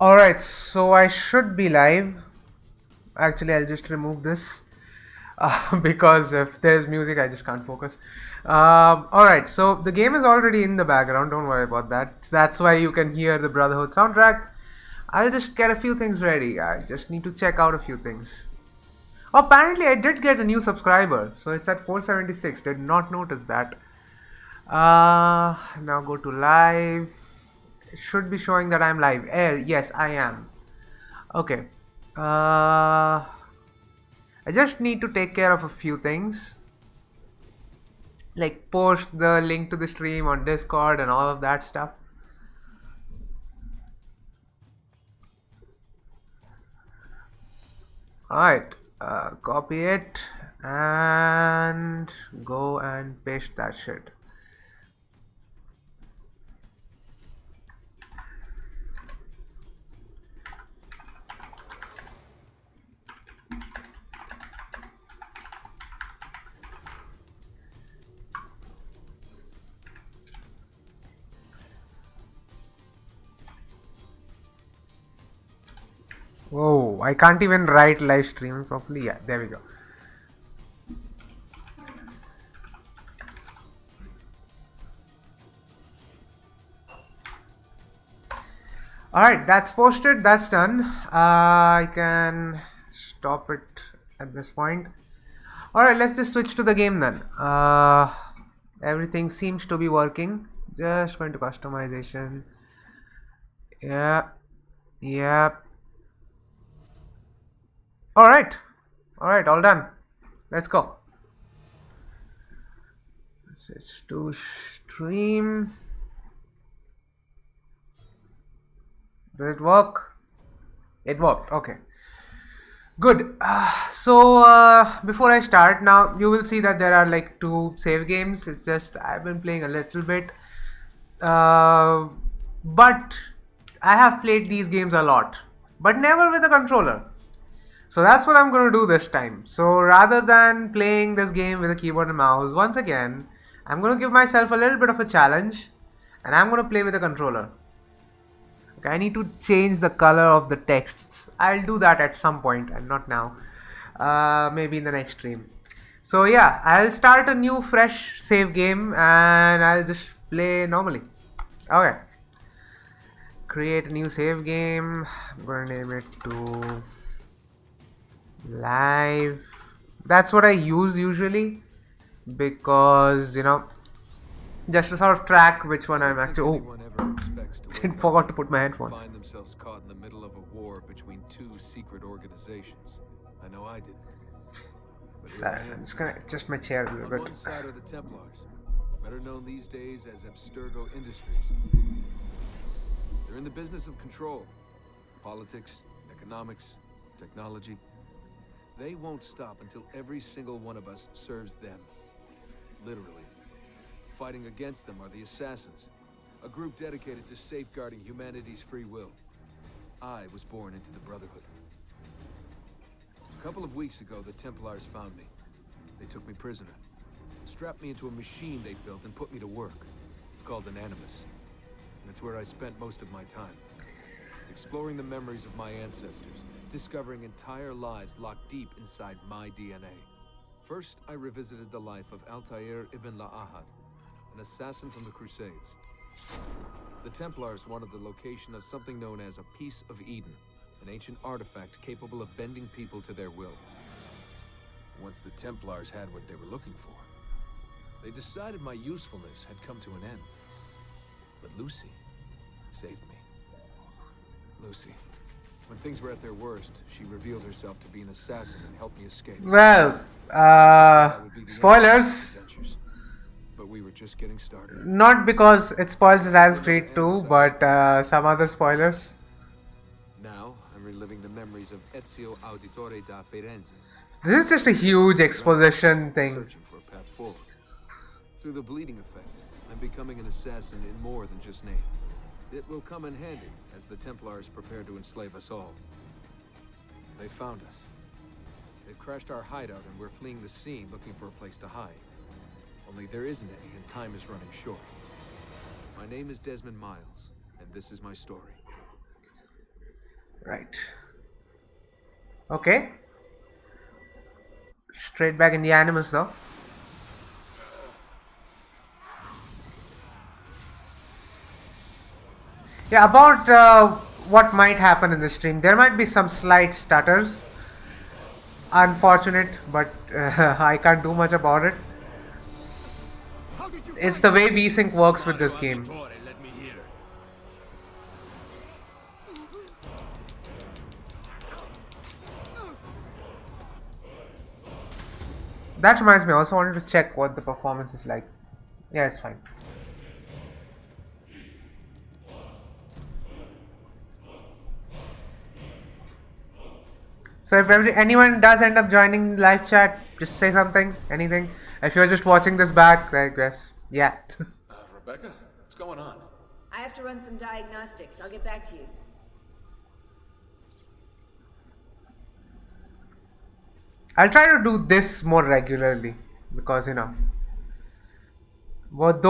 Alright, so I should be live. Actually, I'll just remove this because if there's music, I just can't focus. Alright, so the game is already in the background, don't worry about that. That's why you can hear the Brotherhood soundtrack. I'll just get a few things ready. I just need to check out a few things. Apparently, I did get a new subscriber, so it's at 476. Did not notice that. Now go to live. It should be showing that I'm live. Yes, I am. Okay. I just need to take care of a few things, like post the link to the stream on Discord and all of that stuff. Alright, copy it and go and paste that shit. Whoa, I can't even write live stream properly. Yeah, there we go. Alright, that's posted, that's done. I can stop it at this point. Alright, let's just switch to the game then. Everything seems to be working. Just going to customization. Yeah. Alright, all done. Let's go. Switch to stream. Did it work? It worked. Okay. Good. Before I start, now you will see that there are like two save games. It's just I've been playing a little bit, but I have played these games a lot, but never with a controller. So that's what I'm going to do this time. So rather than playing this game with a keyboard and mouse, once again, I'm going to give myself a little bit of a challenge, and I'm going to play with a controller. Okay, I need to change the color of the texts. I'll do that at some point and not now. Maybe in the next stream. So yeah, I'll start a new fresh save game and I'll just play normally. Okay. Create a new save game. I'm gonna name it to live. That's what I use usually because, you know, just to sort of track which one I'm actually. Oh, forgot to put my headphones. Find themselves caught in the middle of a war between two secret organizations. I know I didn't. I'm just gonna adjust my chair a little bit. On one side are the Templars, better known these days as Abstergo Industries. They're in the business of control, politics, economics, technology. They won't stop until every single one of us serves them. Literally. Fighting against them are the Assassins, a group dedicated to safeguarding humanity's free will. I was born into the Brotherhood. A couple of weeks ago, the Templars found me. They took me prisoner, strapped me into a machine they built and put me to work. It's called an Animus. And it's where I spent most of my time. Exploring the memories of my ancestors, discovering entire lives locked deep inside my DNA. First, I revisited the life of Altair ibn La'ahad, an assassin from the Crusades. The Templars wanted the location of something known as a Piece of Eden, an ancient artifact capable of bending people to their will. Once the Templars had what they were looking for, they decided my usefulness had come to an end. But Lucy saved me. Lucy, when things were at their worst, she revealed herself to be an assassin and helped me escape. Well, spoilers. But we were just getting started. Not because it spoils Assassin's Creed 2, but some other spoilers. Now, I'm reliving the memories of Ezio Auditore da Firenze. This is just a huge exposition thing. Searching for a path forward. Through the bleeding effect, I'm becoming an assassin in more than just name. It will come in handy as the Templars prepare to enslave us all. They found us. They've crashed our hideout and we're fleeing the scene looking for a place to hide. Only there isn't any and time is running short. My name is Desmond Miles, and this is my story. Right. Okay. Straight back in the animus though. Yeah, about what might happen in the stream. There might be some slight stutters. Unfortunate, but I can't do much about it. It's the way VSync works with this game. That reminds me, I also wanted to check what the performance is like. Yeah, it's fine. So if anyone does end up joining live chat, just say something, anything. If you're just watching this back, I guess, yeah. Rebecca, what's going on? I have to run some diagnostics. I'll get back to you. I'll try to do this more regularly because, though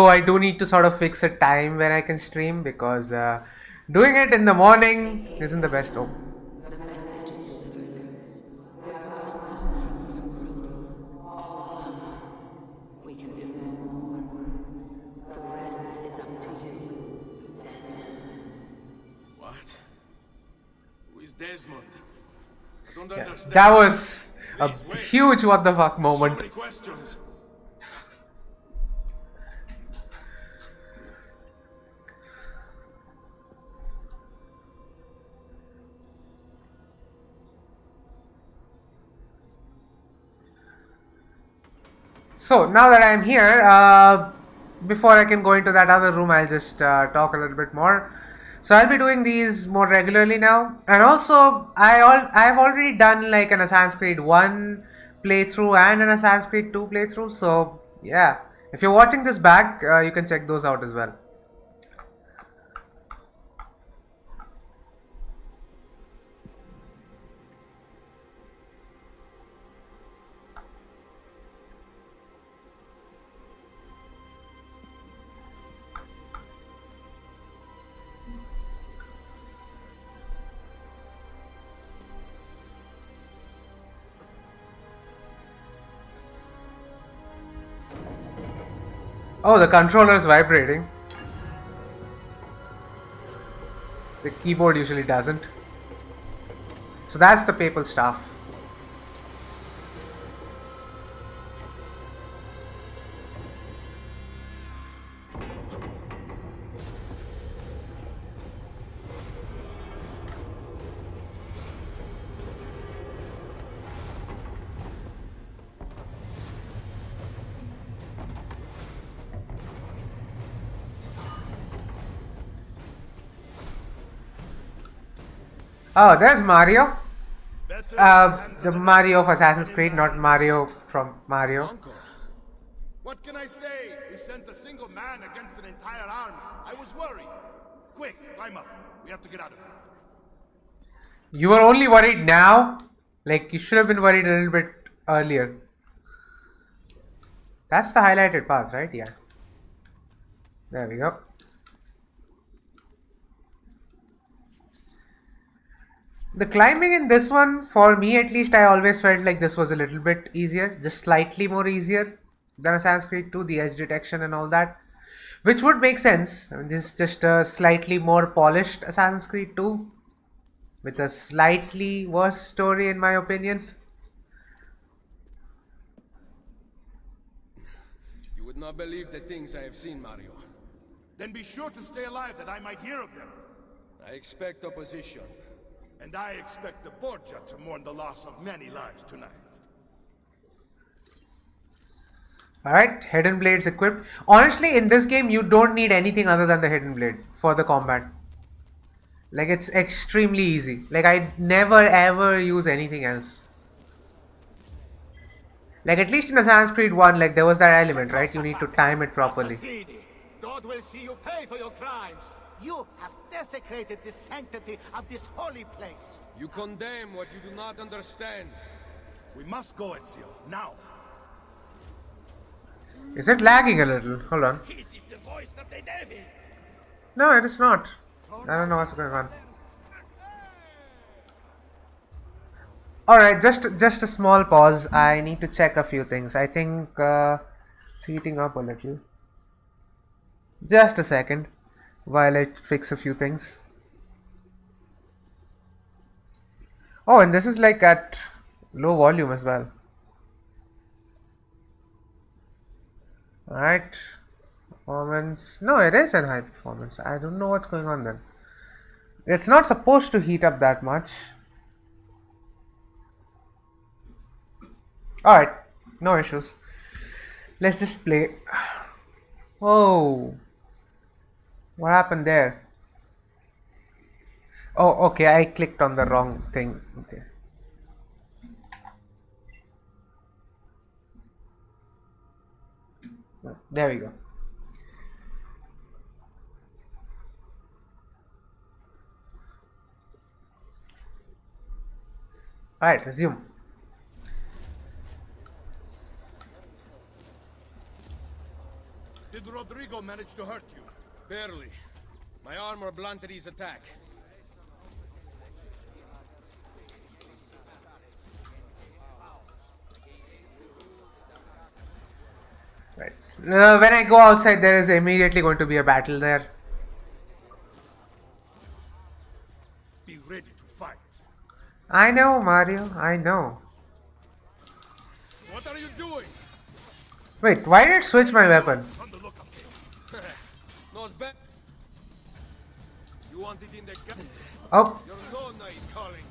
I do need to sort of fix a time when I can stream because doing it in the morning isn't the best. Oh. The message is delivered. We're gone now from this world. All of us. We can do no more. The rest is up to you, Desmond. What? Who is Desmond? I don't understand. That was a huge what the fuck moment. So many questions. So now that I'm here, before I can go into that other room, I'll just talk a little bit more. So I'll be doing these more regularly now, and also I've already done like an Assassin's Creed 1 playthrough and an Assassin's Creed 2 playthrough. So yeah, if you're watching this back, you can check those out as well. Oh, the controller is vibrating. The keyboard usually doesn't. So that's the papal staff. Oh, there's Mario. The Mario of Assassin's Creed, not Mario from Mario. Uncle, what can I say? We sent a single man against an entire army. I was worried. Quick, climb up. We have to get out of here. You were only worried now? Like, you should have been worried a little bit earlier. That's the highlighted path, right? Yeah. There we go. The climbing in this one, for me at least, I always felt like this was a little bit easier, just slightly more easier than Assassin's Creed 2, the edge detection and all that, which would make sense. I mean, this is just a slightly more polished Assassin's Creed 2 with a slightly worse story in my opinion. You would not believe the things I have seen, Mario. Then be sure to stay alive that I might hear of them. I expect opposition. And I expect the Borgia to mourn the loss of many lives tonight. Alright, hidden blades equipped. Honestly, in this game, you don't need anything other than the hidden blade for the combat. Like, it's extremely easy. Like, I never ever use anything else. Like, at least in Assassin's Creed 1, like, there was that element, right? You need to time it properly. God will see you pay for your crimes. You have desecrated the sanctity of this holy place. You condemn what you do not understand. We must go, Ezio, now. Is it lagging a little? Hold on. This is the voice of the devil. No, it is not. I don't know what's going on. Alright, just a small pause. I need to check a few things. I think it's heating up a little. Just a second while I fix a few things. Oh, and this is like at low volume as well. Alright. Performance. No, it is in high performance. I don't know what's going on then. It's not supposed to heat up that much. Alright, no issues. Let's just play. Oh, what happened there? Oh, okay, I clicked on the wrong thing. Okay. There we go. Alright, resume. Did Rodrigo manage to hurt you? Barely. My armor blunted his attack. Right. When I go outside, there is immediately going to be a battle there. Be ready to fight. I know, Mario. I know. What are you doing? Wait, why did it switch my weapon? On the lookout. Not bad. You want it in the gun? Oh, Your Nonna is calling.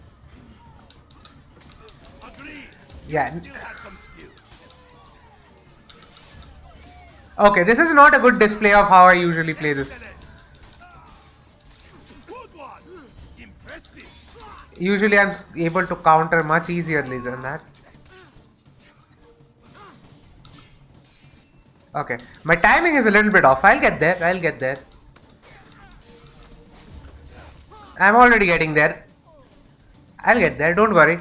Agreed. yeah. Still have some skill. Okay, this is not a good display of how I usually play this. Excellent. Good one. Impressive. Usually I'm able to counter much easily than that. Okay, my timing is a little bit off. I'll get there. I'll get there. I'm already getting there. I'll get there. Don't worry.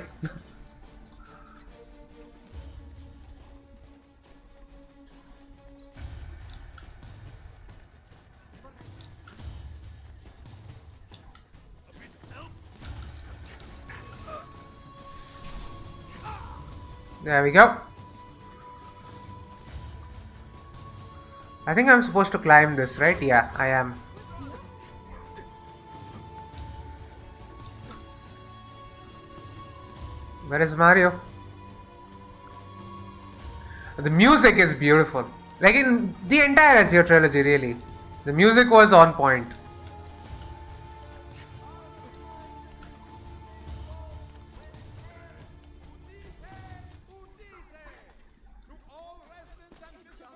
There we go. I think I'm supposed to climb this, right? Yeah, I am. Where is Mario? The music is beautiful. Like in the entire Ezio trilogy, really. The music was on point.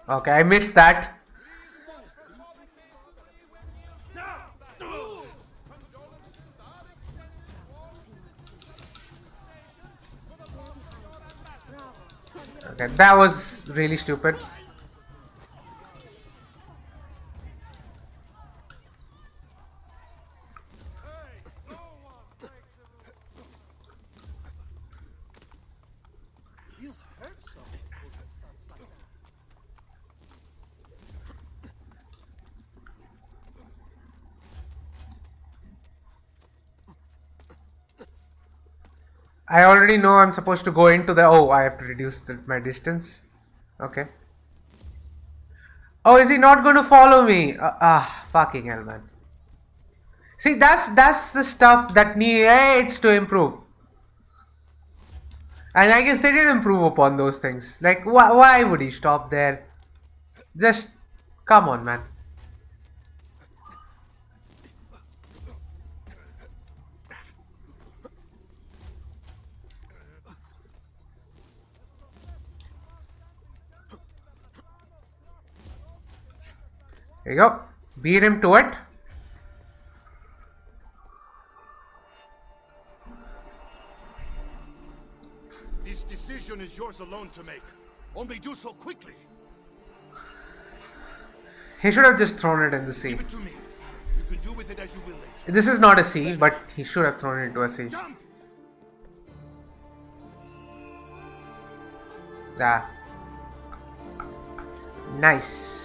Okay, I missed that. Okay, that was really stupid. I already know I'm supposed to go into the... Oh, I have to reduce my distance. Okay. Oh, is he not going to follow me? Fucking hell, man. See, that's the stuff that needs to improve. And I guess they did improve upon those things. Like, why would he stop there? Just... Come on, man. There you go. Beat him to it. This decision is yours alone to make. Only do so quickly. He should have just thrown it in the sea. Give it to me. You can do with it as you will later. This is not a sea, but he should have thrown it into a sea. Jump! Ah. Nice.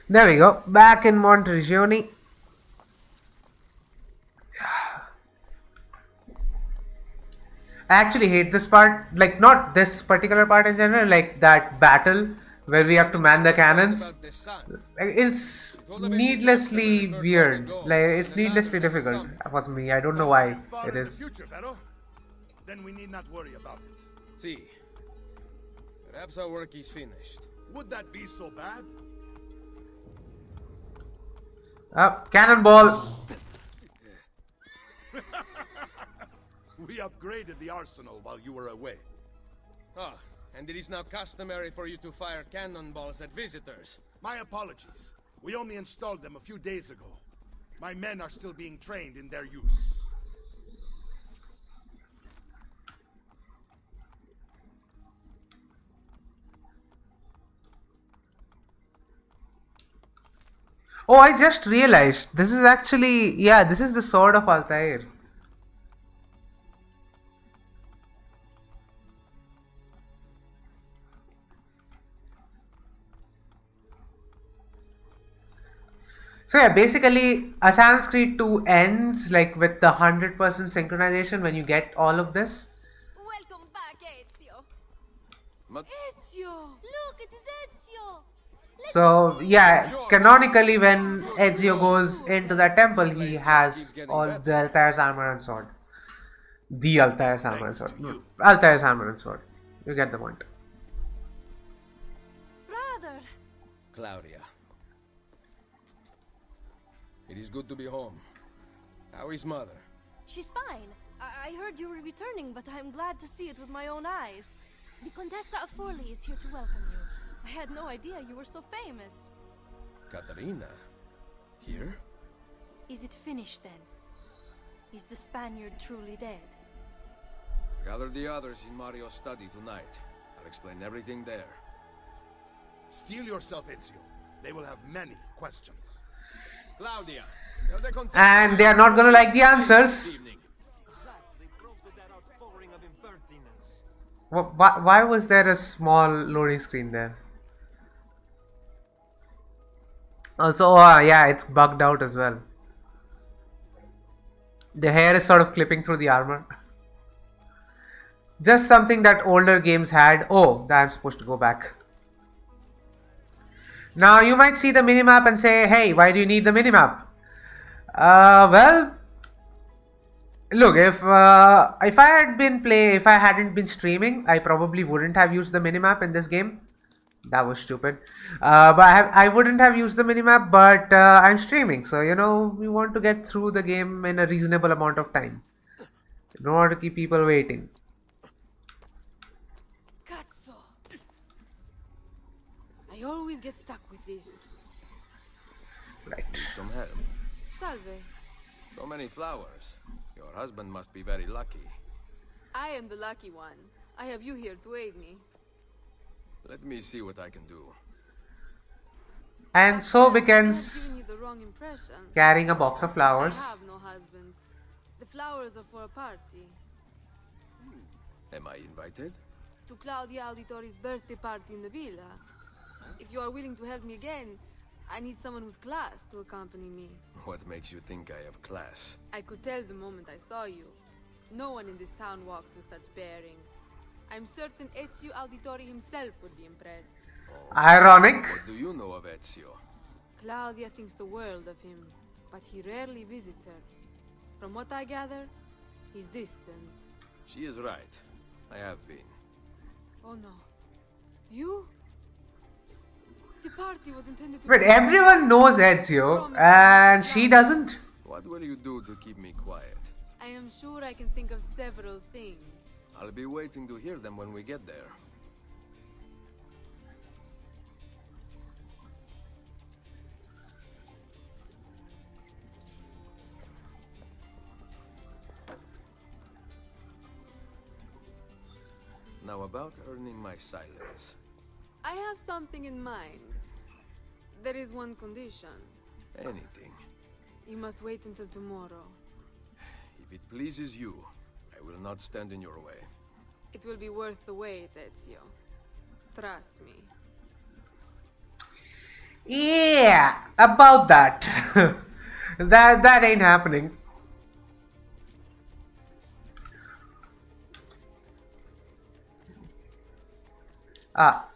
There we go. Back in Monteregione. I actually hate this part. Like, not this particular part in general, like that battle where we have to man the cannons. About the sun. It's needlessly weird. Like, it's needlessly difficult for me. I don't know why Far it in the is. future, Vero? Then we need not worry about it. See. Perhaps our work is finished. Would that be so bad? Cannonball. We upgraded the arsenal while you were away. Ah, and it is now customary for you to fire cannonballs at visitors. My apologies. We only installed them a few days ago. My men are still being trained in their use. Oh, I just realized. This is actually, yeah, this is the sword of Altair. So yeah, basically Assassin's Creed 2 ends like with the 100% synchronization when you get all of this. Welcome back, Ezio. But Ezio! Look, it is Ezio! So yeah, canonically when Ezio goes into that temple, he has all the Altair's armor and sword. The Altair's armor and sword. No, Altair's armor and sword. You get the point. Brother! Claudia. It is good to be home. How is mother? She's fine. I heard you were returning, but I'm glad to see it with my own eyes. The Contessa of Forli is here to welcome you. I had no idea you were so famous. Caterina? Here? Is it finished then? Is the Spaniard truly dead? Gather the others in Mario's study tonight. I'll explain everything there. Steel yourself, Ezio. They will have many questions. Claudia! Tell the Contessa And they are not gonna like the answers. this evening. Exactly, prove that outpouring of impertinence. Why was there a small loading screen there? Also, yeah, it's bugged out as well. The hair is sort of clipping through the armor. Just something that older games had. Oh, I'm supposed to go back. Now you might see the minimap and say, hey, why do you need the minimap? Well, look, if I hadn't been streaming, I probably wouldn't have used the minimap in this game. That was stupid. But I wouldn't have used the minimap, but I'm streaming, so you know we want to get through the game in a reasonable amount of time. We don't want to keep people waiting. Cazzo! I always get stuck with this. Right. Need some help. Salve. So many flowers. Your husband must be very lucky. I am the lucky one. I have you here to aid me. Let me see what I can do. And so I have begins given you the wrong impression. carrying a box of flowers. I have no husband. The flowers are for a party. Am I invited? To Claudia Auditori's birthday party in the villa. If you are willing to help me again, I need someone with class to accompany me. What makes you think I have class? I could tell the moment I saw you. No one in this town walks with such bearing. I'm certain Ezio Auditori himself would be impressed. Ironic. What do you know of Ezio? Claudia thinks the world of him, but he rarely visits her. From what I gather, he's distant. She is right. I have been. Oh no. You? The party was intended to But be... everyone knows Ezio, and she doesn't. What will you do to keep me quiet? I am sure I can think of several things. I'll be waiting to hear them when we get there. Now about earning my silence. I have something in mind. There is one condition. Anything. You must wait until tomorrow. If it pleases you, I will not stand in your way. It will be worth the wait, Ezio. Trust me. Yeah, about that. that ain't happening. Ah.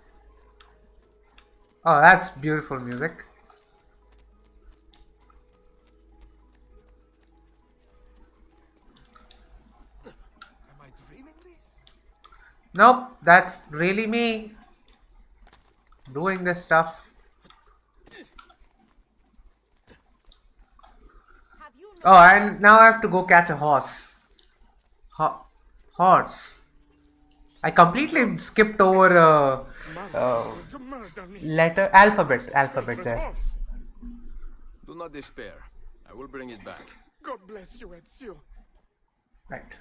Oh, that's beautiful music. Am I dreaming this? Nope, that's really me doing this stuff. Oh, and now I have to go catch a horse. Horse. I completely skipped over alphabet there. Do not despair. I will bring it back. God bless you, Ezio. Right.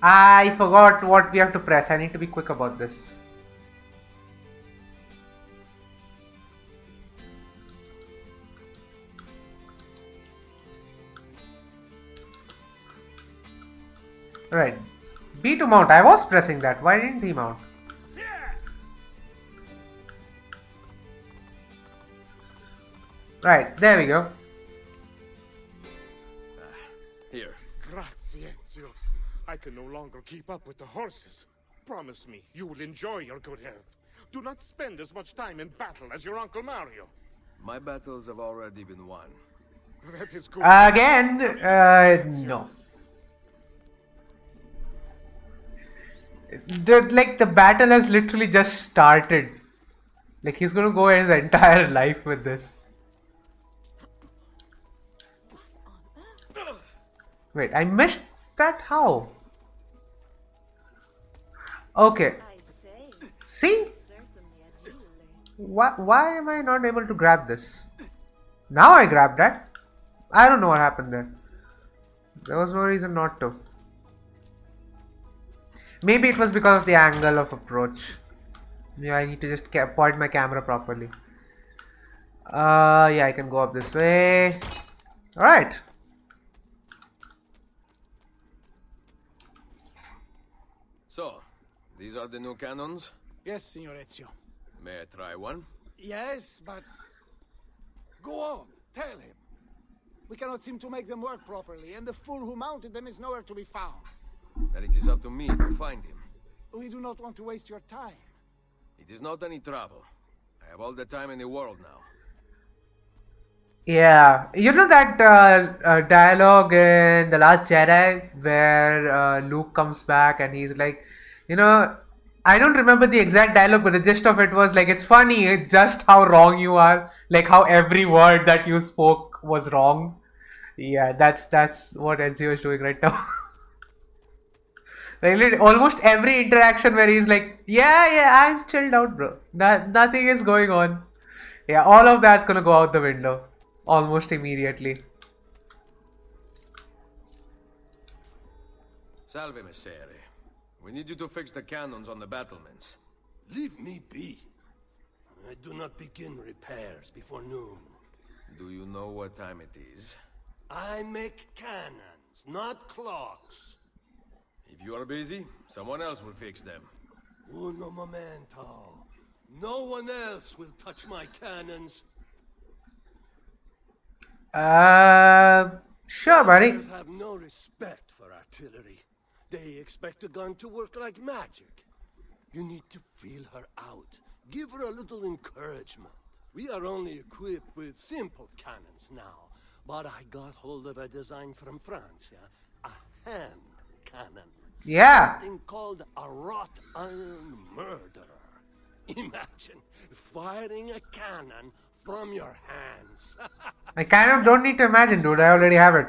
I forgot what we have to press. I need to be quick about this. Right. B to mount. I was pressing that. Why didn't he mount? Right. There we go. Here. Grazie, Ezio. I can no longer keep up with the horses. Promise me you will enjoy your good health. Do not spend as much time in battle as your Uncle Mario. My battles have already been won. That is good. Again, no. The battle has literally just started. Like, he's gonna go his entire life with this. Wait, I missed that? How? Okay. See? Why am I not able to grab this? Now I grabbed that. I don't know what happened there. There was no reason not to. Maybe it was because of the angle of approach. Yeah, I need to just point my camera properly. Yeah, I can go up this way. Alright. So, these are the new cannons? Yes, Signor Ezio. May I try one? Yes, but... Go on, tell him. We cannot seem to make them work properly, and the fool who mounted them is nowhere to be found. Then it is up to me to find him. We do not want to waste your time. It is not any trouble. I have all the time in the world now. Yeah, you know that dialogue in The Last Jedi where Luke comes back and he's like, you know, I don't remember the exact dialogue, but the gist of it was like, it's funny, it's just how wrong you are, like how every word that you spoke was wrong. Yeah, that's what Ezio is doing right now. Like, almost every interaction where he's like, yeah, I'm chilled out, bro. Nothing is going on. Yeah, all of that's gonna go out the window almost immediately. Salve, Messere. We need you to fix the cannons on the battlements. Leave me be. I do not begin repairs before noon. Do you know what time it is? I make cannons, not clocks. If you are busy, someone else will fix them. Uno momento. No one else will touch my cannons. Sure, buddy. Soldiers have no respect for artillery. They expect a gun to work like magic. You need to feel her out. Give her a little encouragement. We are only equipped with simple cannons now, but I got hold of a design from France, a hand cannon. Yeah. Something called a wrought iron murderer. Imagine firing a cannon from your hands. I kind of don't need to imagine, dude. I already have it.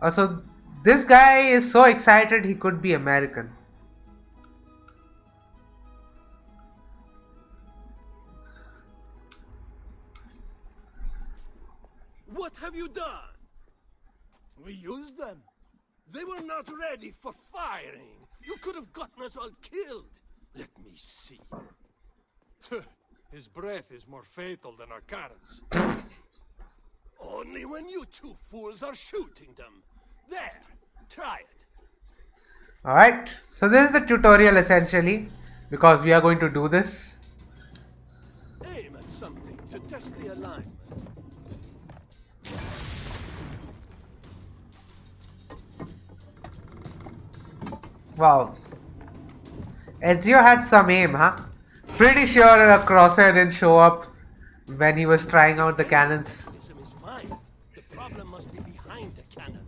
Also, this guy is so excited he could be American. What have you done? We used them. They were not ready for firing. You could have gotten us all killed. Let me see. His breath is more fatal than our cannons. Only when you two fools are shooting them. There. Try it. Alright, so this is the tutorial essentially, because we are going to do this. Aim at something to test the alignment. Wow. Ezio had some aim, huh? Pretty sure a crosshair didn't show up when he was trying out the cannons. Mechanism is fine. The problem must be behind the cannon.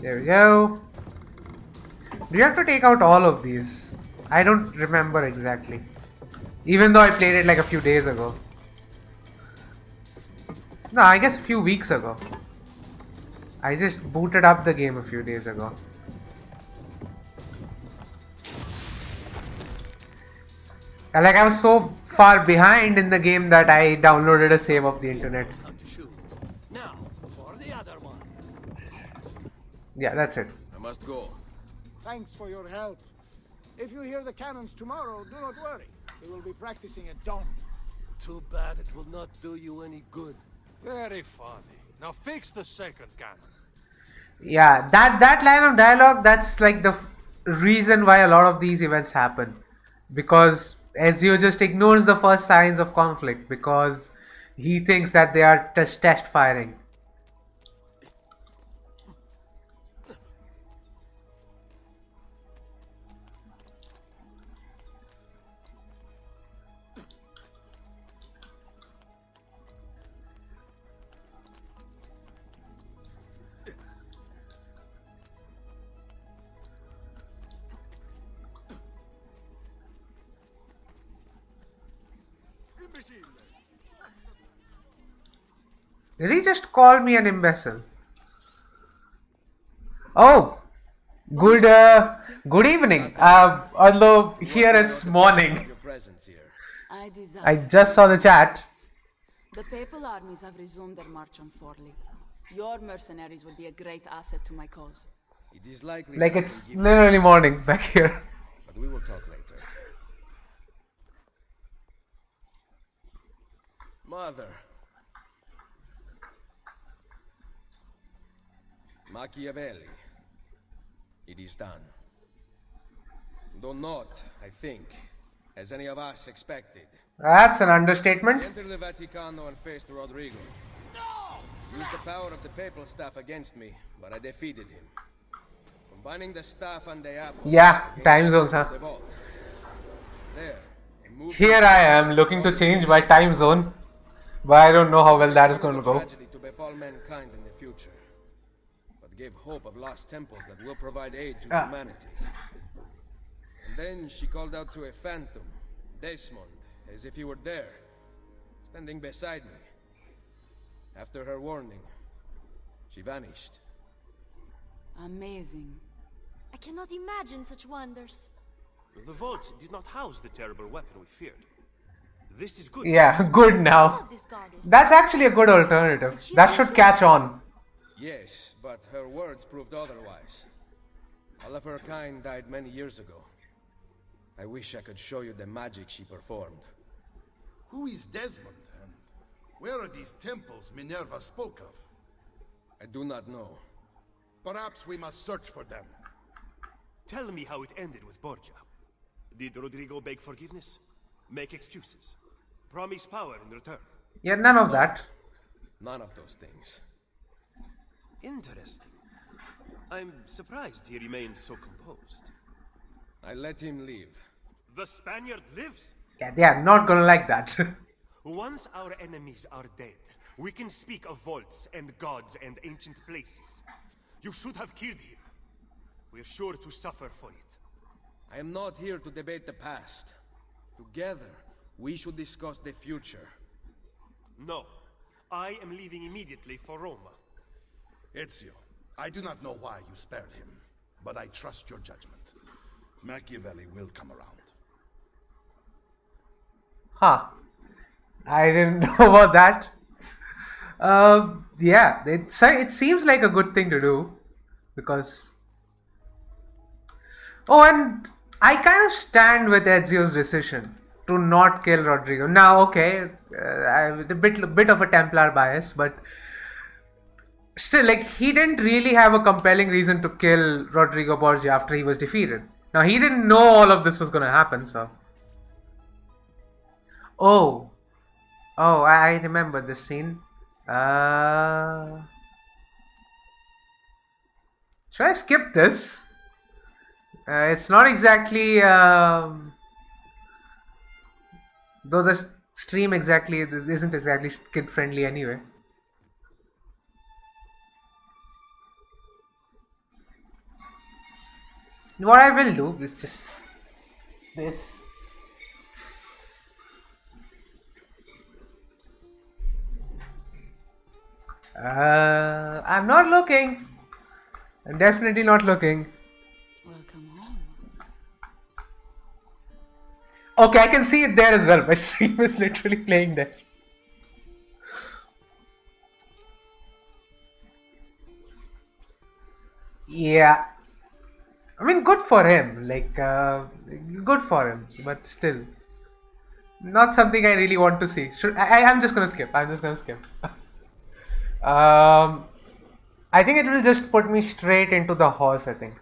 There we go. Do you have to take out all of these? I don't remember exactly. Even though I played it like a few days ago. No, I guess a few weeks ago. I just booted up the game a few days ago. And like I was so far behind in the game that I downloaded a save of the internet. How to shoot. Now, for the other one. Yeah, that's it. I must go. Thanks for your help. If you hear the cannons tomorrow, do not worry. We will be practicing at dawn. Too bad it will not do you any good. Very funny. Now fix the second cannon. Yeah, that line of dialogue, that's like the reason why a lot of these events happen. Because Ezio just ignores the first signs of conflict because he thinks that they are just test firing. Did he just call me an imbecile? Oh, good evening. Although here it's morning. Your presence here. I just saw the chat. The papal armies have resumed their march on Forli. Your mercenaries will be a great asset to my cause. It is likely Like that I it's can give literally morning back here. but we will talk later. Mother. Machiavelli. It is done. Though not, I think, as any of us expected. That's an He understatement. entered the Vaticano and faced Rodrigo. Used the power of the papal staff against me, but I defeated him. Combining the staff and the apple. Yeah, I gained time zones, access huh? to the vault. There, I moved Here I am looking to change my time zone, but I don't know how well that is going to go. Tragedy to befall mankind in the future, but gave hope of lost temples that will provide aid to humanity. And then she called out to a phantom, Desmond, as if he were there, standing beside me. After her warning, she vanished. Amazing. I cannot imagine such wonders. The vault did not house the terrible weapon we feared. This is good. Yeah, good What now. of this goddess? That's actually a good alternative. That should catch on. Yes, but her words proved otherwise. All of her kind died many years ago. I wish I could show you the magic she performed. Who is Desmond, and where are these temples Minerva spoke of? I do not know. Perhaps we must search for them. Tell me how it ended with Borgia. Did Rodrigo beg forgiveness? Make excuses? Promise power in return? Yeah, none of that. None of those things. Interesting. I'm surprised he remained so composed. I let him leave. The Spaniard lives! Yeah, they are not gonna like that. Once our enemies are dead, we can speak of vaults and gods and ancient places. You should have killed him. We're sure to suffer for it. I am not here to debate the past. Together, we should discuss the future. No. I am leaving immediately for Roma. Ezio, I do not know why you spared him, but I trust your judgment. Machiavelli will come around. Huh. I didn't know about that. Yeah, it seems like a good thing to do. Because Oh, and I kind of stand with Ezio's decision to not kill Rodrigo. Now, okay, I have a bit of a Templar bias, but still, like, he didn't really have a compelling reason to kill Rodrigo Borgia after he was defeated. Now, he didn't know all of this was going to happen, so. Oh, I remember this scene. Should I skip this? It's not exactly though the stream exactly isn't exactly kid friendly anyway. What I will do is just this. I'm not looking. I'm definitely not looking. Welcome home. Okay, I can see it there as well. My stream is literally playing there. Yeah. I mean, good for him. Like, good for him. But still, not something I really want to see. I'm just gonna skip. I'm just gonna skip. I think it will just put me straight into the horse, I think.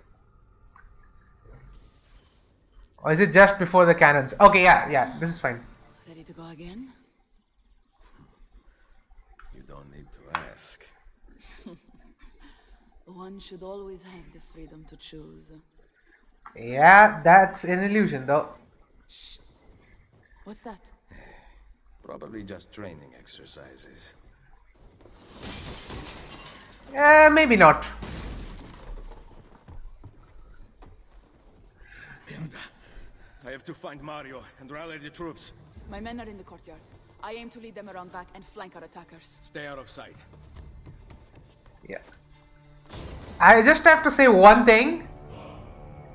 Or is it just before the cannons? Okay, yeah, this is fine. Ready to go again? You don't need to ask. One should always have the freedom to choose. Yeah, that's an illusion though. Shh. What's that? Probably just training exercises. Maybe not. Mierda. I have to find Mario and rally the troops. My men are in the courtyard. I aim to lead them around back and flank our attackers. Stay out of sight. Yeah. I just have to say one thing.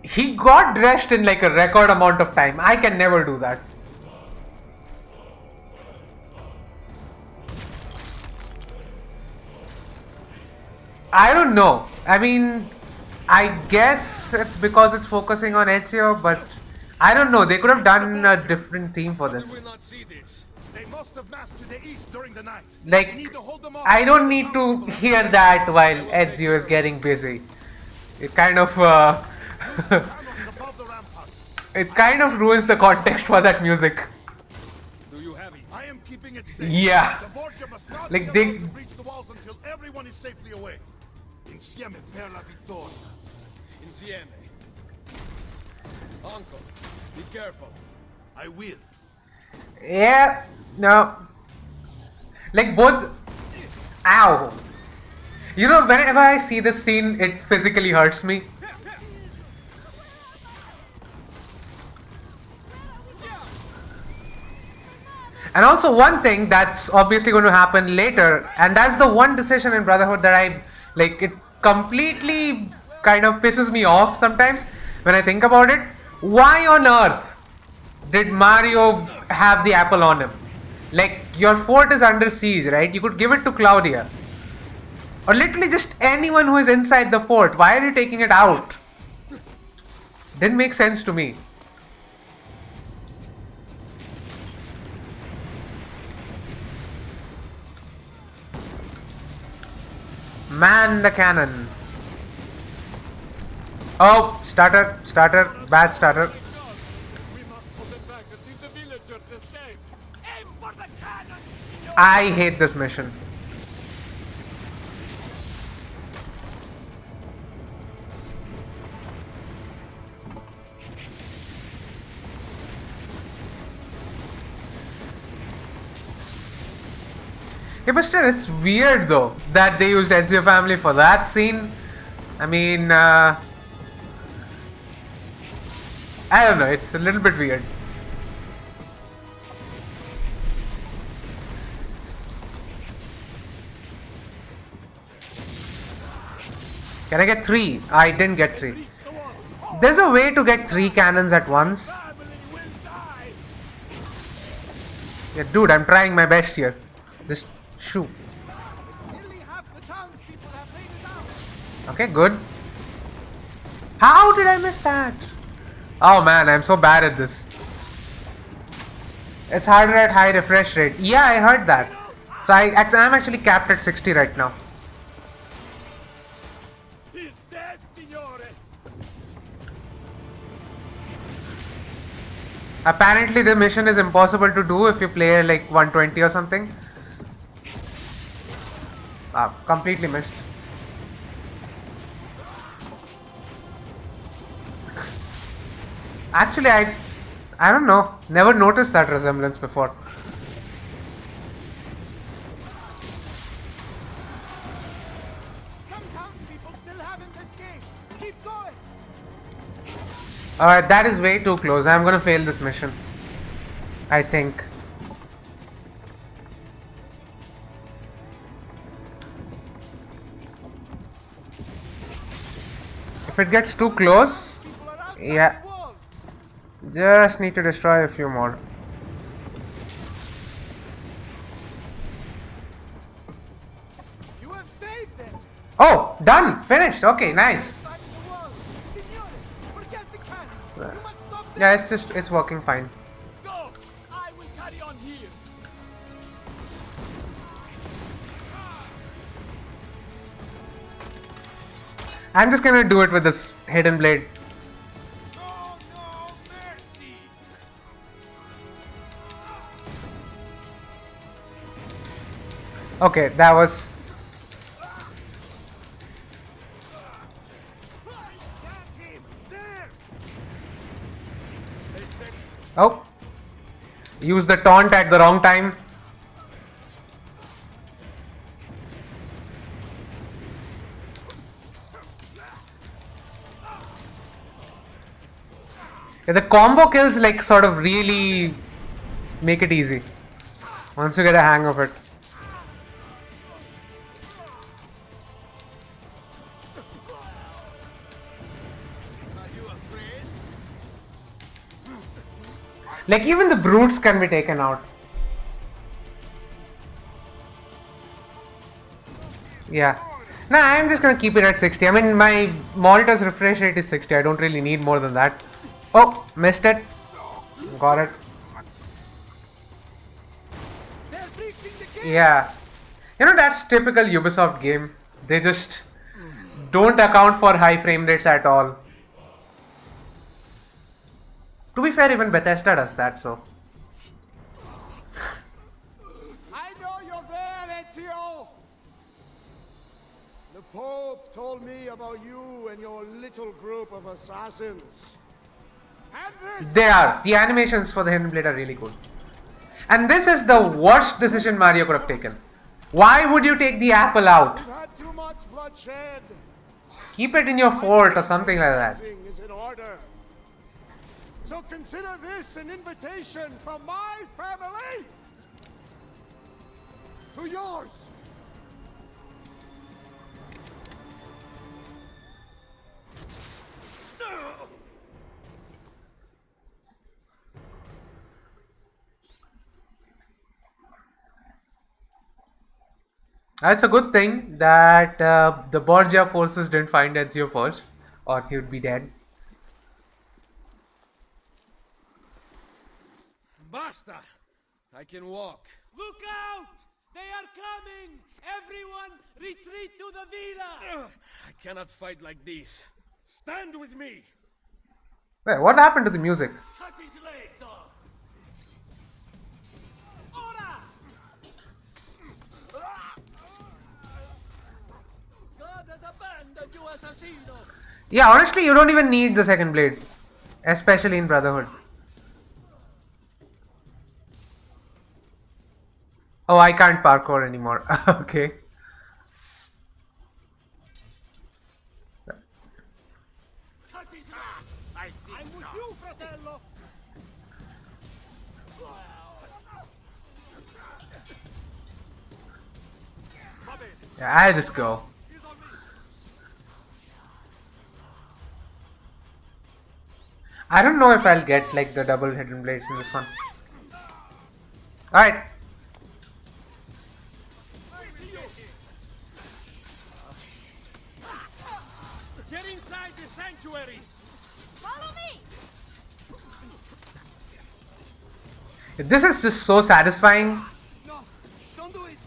He got dressed in like a record amount of time. I can never do that. I don't know. I mean, I guess it's because it's focusing on Ezio, but I don't know. They could have done a different theme for this. Did we not see this? They must have massed to the east during the night. Like, We need to hold them off. I don't need to hear that while Ezio is getting busy. It kind of Cannons above the rampart. it kind of ruins the context for that music. Do you have it? I am keeping it safe. Yeah. The Borgia must not Like, be they- allowed to breach the walls until everyone is safely away. Insieme per la vittoria. Insieme. Uncle, be careful. I will. Yeah, no. Like both. Ow. You know, whenever I see this scene, it physically hurts me. And also one thing that's obviously going to happen later, and that's the one decision in Brotherhood that I like, it completely kind of pisses me off sometimes when I think about it. Why on earth did Mario have the apple on him? Like, your fort is under siege, right? You could give it to Claudia. Or literally just anyone who is inside the fort. Why are you taking it out? Didn't make sense to me. Man the cannon. Oh, starter, bad starter. We must pull them back until the villagers escape. Aim for the cannon, senor! I hate this mission. Yeah, but still, it's weird though that they used Ezio family for that scene. I mean, I don't know, it's a little bit weird. Can I get 3? I didn't get 3. There's a way to get 3 cannons at once. Yeah, dude, I'm trying my best here. Just shoot. Nearly half the townspeople have made it out. Okay, good. How did I miss that? Oh man, I'm so bad at this. It's harder at high refresh rate. Yeah, I heard that. So I'm actually capped at 60 right now. He's dead, signore. Apparently the mission is impossible to do if you play like 120 or something. Ah, completely missed. Actually, I don't know. Never noticed that resemblance before. Some townspeople still haven't escaped. Keep going. Alright, that is way too close. I'm gonna fail this mission, I think. If it gets too close, yeah, just need to destroy a few more. You have saved them. Oh, done, finished. Okay, nice. Back the walls. Signore, forget the cannons. You must stop them. Yeah, it's working fine. Go! I will carry on here. I'm just gonna do it with this hidden blade. Show no mercy. Okay, that was. Oh, use the taunt at the wrong time. Yeah, the combo kills like sort of really make it easy once you get a hang of it. Like even the brutes can be taken out. Yeah. Nah, I'm just gonna keep it at 60. I mean, my monitor's refresh rate is 60. I don't really need more than that. Oh, missed it. Got it. Yeah. You know, that's typical Ubisoft game. They just don't account for high frame rates at all. To be fair, even Bethesda does that, so. I know you're there, Ezio. The Pope told me about you and your little group of assassins. They are. The animations for the Hidden Blade are really cool. And this is the worst decision Mario could have taken. Why would you take the apple out? We've had too much bloodshed. Keep it in your fort or something like that. Everything is in order. So consider this an invitation from my family to yours. It's a good thing that the Borgia forces didn't find Ezio first, or he would be dead. Basta! I can walk. Look out! They are coming! Everyone, retreat to the villa! I cannot fight like this. Stand with me! Wait, what happened to the music? Cut his legs off! Ora! God has abandoned you, assassino! Yeah, honestly, you don't even need the second blade, especially in Brotherhood. Oh, I can't parkour anymore. Okay. I'm with you, fratello. Yeah, I'll just go. I don't know if I'll get like the double hidden blades in this one. Alright. Get inside the sanctuary! Follow me! This is just so satisfying. No, don't do it.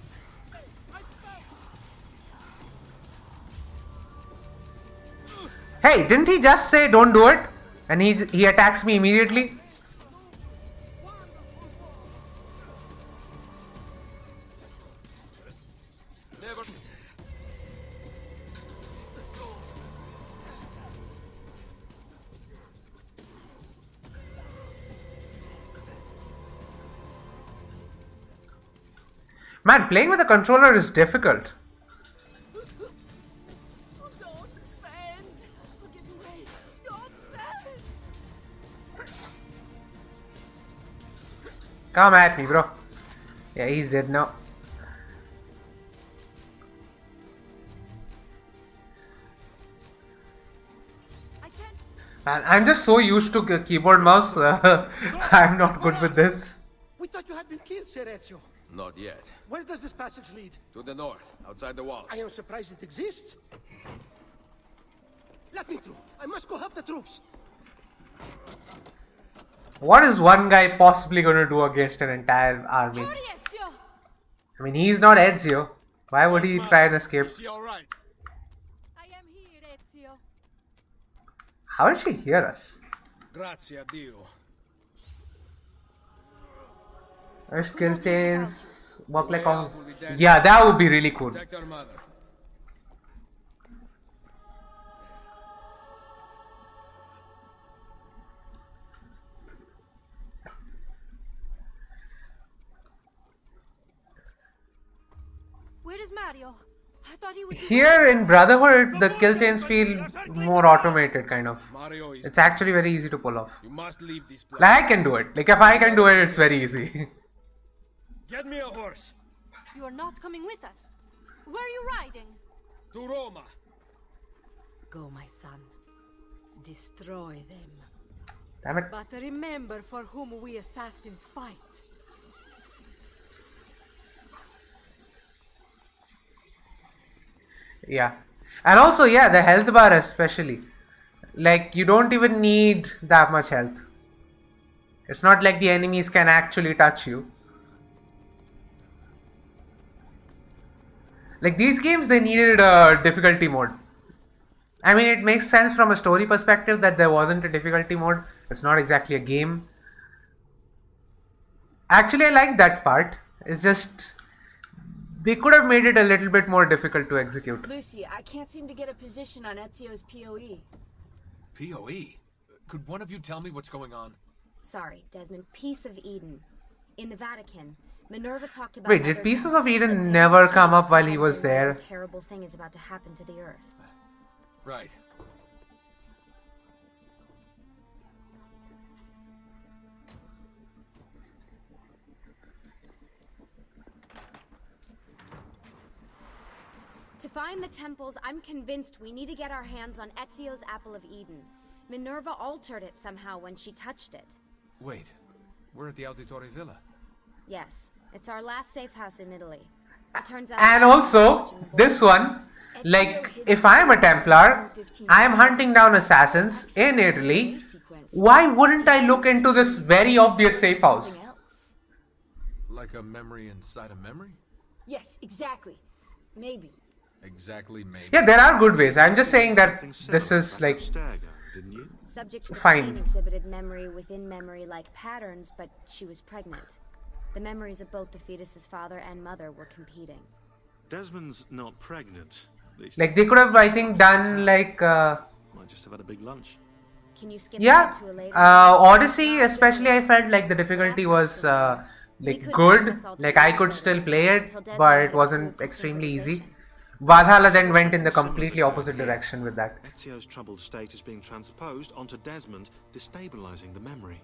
Hey, didn't he just say don't do it? And he attacks me immediately? Never. Man, playing with a controller is difficult. Don't bend! Look at me! Don't bend! Come at me, bro. Yeah, he's dead now. I can't. Man, I'm just so used to keyboard mouse. I'm not good with this. We thought you had been killed, Sir Ezio. Not yet. Where does this passage lead? To the north, outside the walls. I am surprised it exists. Let me through. I must go help the troops. What is one guy possibly going to do against an entire army? Hurry, Ezio! I mean, he's not Ezio. Why would he try and escape? Is she all right? I am here, Ezio. How did she hear us? Grazie a Dio. Skill chains. Work like on. Yeah, that would be really cool. Protect our mother. Where is Mario? I thought he would be Here in Brotherhood, the kill chains feel more automated, kind of. Mario is. It's actually very easy to pull off. You must leave this place. Like I can do it. Like if I can do it, it's very easy. Get me a horse. You are not coming with us. Where are you riding? To Roma. Go, my son. Destroy them. Damn it. But remember for whom we assassins fight. Yeah. And also, yeah, the health bar especially. Like, you don't even need that much health. It's not like the enemies can actually touch you. Like, these games, they needed a difficulty mode. I mean, it makes sense from a story perspective that there wasn't a difficulty mode. It's not exactly a game. Actually, I like that part. It's just... they could have made it a little bit more difficult to execute. Lucy, I can't seem to get a position on Ezio's POE. POE? Could one of you tell me what's going on? Sorry, Desmond. Piece of Eden. In the Vatican. Minerva talked about... Wait, did Pieces of Eden never come up while he was there? A terrible thing is about to happen to the Earth. Right. To find the temples, I'm convinced we need to get our hands on Ezio's Apple of Eden. Minerva altered it somehow when she touched it. Wait, we're at the Auditore Villa. Yes, it's our last safe house in Italy. It turns out... And also, this one, like, if I'm a Templar, I'm hunting down assassins in Italy, why wouldn't I look into this very obvious safe house? Like a memory inside a memory? Yes, exactly. Maybe. Exactly, maybe. Yeah, there are good ways. I'm just saying that this is like... Subject 15 fine. exhibited memory within memory-like patterns, but she was pregnant. The memories of both the fetus's father and mother were competing. Desmond's not pregnant. Like, they could have, I think, done like... Might just have had a big lunch. Can you skip yeah, ahead to a later Odyssey especially, I felt like the difficulty was like good. Like, I could still play it, but it wasn't extremely easy. Valhalla then went in the completely opposite direction with that. Ezio's troubled state is being transposed onto Desmond, destabilizing the memory.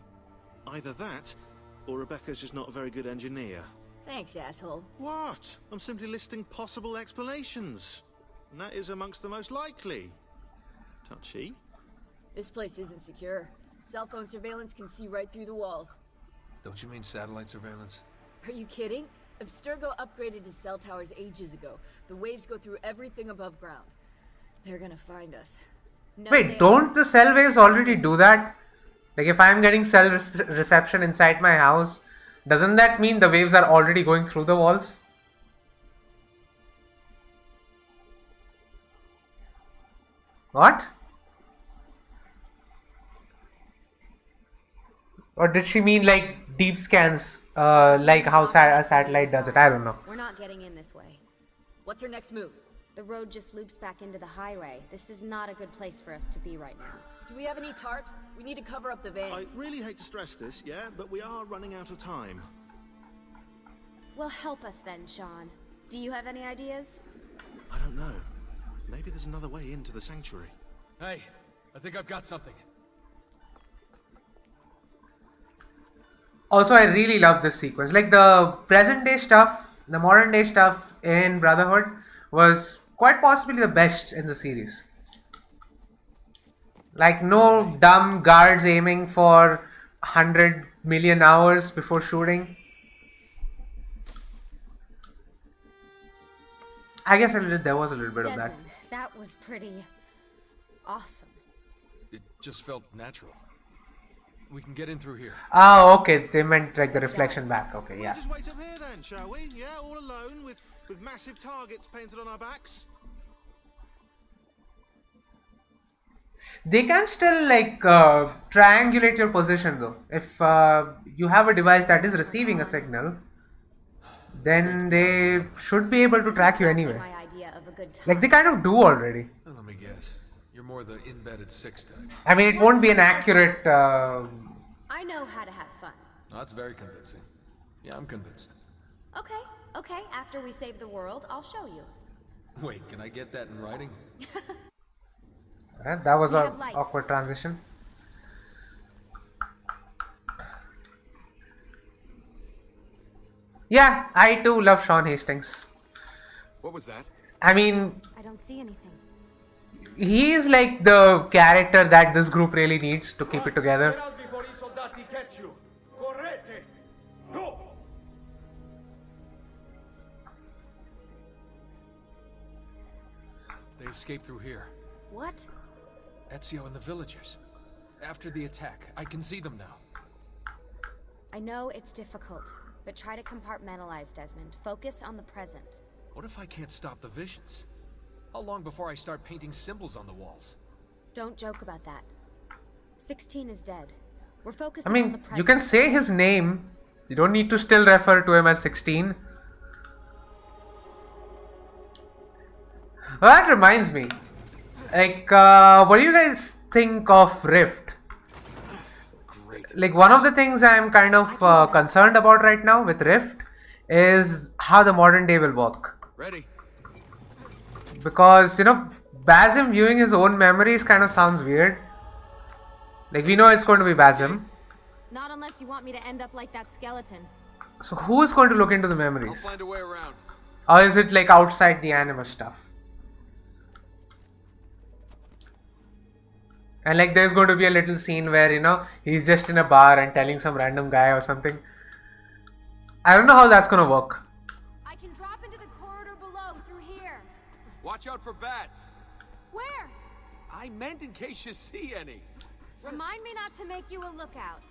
Either that, or Rebecca's just not a very good engineer. Thanks, asshole. What? I'm simply listing possible explanations. And that is amongst the most likely. Touchy. This place isn't secure. Cell phone surveillance can see right through the walls. Don't you mean satellite surveillance? Are you kidding? Abstergo upgraded to cell towers ages ago. The waves go through everything above ground. They're gonna find us. Wait, don't the cell waves already do that? Like if I'm getting cell reception inside my house, doesn't that mean the waves are already going through the walls? What? Or did she mean like deep scans, like how a satellite does it? I don't know. We're not getting in this way. What's her next move? The road just loops back into the highway. This is not a good place for us to be right now. Do we have any tarps? We need to cover up the van. I really hate to stress this, yeah, but we are running out of time. Well, help us then, Sean. Do you have any ideas? I don't know. Maybe there's another way into the sanctuary. Hey, I think I've got something. Also, I really love this sequence. Like the present day stuff, the modern day stuff in Brotherhood was quite possibly the best in the series. Like no dumb guards aiming for 100 million hours before shooting. I guess there was a little bit of that. Desmond, that was pretty awesome. It just felt natural. We can get in through here. Oh, okay. They meant like the reflection back. Okay, yeah. We'll just wait up here then, shall we? Yeah, all alone with massive targets painted on our backs. They can still like triangulate your position though. If you have a device that is receiving a signal, then they should be able to track you anyway. My idea of a good time. Like they kind of do already. Well, let me guess. You're more the embedded 6 type. I mean, it won't be an accurate. I know how to have fun. Oh, that's very convincing. Yeah, I'm convinced. Okay. After we save the world, I'll show you. Wait, can I get that in writing? That was an awkward transition. Yeah, I too love Sean Hastings. What was that? I mean, I don't see anything. he is like the character that this group really needs to keep it together. Get out before I soldati catch you. Correte. Go. They escaped through here. What? Ezio and the villagers. After the attack, I can see them now. I know it's difficult, but try to compartmentalize, Desmond. Focus on the present. What if I can't stop the visions? How long before I start painting symbols on the walls? Don't joke about that. 16 is dead. We're focusing I on the mean, present. you can say his name. You don't need to still refer to him as 16. Well, that reminds me. Like, what do you guys think of Rift? Great. Like, one of the things I'm kind of concerned about right now with Rift is how the modern day will work. Ready. Because, you know, Basim viewing his own memories kind of sounds weird. Like, we know it's going to be Basim. Not unless you want me to end up like that skeleton. So, who is going to look into the I'll memories? find a way around. Or is it like outside the anima stuff? And like there's going to be a little scene where, you know, he's just in a bar and telling some random guy or something. I don't know how that's going to work. I can drop into the corridor below through here. Watch out for bats. Where? I meant in case you see any. Remind me not to make you a lookout.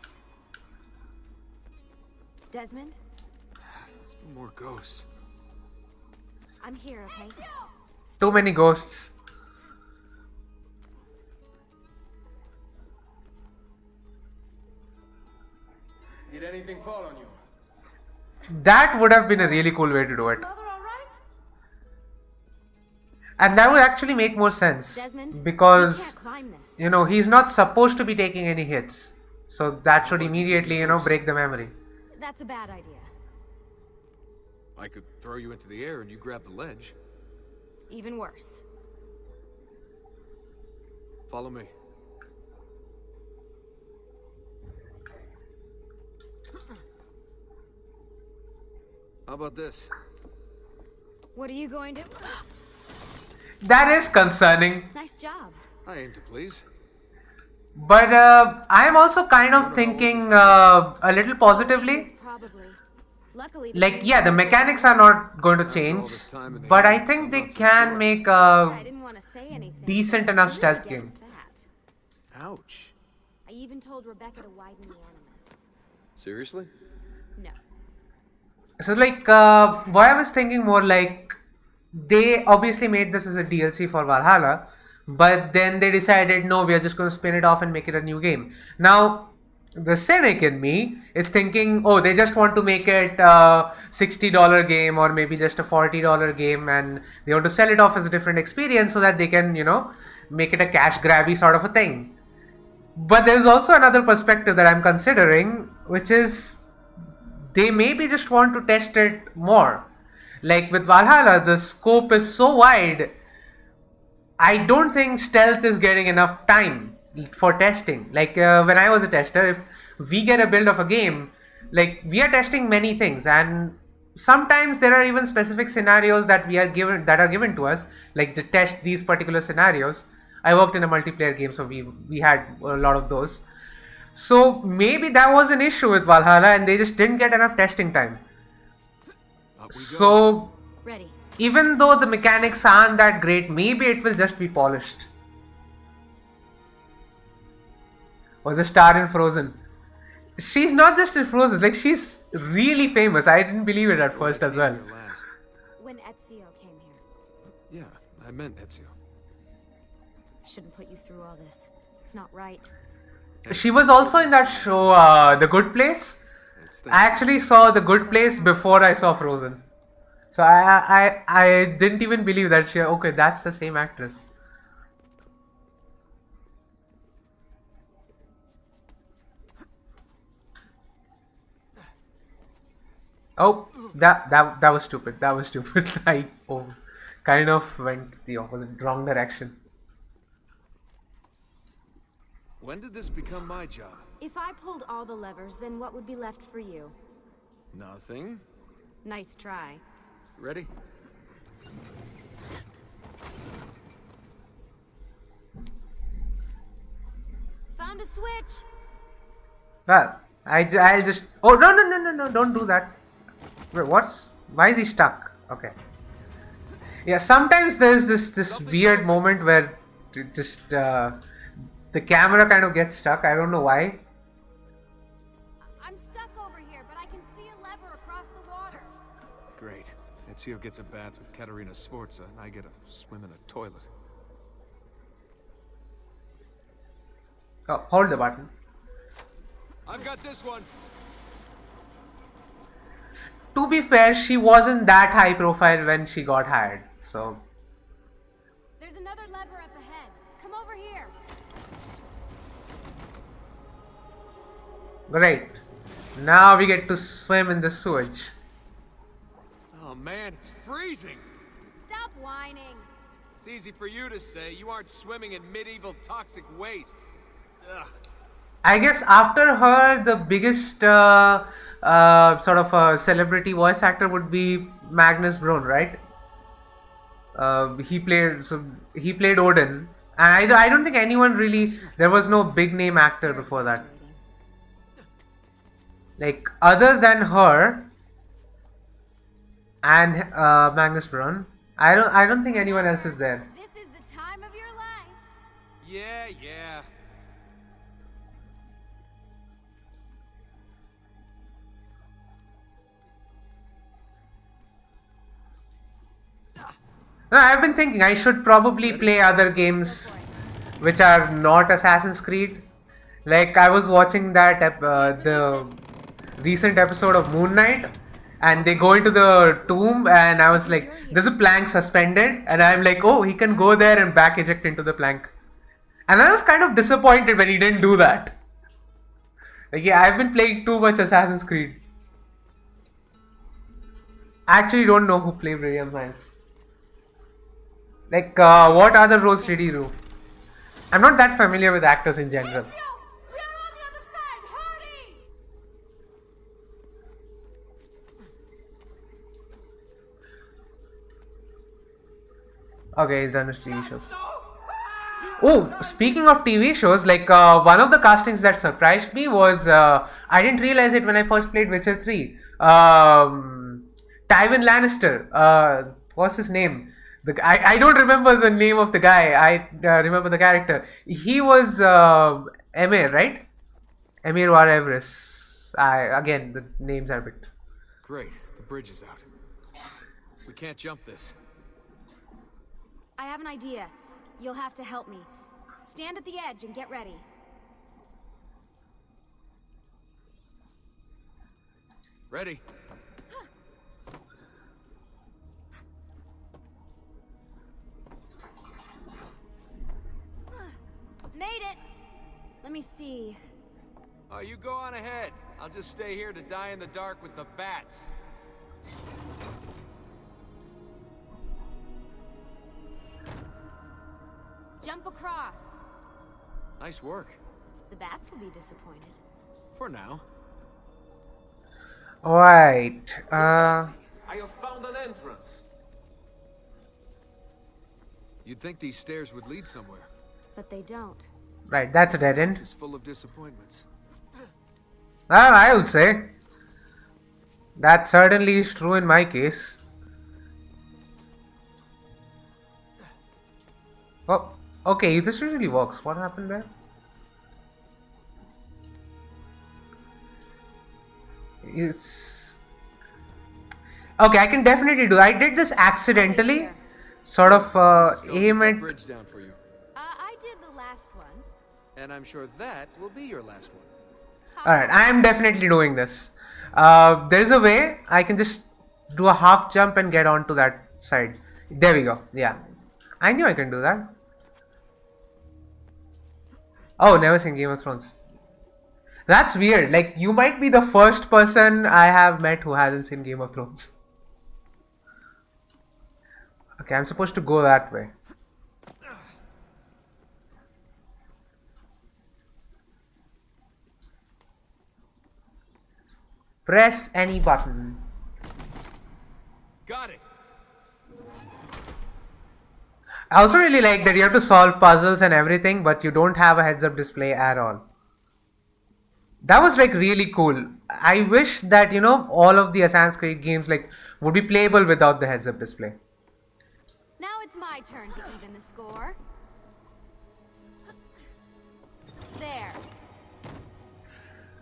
Desmond? More ghosts. I'm here, okay? Too many ghosts. Did anything fall on you? That would have been a really cool way to do it. And that would actually make more sense. Desmond, because, you can't climb this. you know, he's not supposed to be taking any hits. So that should immediately, you know, break the memory. That's a bad idea. I could throw you into the air and you grab the ledge. Even worse. Follow me. How about this? What are you going to... That is concerning. Nice job. I aim to please. But I'm also kind of thinking a little positively. Probably. Luckily, Like, yeah, the mechanics are not going to change. But I think they can make a I didn't want to say anything. decent enough stealth game. Ouch. I even told Rebecca to widen the animus. Seriously? No. So like, what I was thinking more like, they obviously made this as a DLC for Valhalla, but then they decided, no, we are just going to spin it off and make it a new game. Now, the cynic in me is thinking, oh, they just want to make it a $60 game or maybe just a $40 game, and they want to sell it off as a different experience so that they can, make it a cash grabby sort of a thing. But there's also another perspective that I'm considering, which is they maybe just want to test it more. Like with Valhalla, the scope is so wide, I don't think stealth is getting enough time for testing. Like when I was a tester, if we get a build of a game, like we are testing many things, and sometimes there are even specific scenarios that are given to us, like to test these particular scenarios. I worked in a multiplayer game, so we had a lot of those. So maybe that was an issue with Valhalla, and they just didn't get enough testing time. So Ready. Even though the mechanics aren't that great, maybe it will just be polished. Was a star in Frozen. She's not just in Frozen, like she's really famous. I didn't believe it at first as well. When Ezio came here. Yeah, I meant Ezio. Shouldn't put you through all this. It's not right. She was also in that show, The Good Place. I actually saw The Good Place before I saw Frozen. So I didn't even believe that okay, that's the same actress. Oh, that was stupid. That was stupid. I kind of went the opposite, wrong direction. When did this become my job? If I pulled all the levers, then what would be left for you? Nothing. Nice try. Ready? Found a switch. Well, I'll just. Oh no! Don't do that. Wait, why is he stuck? Okay. Yeah, sometimes there's this weird moment where just the camera kind of gets stuck. I don't know why. I'm stuck over here, but I can see a lever across the water. Great. Ezio gets a bath with Katerina Sforza, and I get a swim in a toilet. Oh, hold the button. I've got this one. To be fair, she wasn't that high profile when she got hired, so. There's another lever up ahead. Come over here. Great. Now we get to swim in the sewage. Oh man, it's freezing. Stop whining. It's easy for you to say. You aren't swimming in medieval toxic waste. Ugh. I guess after her, the biggest sort of a celebrity voice actor would be Magnus Brun, right? He played Odin, and I don't think anyone really. There was no big name actor before that. Like other than her and Magnus Brun, I don't think anyone else is there. This is the time of your life. Yeah. No, I've been thinking I should probably play other games which are not Assassin's Creed. Like I was watching that the recent episode of Moon Knight, and they go into the tomb, and I was like, there's a plank suspended, and I'm like, oh, he can go there and back eject into the plank. And I was kind of disappointed when he didn't do that. Like, yeah, I've been playing too much Assassin's Creed. I actually don't know who played William Hines. Like, what other roles did he do? I'm not that familiar with actors in general. Okay, he's done his TV shows. Oh, speaking of TV shows, like one of the castings that surprised me was I didn't realize it when I first played Witcher 3. Tywin Lannister. What's his name? I don't remember the name of the guy. I remember the character. He was Emir, right? Emir War Everest. Again, the names are a bit. Great, the bridge is out. We can't jump this. I have an idea. You'll have to help me. Stand at the edge and get ready. Ready. Made it! Let me see. Oh, you go on ahead. I'll just stay here to die in the dark with the bats. Jump across. Nice work. The bats will be disappointed. For now. Alright. I have found an entrance. You'd think these stairs would lead somewhere. But they don't. Right, that's a dead end. It's full of disappointments. Well, I will say. That certainly is true in my case. Oh, okay, this usually works. What happened there? It's... Okay, I can definitely do. I did this accidentally. Sort of aim at... Bridge down for you. I did the last one. And I'm sure that will be your last one. Alright, I am definitely doing this. There's a way I can just do a half jump and get onto that side. There we go. Yeah. I knew I can do that. Oh, never seen Game of Thrones. That's weird. Like, you might be the first person I have met who hasn't seen Game of Thrones. Okay, I'm supposed to go that way. Press any button. Got it. I also really like that you have to solve puzzles and everything, but you don't have a heads-up display at all. That was like really cool. I wish that, you know, all of the Assassin's Creed games like would be playable without the heads-up display. Now it's my turn to even the score. There.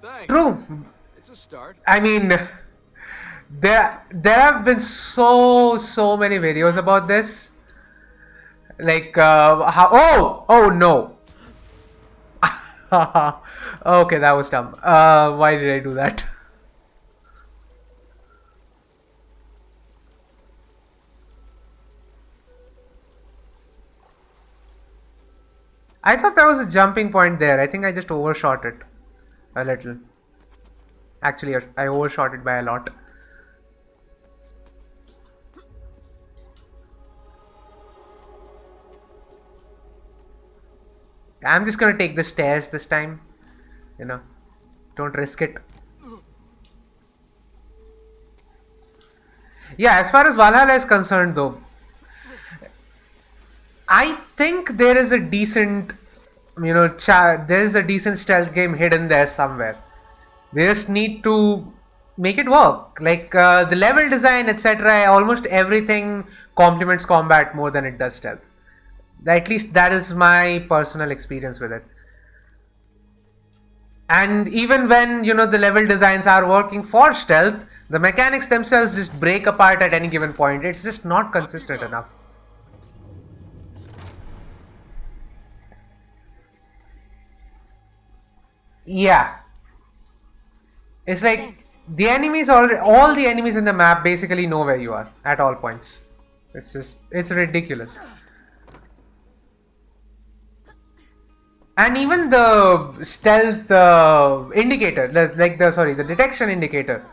Thanks. True. It's a start. I mean, there have been so many videos about this. Like oh no. Okay, that was dumb. Why did I do that? I thought there was a jumping point there. I think I just overshot it a little. Actually, I overshot it by a lot. I'm just gonna take the stairs this time. You know, don't risk it. Yeah, as far as Valhalla is concerned though, I think there is a decent, you know, there is a decent stealth game hidden there somewhere. They just need to make it work. Like the level design, etc. Almost everything complements combat more than it does stealth. At least that is my personal experience with it. And even when, you know, the level designs are working for stealth, the mechanics themselves just break apart at any given point. It's just not consistent enough. Yeah. It's like the enemies already, all the enemies in the map basically know where you are at all points. It's ridiculous. And even the stealth indicator, like the detection indicator.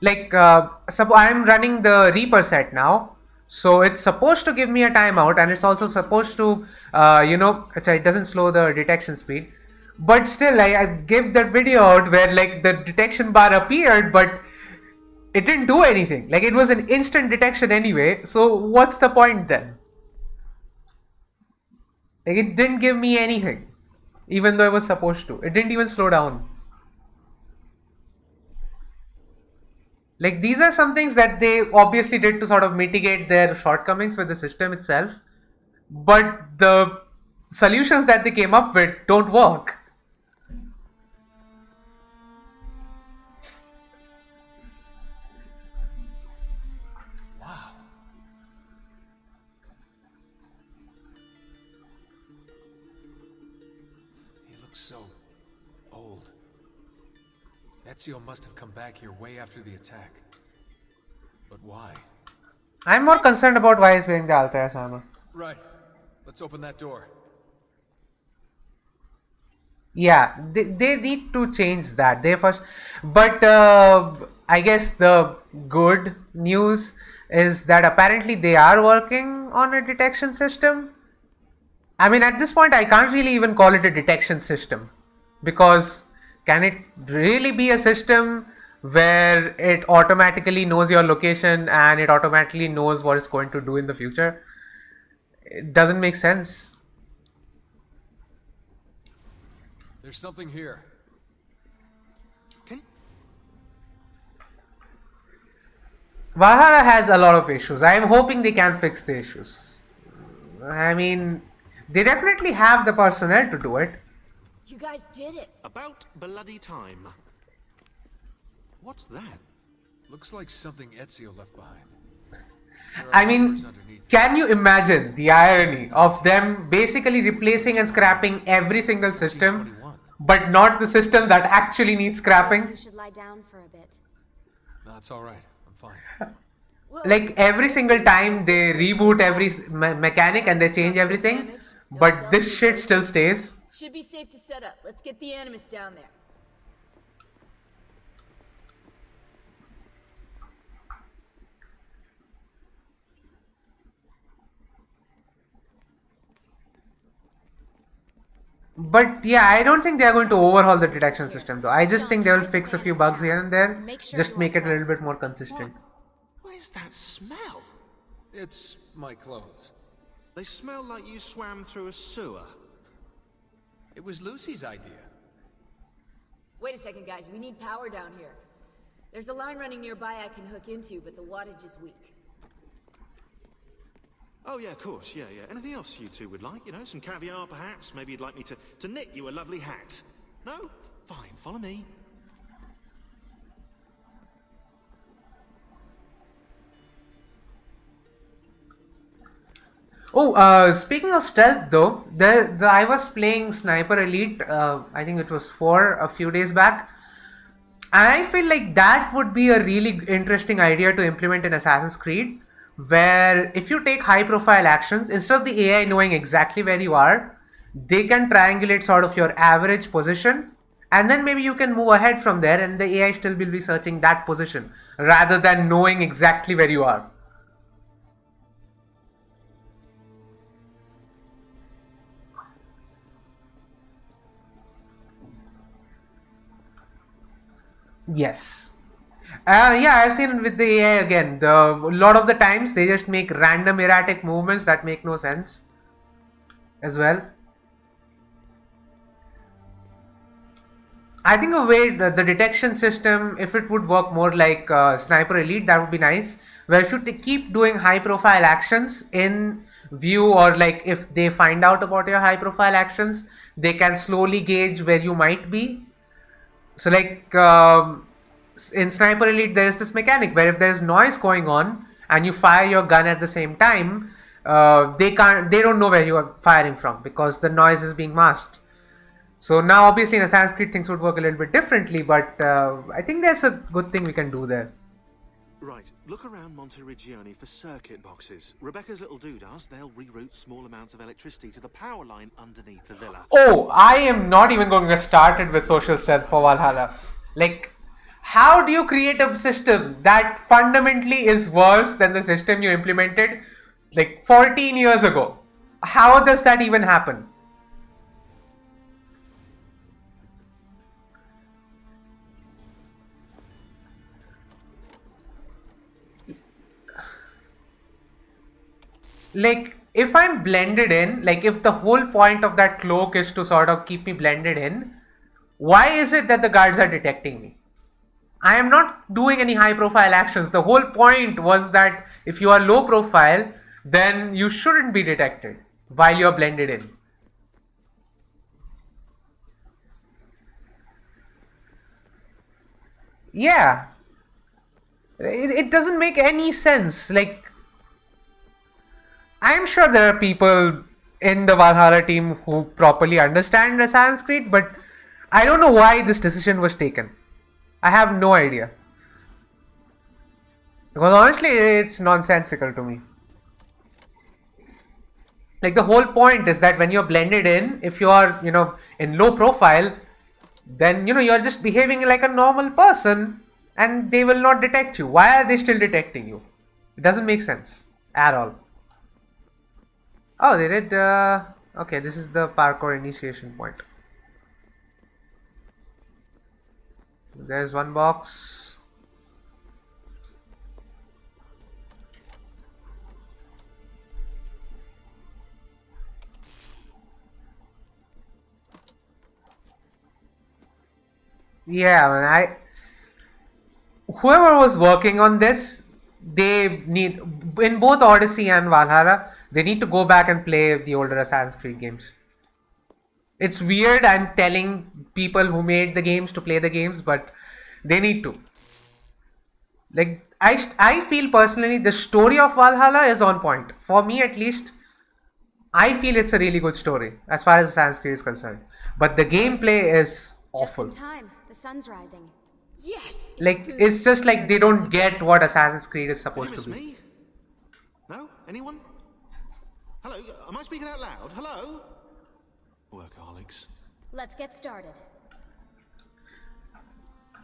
Like, I'm running the Reaper set now, so it's supposed to give me a timeout, and it's also supposed to, you know, it doesn't slow the detection speed. But still, I gave that video out where like the detection bar appeared, but it didn't do anything. Like, it was an instant detection anyway, so what's the point then? Like, it didn't give me anything. Even though it was supposed to. It didn't even slow down. Like, these are some things that they obviously did to sort of mitigate their shortcomings with the system itself. But the solutions that they came up with don't work. old. Ezio must have come back here way after the attack. But why? I'm more concerned about why he's wearing the Altair's armor. Right. Let's open that door. Yeah, they need to change that. They first, but I guess the good news is that apparently they are working on a detection system. I mean, at this point, I can't really even call it a detection system, because can it really be a system where it automatically knows your location and it automatically knows what it's going to do in the future? It doesn't make sense. There's something here. Valhalla has a lot of issues. I am hoping they can fix the issues. I mean, they definitely have the personnel to do it. You guys did it. About bloody time. What's that? Looks like something Ezio left behind. I mean, can you imagine the irony of them basically replacing and scrapping every single system, but not the system that actually needs scrapping? You should lie down for a bit. No, it's alright. I'm fine. Like every single time they reboot every mechanic and they change everything, but this shit still stays. Should be safe to set up. Let's get the Animus down there. But yeah, I don't think they are going to overhaul the detection system though. I just think they will fix a few bugs here and there, just make it a little bit more consistent. What is that smell? It's my clothes. They smell like you swam through a sewer. It was Lucy's idea. Wait a second, guys. We need power down here. There's a line running nearby I can hook into, but the wattage is weak. Oh yeah, of course, yeah. Anything else you two would like? You know, some caviar perhaps? Maybe you'd like me to knit you a lovely hat? No? Fine, follow me. Oh, speaking of stealth though, I was playing Sniper Elite, I think it was 4 a few days back. And I feel like that would be a really interesting idea to implement in Assassin's Creed, where if you take high profile actions, instead of the AI knowing exactly where you are, they can triangulate sort of your average position, and then maybe you can move ahead from there and the AI still will be searching that position rather than knowing exactly where you are. Yes. Yeah, I've seen it with the AI again. A lot of the times they just make random erratic movements that make no sense as well. I think a way the detection system, if it would work more like Sniper Elite, that would be nice. Where if you keep doing high profile actions in view, or like if they find out about your high profile actions, they can slowly gauge where you might be. So like in Sniper Elite there is this mechanic where if there is noise going on and you fire your gun at the same time, they don't know where you are firing from because the noise is being masked. So now obviously in Assassin's Creed things would work a little bit differently, but I think there's a good thing we can do there. Right, look around Monteriggioni for circuit boxes. Rebecca's little doodahs, they'll reroute small amounts of electricity to the power line underneath the villa. Oh, I am not even going to get started with social stealth for Valhalla. Like, how do you create a system that fundamentally is worse than the system you implemented like 14 years ago? How does that even happen? Like, if I'm blended in, like if the whole point of that cloak is to sort of keep me blended in, why is it that the guards are detecting me? I am not doing any high profile actions. The whole point was that if you are low profile, then you shouldn't be detected while you're blended in. Yeah. It doesn't make any sense. Like, I'm sure there are people in the Valhalla team who properly understand Assassin's Creed, but I don't know why this decision was taken. I have no idea. Because honestly, it's nonsensical to me. Like the whole point is that when you're blended in, if you are, in low profile, then, you're just behaving like a normal person and they will not detect you. Why are they still detecting you? It doesn't make sense at all. Oh, they did, okay, this is the parkour initiation point. There's one box. Yeah, whoever was working on this, they need, in both Odyssey and Valhalla, they need to go back and play the older Assassin's Creed games. It's weird I'm telling people who made the games to play the games, but they need to. Like, I feel personally the story of Valhalla is on point. For me at least, I feel it's a really good story as far as Assassin's Creed is concerned. But the gameplay is awful. Just in time. The sun's rising. Yes! Like, it's just like they don't get what Assassin's Creed is supposed to be. Me? No? Anyone? Hello? Am I speaking out loud? Hello? Workaholics. Let's get started.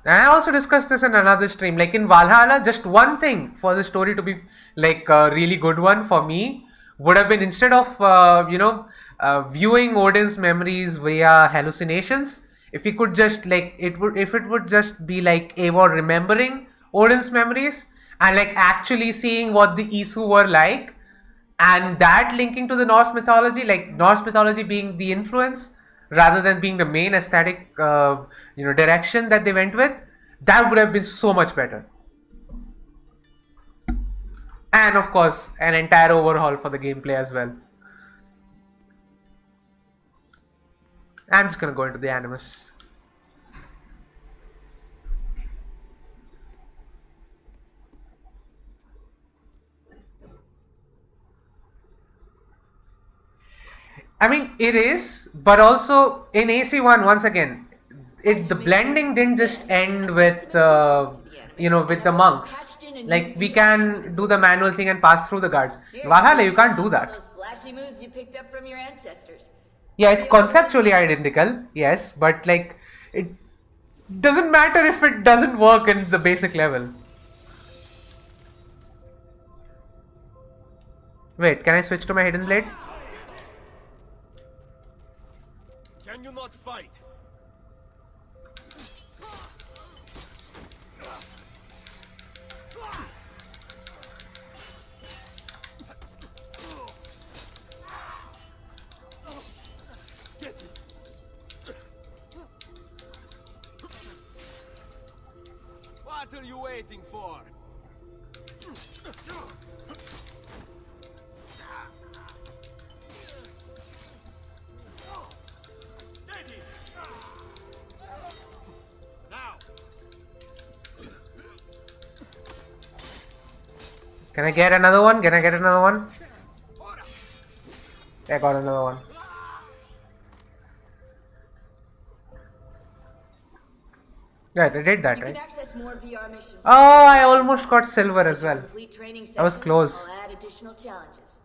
And I also discussed this in another stream. Like in Valhalla, just one thing for the story to be like a really good one for me would have been, instead of viewing Odin's memories via hallucinations, if he could just like if it would just be like Eivor remembering Odin's memories and like actually seeing what the Isu were like, and that linking to the Norse mythology, like Norse mythology being the influence rather than being the main aesthetic direction that they went with, that would have been so much better. And of course an entire overhaul for the gameplay as well. I'm just gonna go into the Animus. I mean, it is, but also in AC1 once again, the blending didn't just end with with the monks. Like, we can do the manual thing and pass through the guards. Valhalla, you can't do that. Those flashy moves you picked up from your ancestors. Yeah, it's conceptually identical, yes, but like, it doesn't matter if it doesn't work in the basic level. Wait, can I switch to my hidden blade? Can you not fight? What are you waiting for? Now. Can I get another one? Can I get another one? I got another one. Right, I did that, You right? can access more VR missions. Oh, I almost got silver as well. Complete training I was sessions, close. I'll add additional challenges.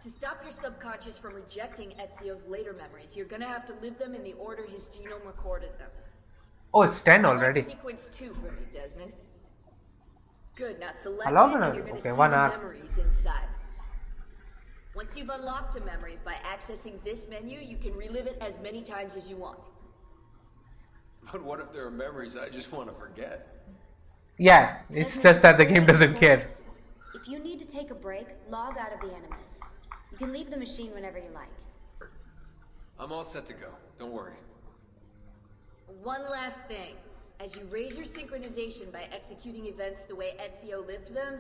To stop your subconscious from rejecting Ezio's later memories, you're gonna have to live them in the order his genome recorded them. Oh, it's 10 already. Sequence 2 for me, Desmond. Good, now select How long it now? and you're gonna Okay, see 1 the hour. memories inside. Once you've unlocked a memory, by accessing this menu, you can relive it as many times as you want. But what if there are memories I just want to forget? Yeah, it's just that the game doesn't care. If you need to take a break, log out of the Animus. You can leave the machine whenever you like. I'm all set to go. Don't worry. One last thing. As you raise your synchronization by executing events the way Ezio lived them,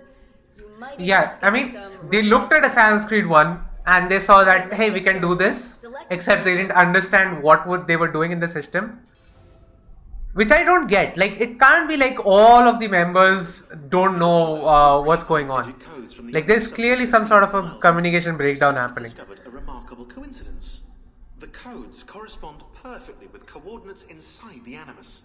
you might Yeah, I mean, they looked at Assassin's Creed 1 and they saw that, hey, we can do this, except they didn't understand what they were doing in the system. Which I don't get. Like, it can't be like all of the members don't know what's going on. Like, there's clearly some sort of a communication breakdown happening. Discovered a remarkable coincidence. The codes correspond perfectly with coordinates inside the animus.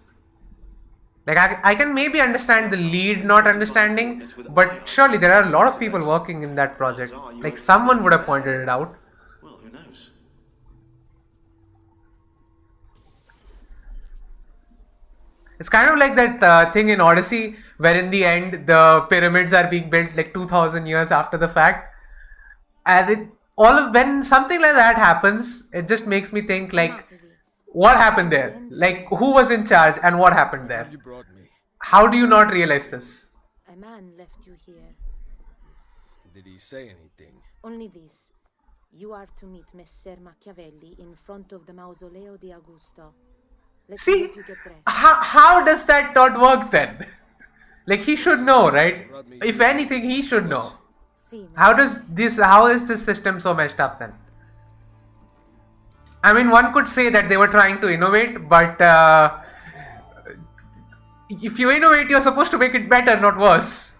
Like, I can maybe understand the lead not understanding, but surely there are a lot of people working in that project. Like, someone would have pointed it out. Well, who knows? It's kind of like that thing in Odyssey, where in the end the pyramids are being built like 2000 years after the fact. And when something like that happens, it just makes me think, like, what happened there? Like, who was in charge and what happened there? You brought me. How do you not realize this? A man left you here. Did he say anything? Only this. You are to meet Messer Machiavelli in front of the Mausoleo di Augusto. Let's See, help you get dressed. how does that not work then? Like, he should know, right? If anything, he should know. How is this system so messed up then? I mean, one could say that they were trying to innovate, but if you innovate, you're supposed to make it better, not worse.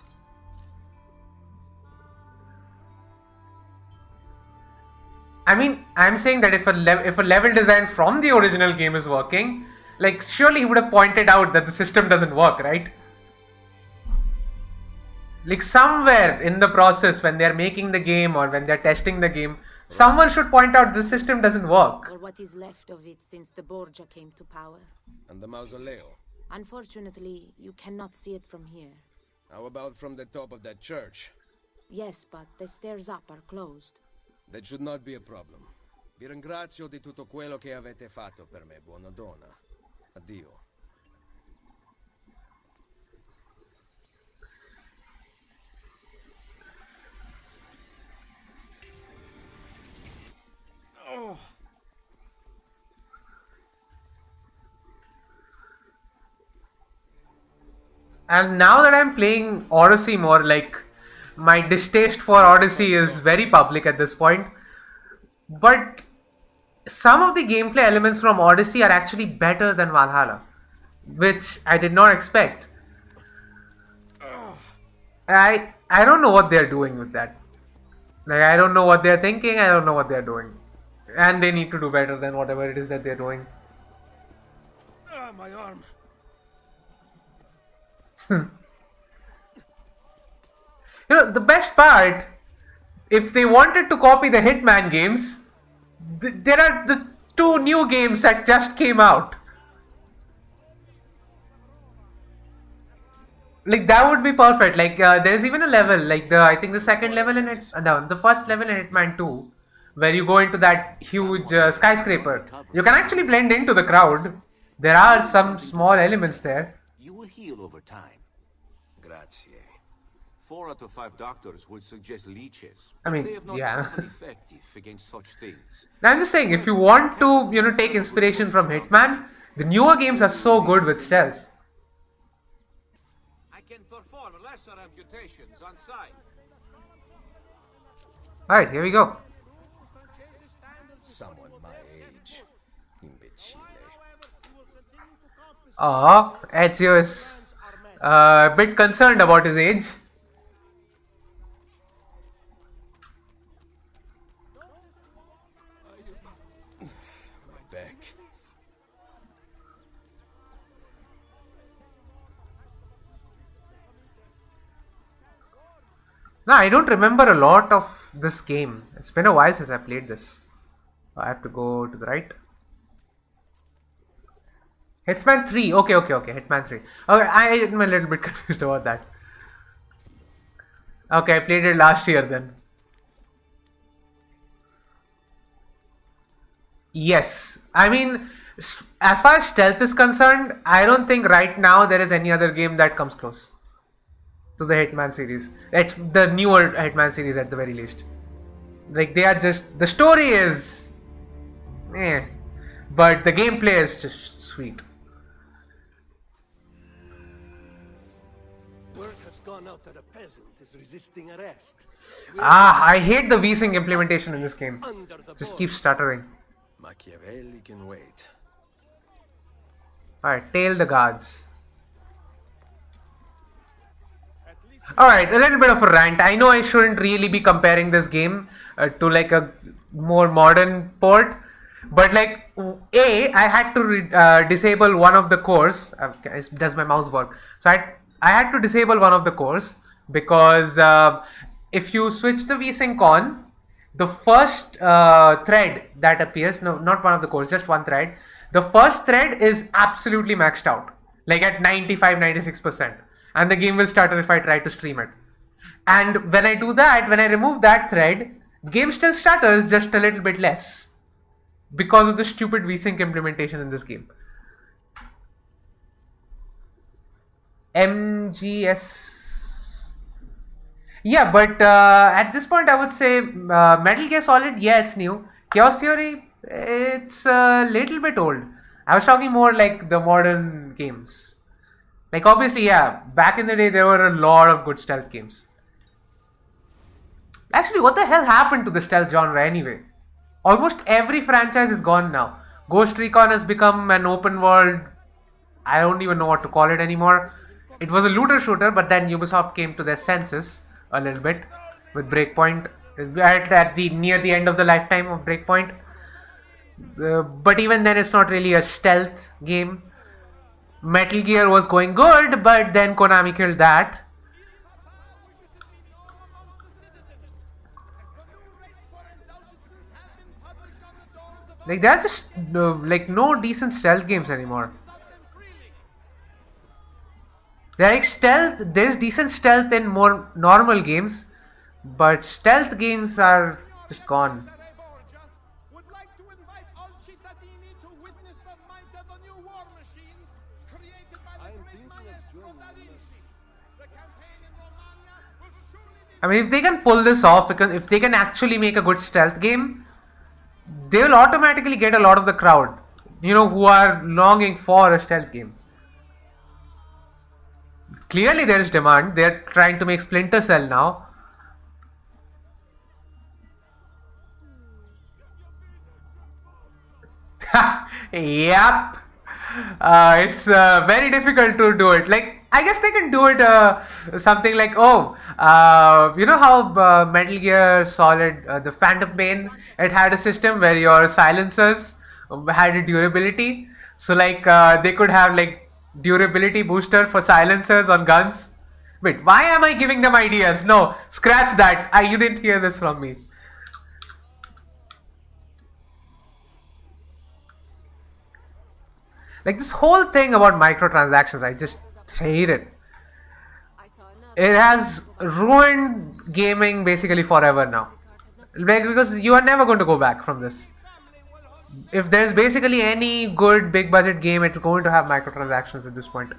I mean, I'm saying that if a level design from the original game is working, like, surely he would have pointed out that the system doesn't work, right? Like, somewhere in the process, when they're making the game or when they're testing the game, someone should point out the system doesn't work. Or what is left of it since the Borgia came to power. And the Mausoleo? Unfortunately, you cannot see it from here. How about from the top of that church? Yes, but the stairs up are closed. That should not be a problem. Vi ringrazio di tutto quello che avete fatto per me, buona donna. Addio. Oh. And now that I'm playing Odyssey more, like, my distaste for Odyssey is very public at this point. But some of the gameplay elements from Odyssey are actually better than Valhalla, which I did not expect. I don't know what they're doing with that. Like, I don't know what they're thinking, I don't know what they're doing. And they need to do better than whatever it is that they're doing. Ah, my arm. You know, the best part, if they wanted to copy the Hitman games, there are the 2 new games that just came out. Like, that would be perfect. Like, there's even a level, like I think the second level in the first level in Hitman 2, where you go into that huge skyscraper. You can actually blend into the crowd. There are some small elements there. You will heal over time. Grazie. 4 out of 5 doctors would suggest leeches. I mean, they have not yeah. proven effective against such things. I'm just saying, if you want to, you know, take inspiration from Hitman, the newer games are so good with stealth. I can perform lesser amputations on sight. Alright, here we go. Someone my age. Imbecile. Ezio is a bit concerned about his age. My back. No, I don't remember a lot of this game. It's been a while since I played this. I have to go to the right. Hitman 3. Okay. Hitman 3. Okay, I'm a little bit confused about that. Okay, I played it last year then. Yes. I mean, as far as stealth is concerned, I don't think right now there is any other game that comes close to the Hitman series. It's the newer Hitman series at the very least. Like, they are just, the story is but the gameplay is just sweet. Word has gone out that a peasant is resisting arrest. I hate the VSync implementation in this game. Just keeps stuttering. Machiavelli can wait. Alright, tail the guards. Alright, a little bit of a rant. I know I shouldn't really be comparing this game to like a more modern port, But like I had to disable one of the cores. Does my mouse work? So I had to disable one of the cores because if you switch the VSync on, the first thread that appears, no, not one of the cores, just one thread. The first thread is absolutely maxed out, like at 95-96%, and the game will stutter if I try to stream it. And when I do that, when I remove that thread, the game still stutters, just a little bit less, because of the stupid VSync implementation in this game. MGS. Yeah, but at this point I would say Metal Gear Solid, yeah, it's new. Chaos Theory, it's a little bit old. I was talking more like the modern games. Like obviously, yeah, back in the day there were a lot of good stealth games. Actually, what the hell happened to the stealth genre anyway? Almost every franchise is gone now. Ghost Recon has become an open world. I don't even know what to call it anymore. It was a looter shooter, but then Ubisoft came to their senses a little bit with Breakpoint at near the end of the lifetime of Breakpoint. But even then, it's not really a stealth game. Metal Gear was going good, but then Konami killed that. Like there's just like no decent stealth games anymore. They're like stealth. There's decent stealth in more normal games, but stealth games are just gone. I mean, if they can pull this off, if they can actually make a good stealth game, they will automatically get a lot of the crowd, you know, who are longing for a stealth game. Clearly there is demand. They are trying to make Splinter Cell now. Yep. It's very difficult to do it. Like, I guess they can do it something like, you know how Metal Gear Solid, the Phantom Pain, it had a system where your silencers had a durability. So like they could have like durability booster for silencers on guns. Wait, why am I giving them ideas? No, scratch that. You didn't hear this from me. Like this whole thing about microtransactions, I just hate it. It has ruined gaming basically forever now. Like, because you are never going to go back from this. If there's basically any good big budget game, it's going to have microtransactions at this point.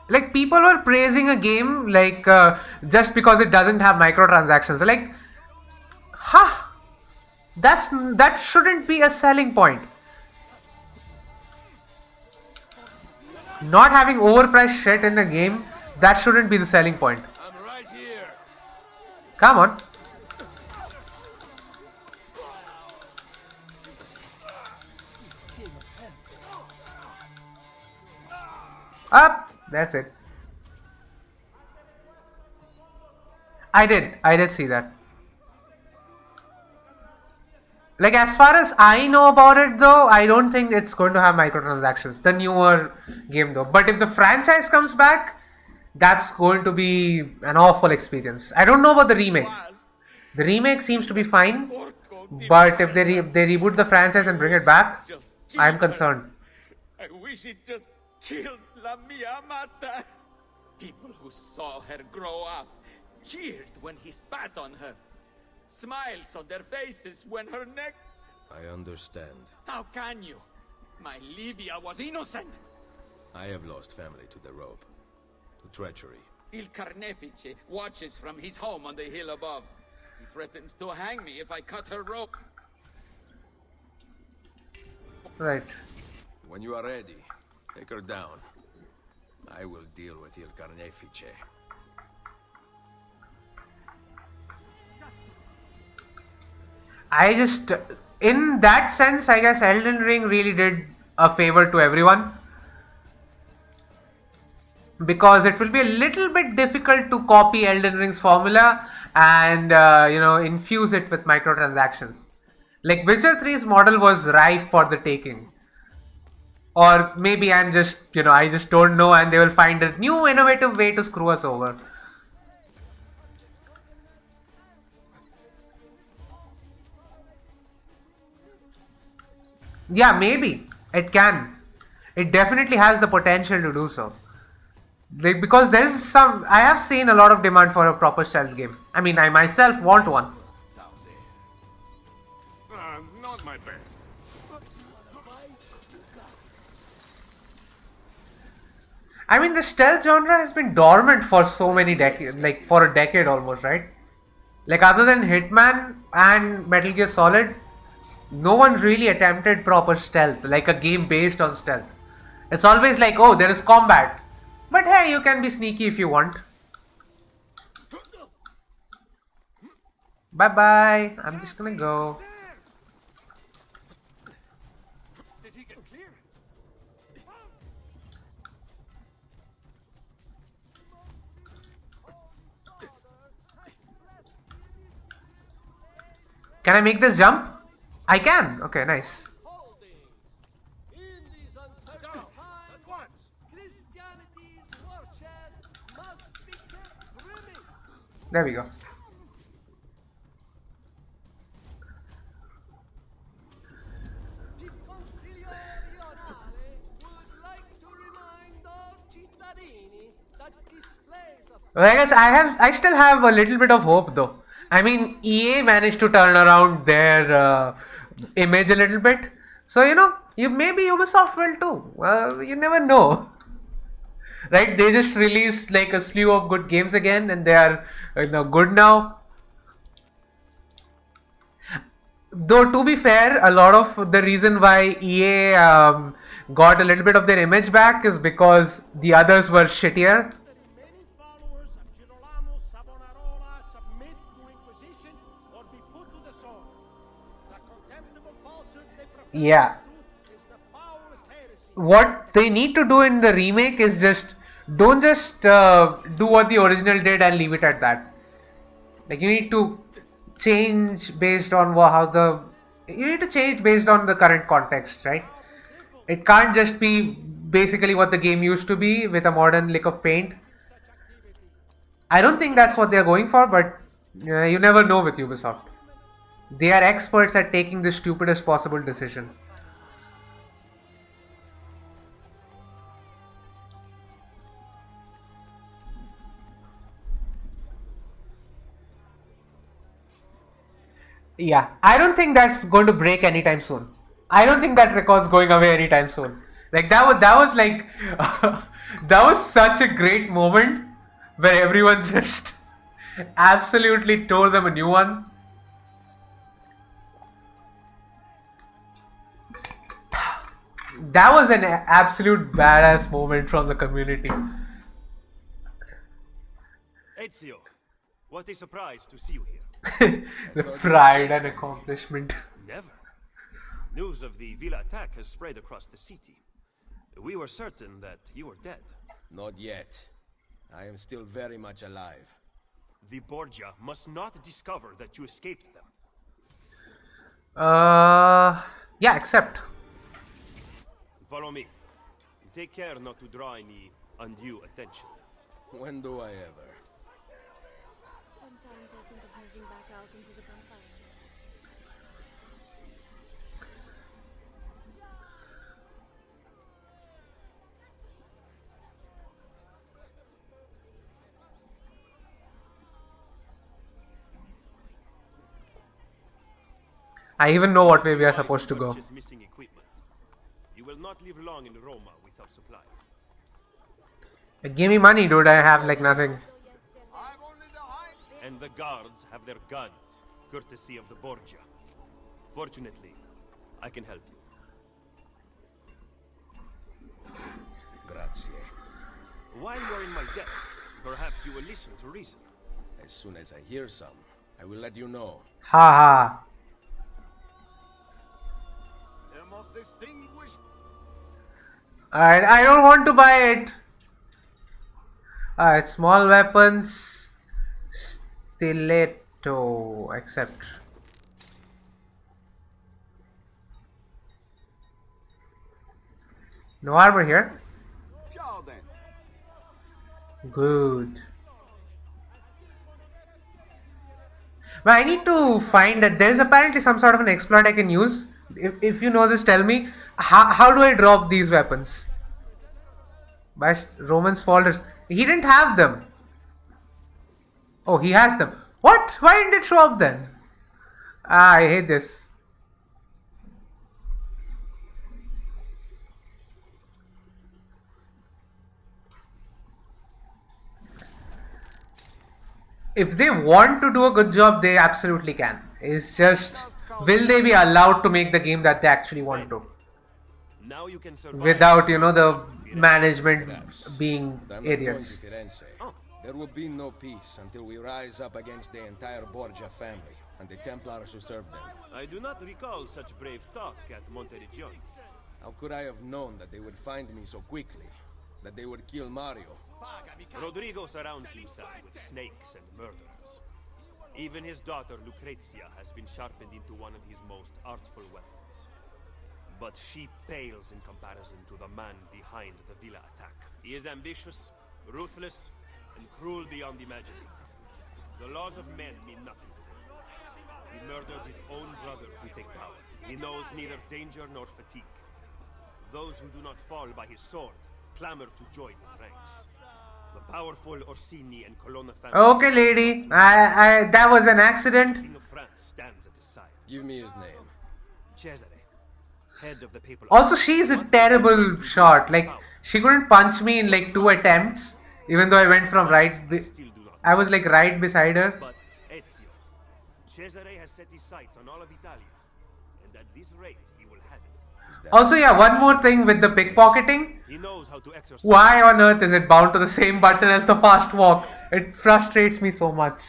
Like people were praising a game like just because it doesn't have microtransactions. Like, that shouldn't be a selling point. Not having overpriced shit in the game, that shouldn't be the selling point. I'm right here. Come on. Up. That's it. I did see that. Like, as far as I know about it though, I don't think it's going to have microtransactions, the newer game though. But if the franchise comes back, that's going to be an awful experience. I don't know about the remake. The remake seems to be fine, but if they reboot the franchise and bring it back, I'm concerned. I wish it just killed La Mia Amata. People who saw her grow up cheered when he spat on her. Smiles on their faces when her neck... I understand. How can you? My Livia was innocent. I have lost family to the rope. To treachery. Il Carnefice watches from his home on the hill above. He threatens to hang me if I cut her rope. Right. When you are ready, take her down. I will deal with Il Carnefice. I just, in that sense, I guess Elden Ring really did a favor to everyone. because it will be a little bit difficult to copy Elden Ring's formula and infuse it with microtransactions. Like Witcher 3's model was rife for the taking. Or maybe I'm just, I just don't know, and they will find a new innovative way to screw us over. Yeah, maybe it can. It definitely has the potential to do so. Like, because there is I have seen a lot of demand for a proper stealth game. I mean, I myself want one. Not my best. I mean, the stealth genre has been dormant for so many decades, like for a decade almost, right? Like, other than Hitman and Metal Gear Solid, no one really attempted proper stealth, like a game based on stealth. It's always like, oh, there is combat. But hey, you can be sneaky if you want. Bye bye. I'm just gonna go. Did he get clear? Can I make this jump? I can. Okay, nice. There we go. Well, I guess I still have a little bit of hope though. I mean, EA managed to turn around their image a little bit, so maybe Ubisoft will too. You never know, right? They just released like a slew of good games again, and they are good now. Though to be fair, a lot of the reason why EA got a little bit of their image back is because the others were shittier. Yeah. What they need to do in the remake is don't just do what the original did and leave it at that. Like, you need to change based on you need to change based on the current context, right? It can't just be basically what the game used to be with a modern lick of paint. I don't think that's what they're going for, but you never know with Ubisoft. They are experts at taking the stupidest possible decision. Yeah, I don't think that's going to break anytime soon. I don't think that record's going away anytime soon. Like that was like that was such a great moment where everyone just absolutely tore them a new one. That was an absolute badass moment from the community. Ezio, what a surprise to see you here. The pride and accomplishment. Never. News of the Villa attack has spread across the city. We were certain that you were dead. Not yet. I am still very much alive. The Borgia must not discover that you escaped them. Yeah, accept. Follow me. Take care not to draw any undue attention. When do I ever? Sometimes I think of moving back out into the campfire. I even know what way we are supposed to go. Missing equipment. You will not live long in Roma without supplies. Give me money, dude. I have like nothing. And the guards have their guns, courtesy of the Borgia. Fortunately, I can help you. Grazie. While you're in my debt, perhaps you will listen to reason. As soon as I hear some, I will let you know. Ha ha. Distinguished. Alright, I don't want to buy it. Alright, small weapons. Stiletto. Accept. No armor here. Good. But I need to find that there's apparently some sort of an exploit I can use. If you know this, tell me. How do I drop these weapons? By Roman spoilers. He didn't have them. Oh, he has them. What? Why didn't it show up then? I hate this. If they want to do a good job, they absolutely can. It's just, will they be allowed to make the game that they actually want to? Now you can survive. Without, the management being idiots. There will be no peace until we rise up against the entire Borgia family and the Templars who serve them. I do not recall such brave talk at Monteriggioni. How could I have known that they would find me so quickly? That they would kill Mario? Rodrigo surrounds himself with snakes and murderers. Even his daughter Lucrezia has been sharpened into one of his most artful weapons. But she pales in comparison to the man behind the villa attack. He is ambitious, ruthless, and cruel beyond imagining. The laws of men mean nothing to him. He murdered his own brother to take power. He knows neither danger nor fatigue. Those who do not fall by his sword clamor to join his ranks. The powerful Orsini and Colonna family. Okay, lady. That was an accident. King of France stands at his side. Give me his name. Cesare, head of the papal. Also, she's a terrible shot. Like, she couldn't punch me in like 2 attempts, even though I went from I was like right beside her. But Ezio, Cesare has set his sights on all of Italia, and at this rate, he will have it. Also, yeah, one more thing with the pickpocketing. He knows how to exercise. Why on earth is it bound to the same button as the fast walk? It frustrates me so much.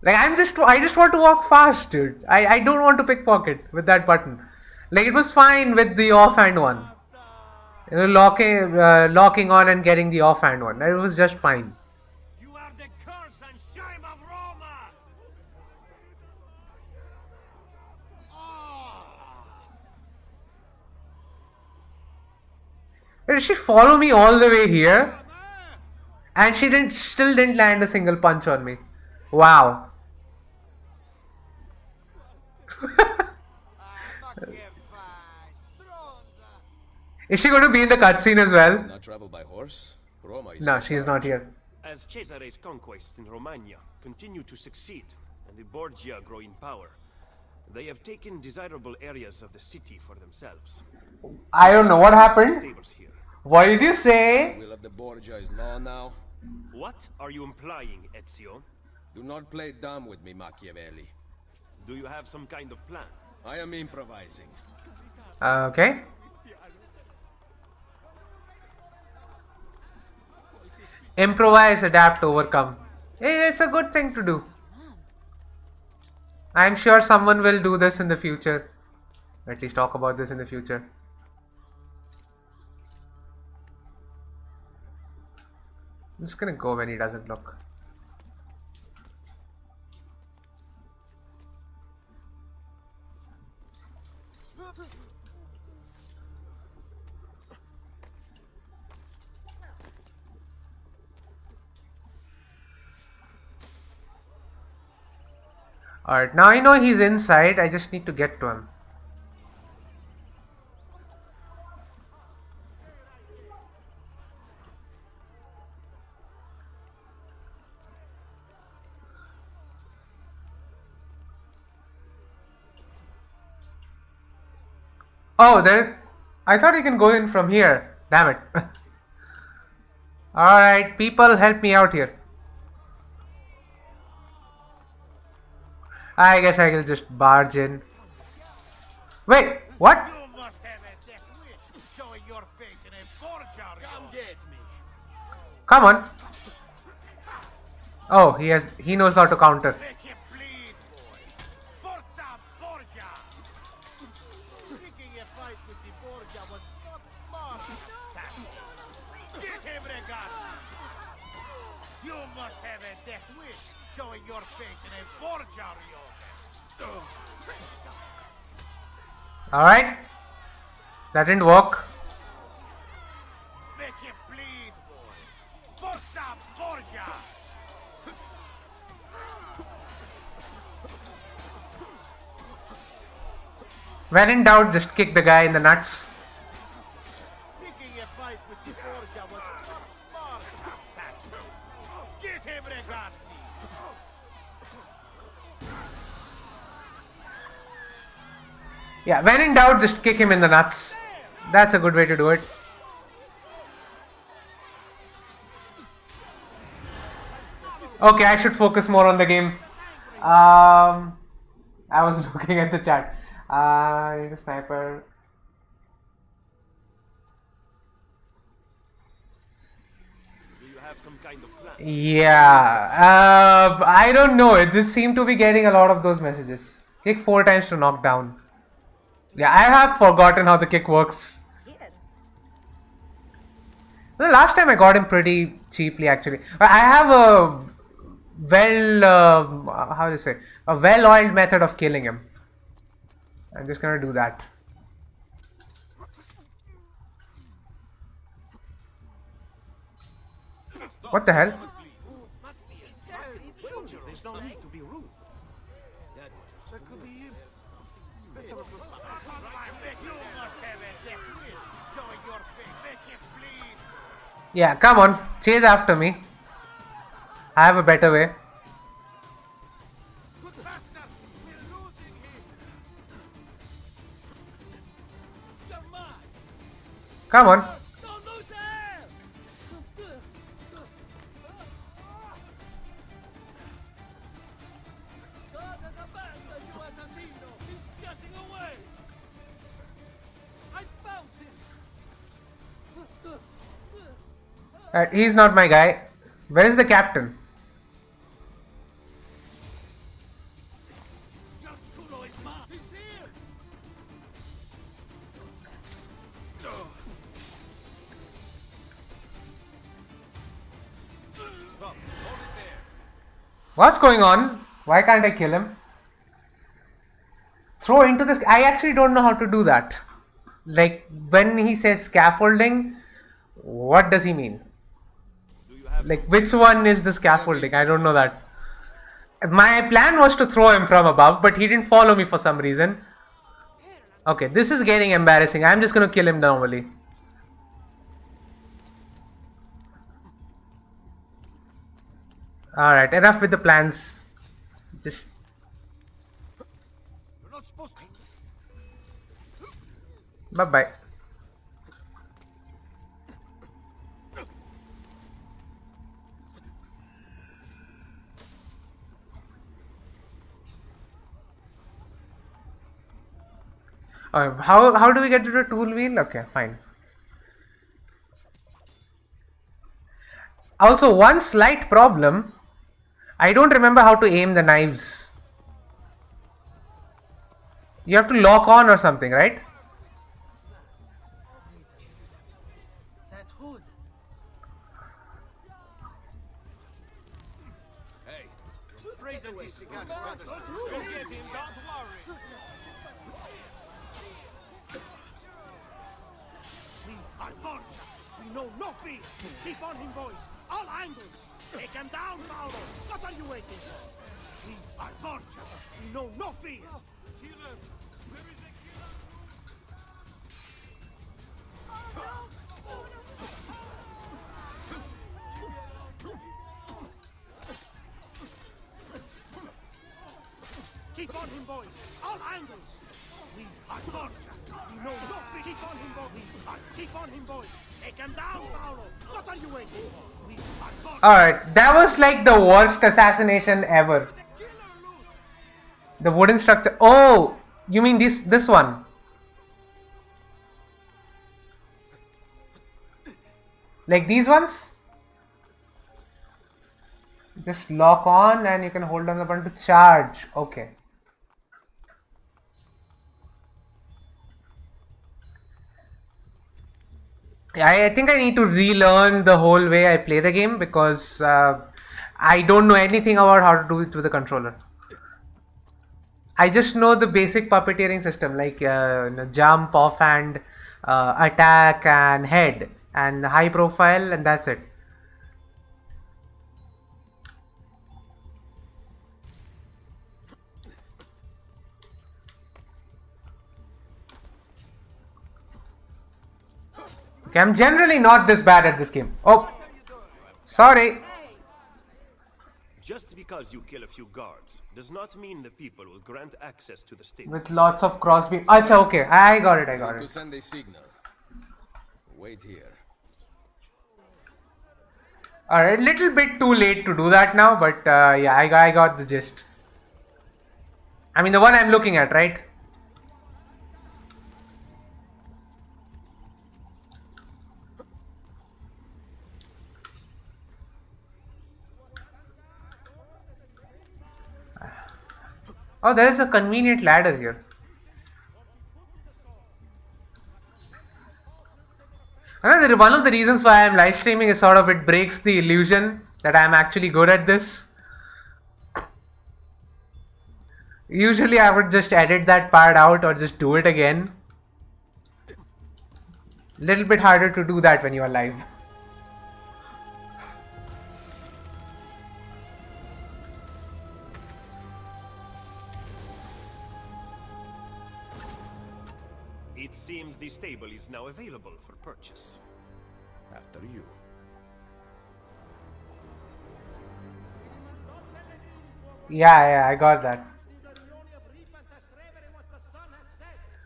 Like, I just want to walk fast, dude. I don't want to pickpocket with that button. Like, it was fine with the offhand one. Locking on and getting the offhand one. It was just fine. You are the curse and shame of Roma. Did she follow me all the way here? And she still didn't land a single punch on me. Wow. Is she going to be in the cutscene as well? Not travel by horse? Roma is No, she's not here. As Cesare's conquests in Romagna continue to succeed and the Borgia grow in power, they have taken desirable areas of the city for themselves. I don't know what happened. Stables here. What did you say? The will of the Borgia is law now. What are you implying, Ezio? Do not play dumb with me, Machiavelli. Do you have some kind of plan? I am improvising. Okay. Improvise, adapt, overcome. It's a good thing to do. I'm sure someone will do this in the future. At least talk about this in the future. I'm just gonna go when he doesn't look. Alright, now I know he's inside, I just need to get to him. Oh, I thought you can go in from here. Damn it. Alright, people, help me out here. I guess I will just barge in. Wait, what? You must have a death wish showing your face in a Borgia. Come get me. Come on. Oh, he knows how to counter. Make him bleed, boy. Forza Borgia. Picking a fight with the Borgia was not smart. Get him, ragazzi! You must have a death wish, showing your face in a Borgia yoga. Alright. That didn't work. Make him bleed, boys. Forza Borgia! When in doubt, just kick the guy in the nuts. Picking a fight with the Borgia was not smart. Get him, ragazzi! Yeah, when in doubt, just kick him in the nuts. That's a good way to do it. Okay, I should focus more on the game. I was looking at the chat. I need a sniper. Do you have some kind of plan? Yeah, I don't know. This seemed to be getting a lot of those messages. Kick 4 times to knock down. Yeah, I have forgotten how the kick works. The last time I got him pretty cheaply, actually. I have a how do you say, a well-oiled method of killing him. I'm just gonna do that. What the hell? There's no need to be rude. That could be him. You must have a death wish, showing your face. Make him bleed. Yeah, come on, chase after me. I have a better way. Come on. He's not my guy. Where is the captain? What's going on? Why can't I kill him? Throw into this. I actually don't know how to do that. Like when he says scaffolding, what does he mean? Like which one is the scaffolding? I don't know that. My plan was to throw him from above, but he didn't follow me for some reason. Okay, this is getting embarrassing. I'm just gonna kill him normally. Alright, enough with the plans. Just... Bye-bye. How do we get to the tool wheel? Okay, fine. Also, one slight problem. I don't remember how to aim the knives. You have to lock on or something, right? That hood. Hey, Present this cigar. Go get him, don't worry. We are Borgia. We know no fear. Keep on him, boys. All angles. Take him down, Paolo. What are you waiting for? We are Borgia. We know no fear. Killer. Where is the killer? Keep on him, boys. All angles. We are Borgia. We know no fear. Keep on him, boys. Keep on him, boys. Take him down, Paolo. What are you waiting for? We are Borgia. Alright, that was like the worst assassination ever. The wooden structure. Oh, you mean this one? Like these ones? Just lock on and you can hold down the button to charge. Okay. I think I need to relearn the whole way I play the game because I don't know anything about how to do it with the controller. I just know the basic puppeteering system like jump, offhand, attack and head and high profile, and that's it. Okay, I'm generally not this bad at this game. Oh, sorry. Just because you kill a few guards does not mean the people will grant access to the state. With lots of crossbeam. Acha, okay, I got it. To send a signal. Wait here. Alright, little bit too late to do that now, but yeah, I got the gist. I mean, the one I'm looking at, right? Oh, there is a convenient ladder here. One of the reasons why I'm live streaming is sort of it breaks the illusion that I'm actually good at this. Usually I would just edit that part out or just do it again. Little bit harder to do that when you are live. It seems the stable is now available for purchase. After you. Yeah, I got that.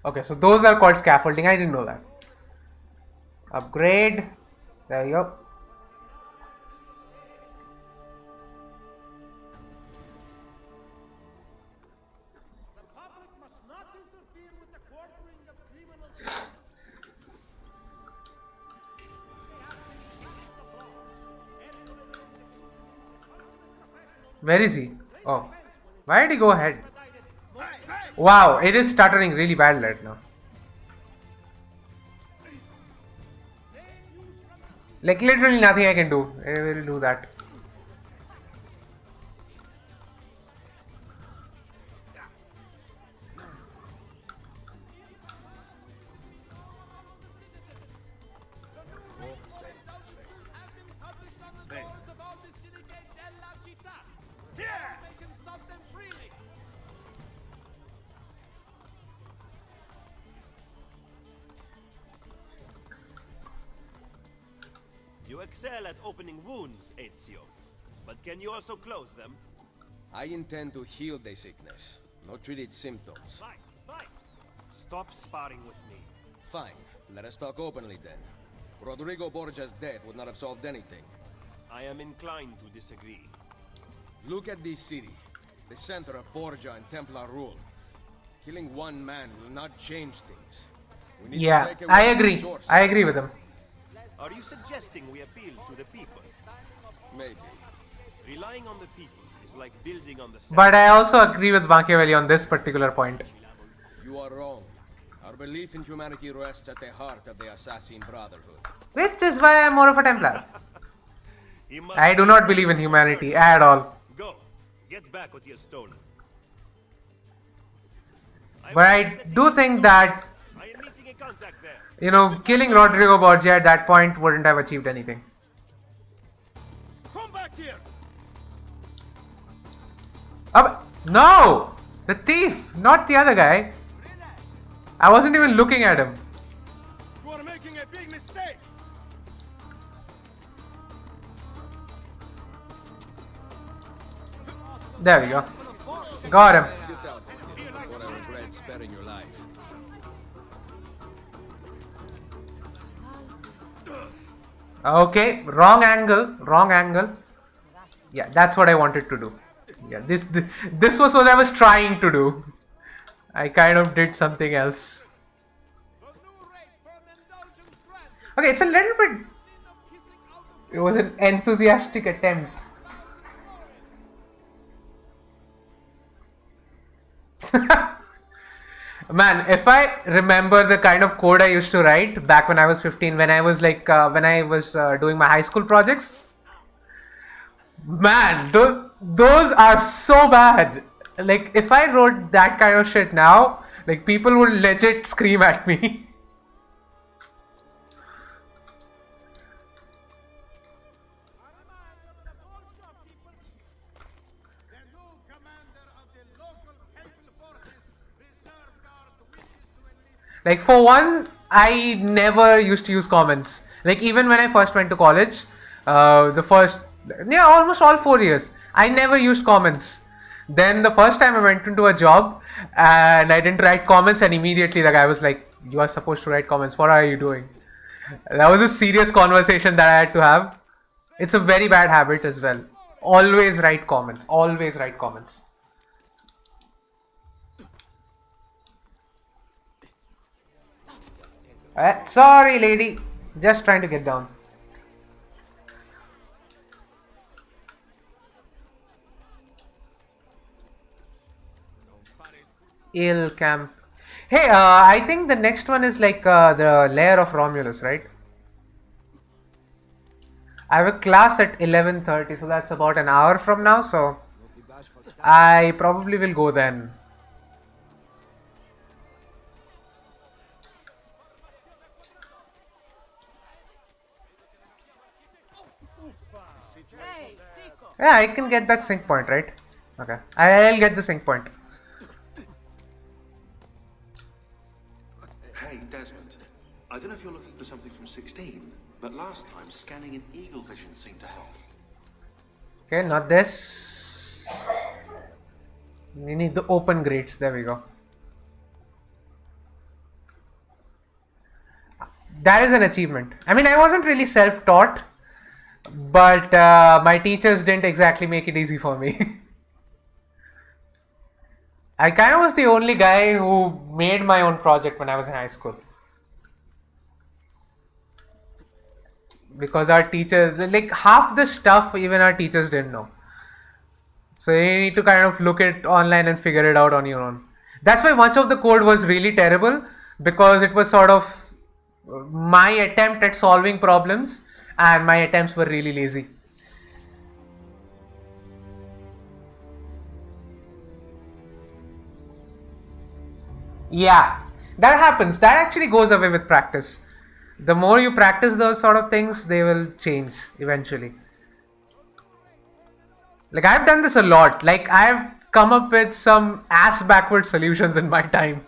Okay, so those are called scaffolding. I didn't know that. Upgrade. There you go. Where is he? Oh, why did he go ahead? Wow, it is stuttering really bad right now. Like literally nothing I can do. I will do that. You excel at opening wounds, Ezio. But can you also close them? I intend to heal the sickness, not treat its symptoms. Fine. Stop sparring with me. Fine. Let us talk openly then. Rodrigo Borgia's death would not have solved anything. I am inclined to disagree. Look at this city. The center of Borgia and Templar rule. Killing one man will not change things. We need to take away I agree. the source. I agree with him. Are you suggesting we appeal to the people? Maybe. Relying on the people is like building on the sand. But I also agree with Machiavelli on this particular point. You are wrong. Our belief in humanity rests at the heart of the Assassin Brotherhood. Which is why I'm more of a Templar. I do not believe in humanity at all. Go. Get back what you have stolen. But I do think that, I am meeting a contact there. you know, killing Rodrigo Borgia at that point wouldn't have achieved anything. Come back here! No! The thief, not the other guy. I wasn't even looking at him. You are making a big mistake! There we go. Got him. Get out before I regret sparing your life. Okay, wrong angle. Yeah, that's what I wanted to do. Yeah, this was what I was trying to do. I kind of did something else. Okay, it's a little bit... It was an enthusiastic attempt. Man, if I remember the kind of code I used to write back when I was 15, when I was doing my high school projects, man, those are so bad. Like, if I wrote that kind of shit now, like, people would legit scream at me. Like, for one, I never used to use comments. Like, even when I first went to college, almost all 4 years, I never used comments. Then the first time I went into a job and I didn't write comments, and immediately the guy was like, "You are supposed to write comments. What are you doing?" That was a serious conversation that I had to have. It's a very bad habit as well. Always write comments. Always write comments. Sorry, lady. Just trying to get down. Ill camp. Hey, I think the next one is like the lair of Romulus, right? I have a class at 11:30, so that's about an hour from now. So I probably will go then. Yeah, I can get that sync point, right? Okay, I'll get the sync point. Hey, Desmond. I don't know if you're looking for something from 16, but last time scanning in eagle vision seemed to help. Okay, not this. We need the open grades. There we go. That is an achievement. I mean, I wasn't really self-taught, but my teachers didn't exactly make it easy for me. I kind of was the only guy who made my own project when I was in high school. Because our teachers, like half the stuff, even our teachers didn't know. So you need to kind of look it online and figure it out on your own. That's why much of the code was really terrible, because it was sort of my attempt at solving problems, and my attempts were really lazy. Yeah, that happens. That actually goes away with practice. The more you practice those sort of things, they will change eventually. Like, I've done this a lot. Like, I've come up with some ass backward solutions in my time.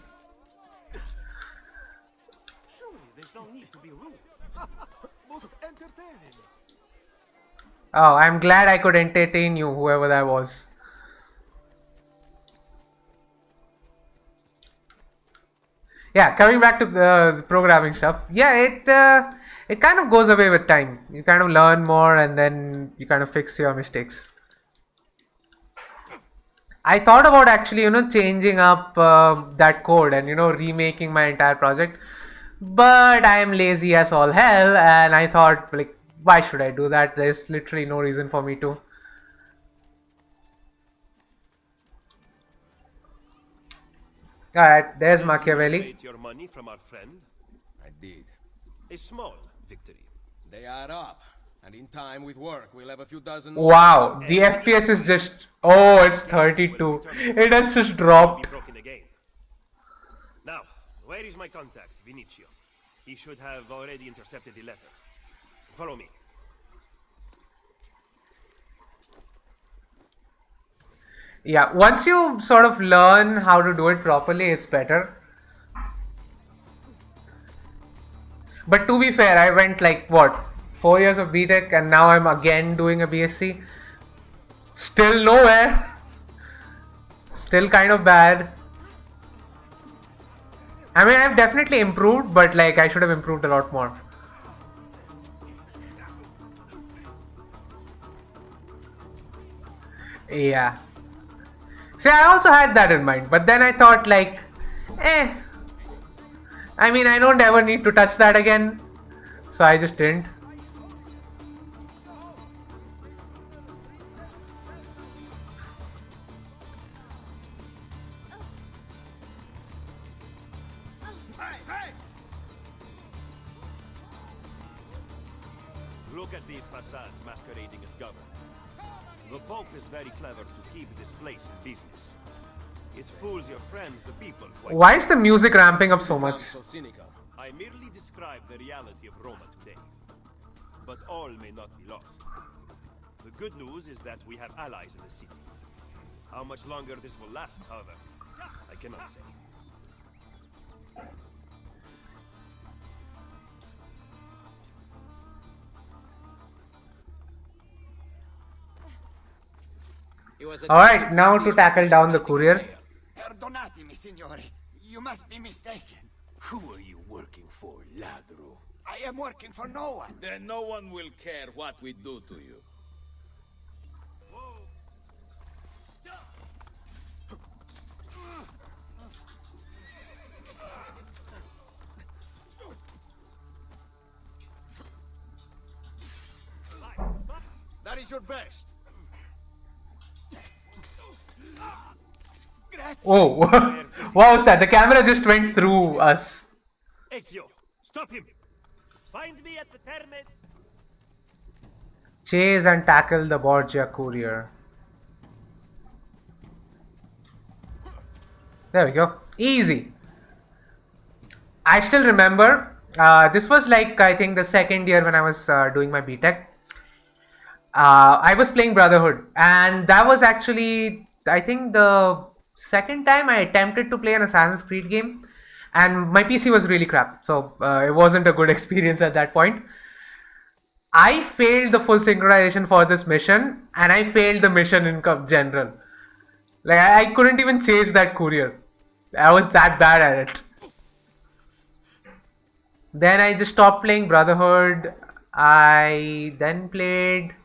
Surely there's no need to be rude. Most entertaining. Oh, I'm glad I could entertain you, whoever that was. Yeah, coming back to the programming stuff. Yeah, it kind of goes away with time. You kind of learn more, and then you kind of fix your mistakes. I thought about actually, changing up that code and, remaking my entire project. But I am lazy as all hell, and I thought, like, why should I do that? There's literally no reason for me to. Alright, there's Machiavelli. Paid your money from our friend? I did. A small victory. They add up. And in time, with work, we'll have a few dozen more. Wow, the FPS is just... Oh, it's 32. It has just dropped. Now, where is my contact, Vinicio? He should have already intercepted the letter. Follow me. Yeah, once you sort of learn how to do it properly, it's better. But to be fair, I went like, what, 4 years of BTech, and now I'm again doing a BSc. Still nowhere. Still kind of bad. I mean, I've definitely improved, but like, I should have improved a lot more. Yeah. See, I also had that in mind, but then I thought like, I mean, I don't ever need to touch that again, so I just didn't. Look at these facades masquerading as government. The Pope is very clever to keep this place in business. It fools your friends, the people. Why is the music ramping up so much? I merely describe the reality of Roma today. But all may not be lost. The good news is that we have allies in the city. How much longer this will last, however, I cannot say. Alright, now to tackle down the courier. Perdonatemi, signore. You must be mistaken. Who are you working for, ladro? I am working for no one. Then no one will care what we do to you. That is your best. Oh, what was that? The camera just went through us. Ezio, stop him! Find me at the Terme. Chase and tackle the Borgia courier. There we go. Easy. I still remember, this was like, I think the second year when I was doing my BTech. I was playing Brotherhood, and that was actually, I think, the second time I attempted to play an Assassin's Creed game, and my PC was really crap, so it wasn't a good experience at that point. I failed the full synchronization for this mission, and I failed the mission in general. Like, I couldn't even chase that courier. I was that bad at it. Then I just stopped playing Brotherhood. I then played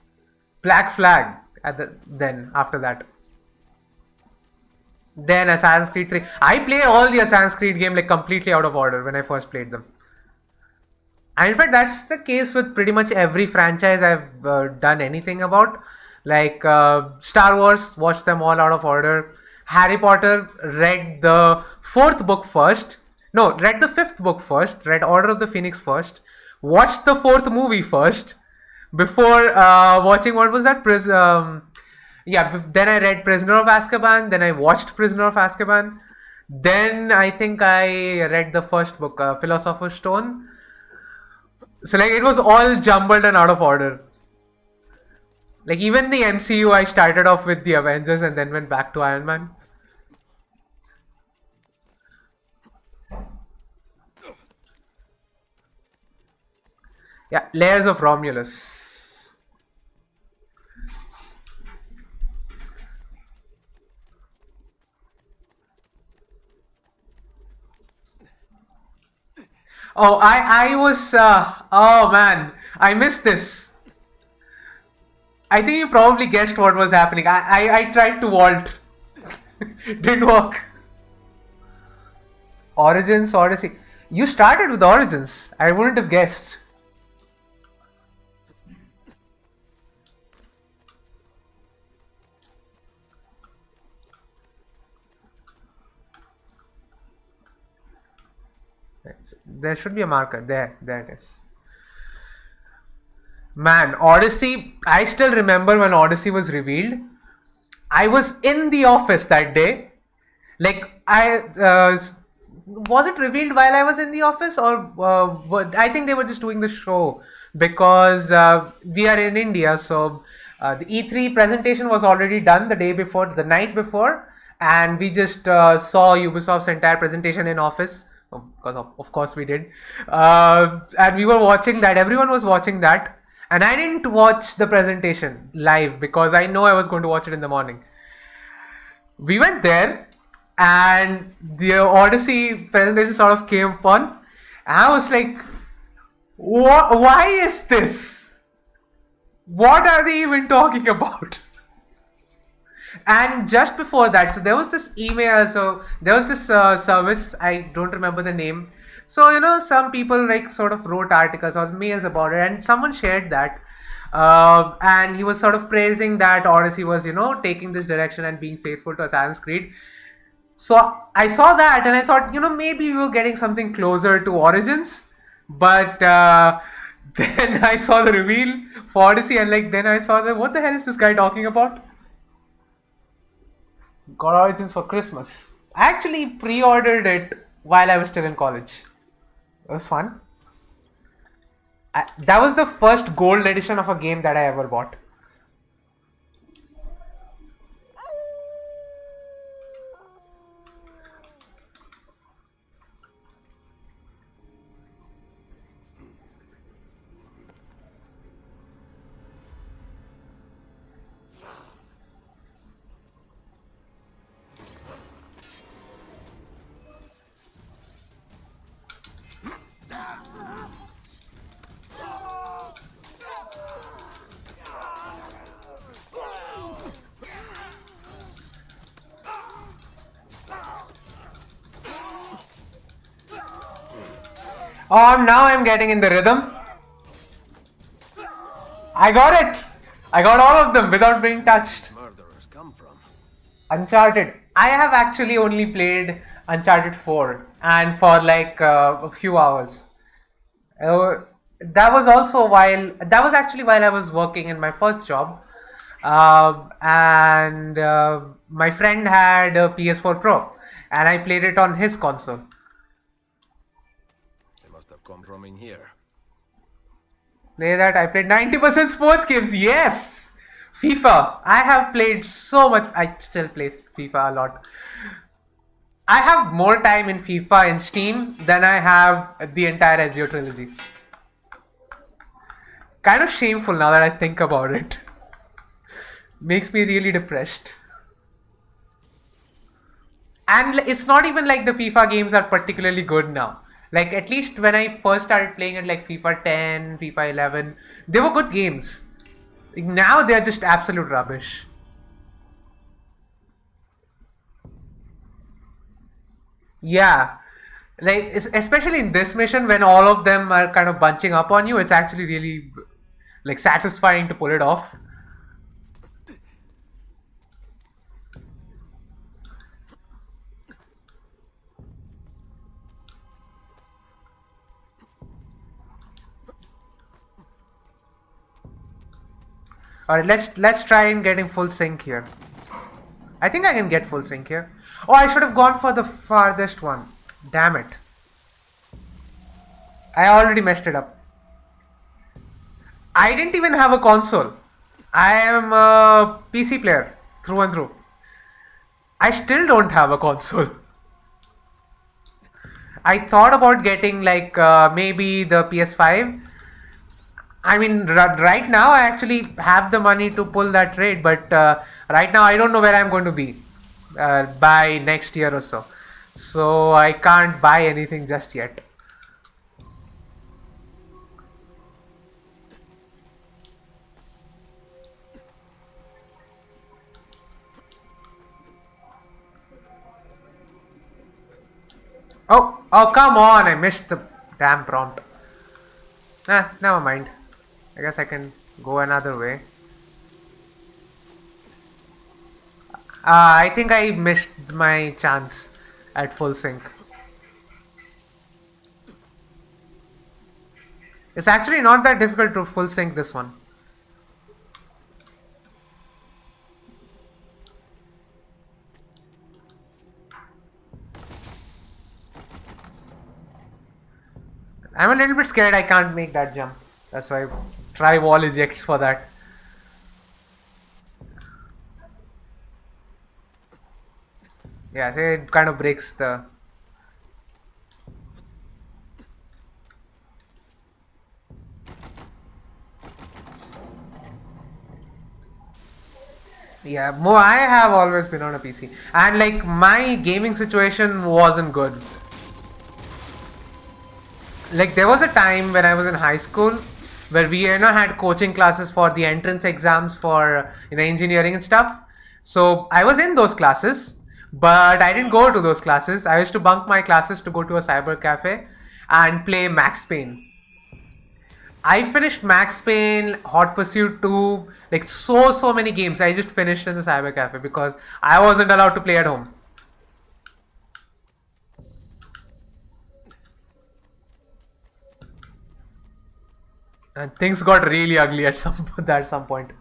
Black Flag after that. Then Assassin's Creed 3. I played all the Assassin's Creed game like completely out of order when I first played them. And in fact, that's the case with pretty much every franchise I've done anything about. Like Star Wars, watched them all out of order. Harry Potter, read the 4th book first. No, read the 5th book first. Read Order of the Phoenix first. Watched the 4th movie first. Before watching, what was that? Then I read Prisoner of Azkaban. Then I watched Prisoner of Azkaban. Then I think I read the first book, Philosopher's Stone. So like it was all jumbled and out of order. Like even the MCU, I started off with the Avengers and then went back to Iron Man. Yeah, Layers of Romulus. Oh, I was, oh man, I missed this. I think you probably guessed what was happening. I tried to vault. Didn't work. Origins, Odyssey. You started with Origins. I wouldn't have guessed. There should be a marker. There it is. Man, Odyssey, I still remember when Odyssey was revealed. I was in the office that day. Like, was it revealed while I was in the office, or I think they were just doing the show because we are in India, so the E3 presentation was already done the day before, the night before, and we just saw Ubisoft's entire presentation in office. Because of course we did, and we were watching that. Everyone was watching that, and I didn't watch the presentation live because I know I was going to watch it in the morning. We went there, and the Odyssey presentation sort of came upon, and I was like, why is this? What are they even talking about? And just before that, so there was this email, so there was this service, I don't remember the name. So, you know, some people like sort of wrote articles or mails about it, and someone shared that. And he was sort of praising that Odyssey was, you know, taking this direction and being faithful to Assassin's Creed. So I saw that and I thought, you know, maybe we were getting something closer to Origins. But Then I saw the reveal for Odyssey, and like then I saw what the hell is this guy talking about? God Origins for Christmas. I actually pre-ordered it while I was still in college. It was fun. That was the first gold edition of a game that I ever bought. Oh, now I'm getting in the rhythm. I got it. I got all of them without being touched. Murderers come from? Uncharted. I have actually only played Uncharted 4 and for like a few hours. That was actually while I was working in my first job. And my friend had a PS4 Pro and I played it on his console. Come from in here. Play that. I played 90% sports games. Yes! FIFA. I have played so much. I still play FIFA a lot. I have more time in FIFA in Steam than I have the entire Ezio trilogy. Kind of shameful now that I think about it. Makes me really depressed. And it's not even like the FIFA games are particularly good now. Like at least when I first started playing it, like FIFA 10, FIFA 11, they were good games. Like now they're just absolute rubbish. Yeah, like especially in this mission when all of them are kind of bunching up on you, it's actually really like satisfying to pull it off. Alright, let's try and getting full sync here. I think I can get full sync here. Oh, I should have gone for the farthest one. Damn it. I already messed it up. I didn't even have a console. I am a PC player through and through. I still don't have a console. I thought about getting like maybe the PS5. I mean, right now I actually have the money to pull that trade, but right now I don't know where I'm going to be by next year or so. So I can't buy anything just yet. Oh, come on, I missed the damn prompt. Never mind. I guess I can go another way. I think I missed my chance at full sync. It's actually not that difficult to full sync this one. I'm a little bit scared I can't make that jump. That's why I try wall ejects for that. Yeah, see, it kind of breaks the... Yeah, I have always been on a PC. And like my gaming situation wasn't good. Like there was a time when I was in high school where we had coaching classes for the entrance exams for engineering and stuff. So I was in those classes, but I didn't go to those classes. I used to bunk my classes to go to a cyber cafe and play Max Payne. I finished Max Payne, Hot Pursuit 2, like so many games I just finished in the cyber cafe because I wasn't allowed to play at home. And things got really ugly at some point.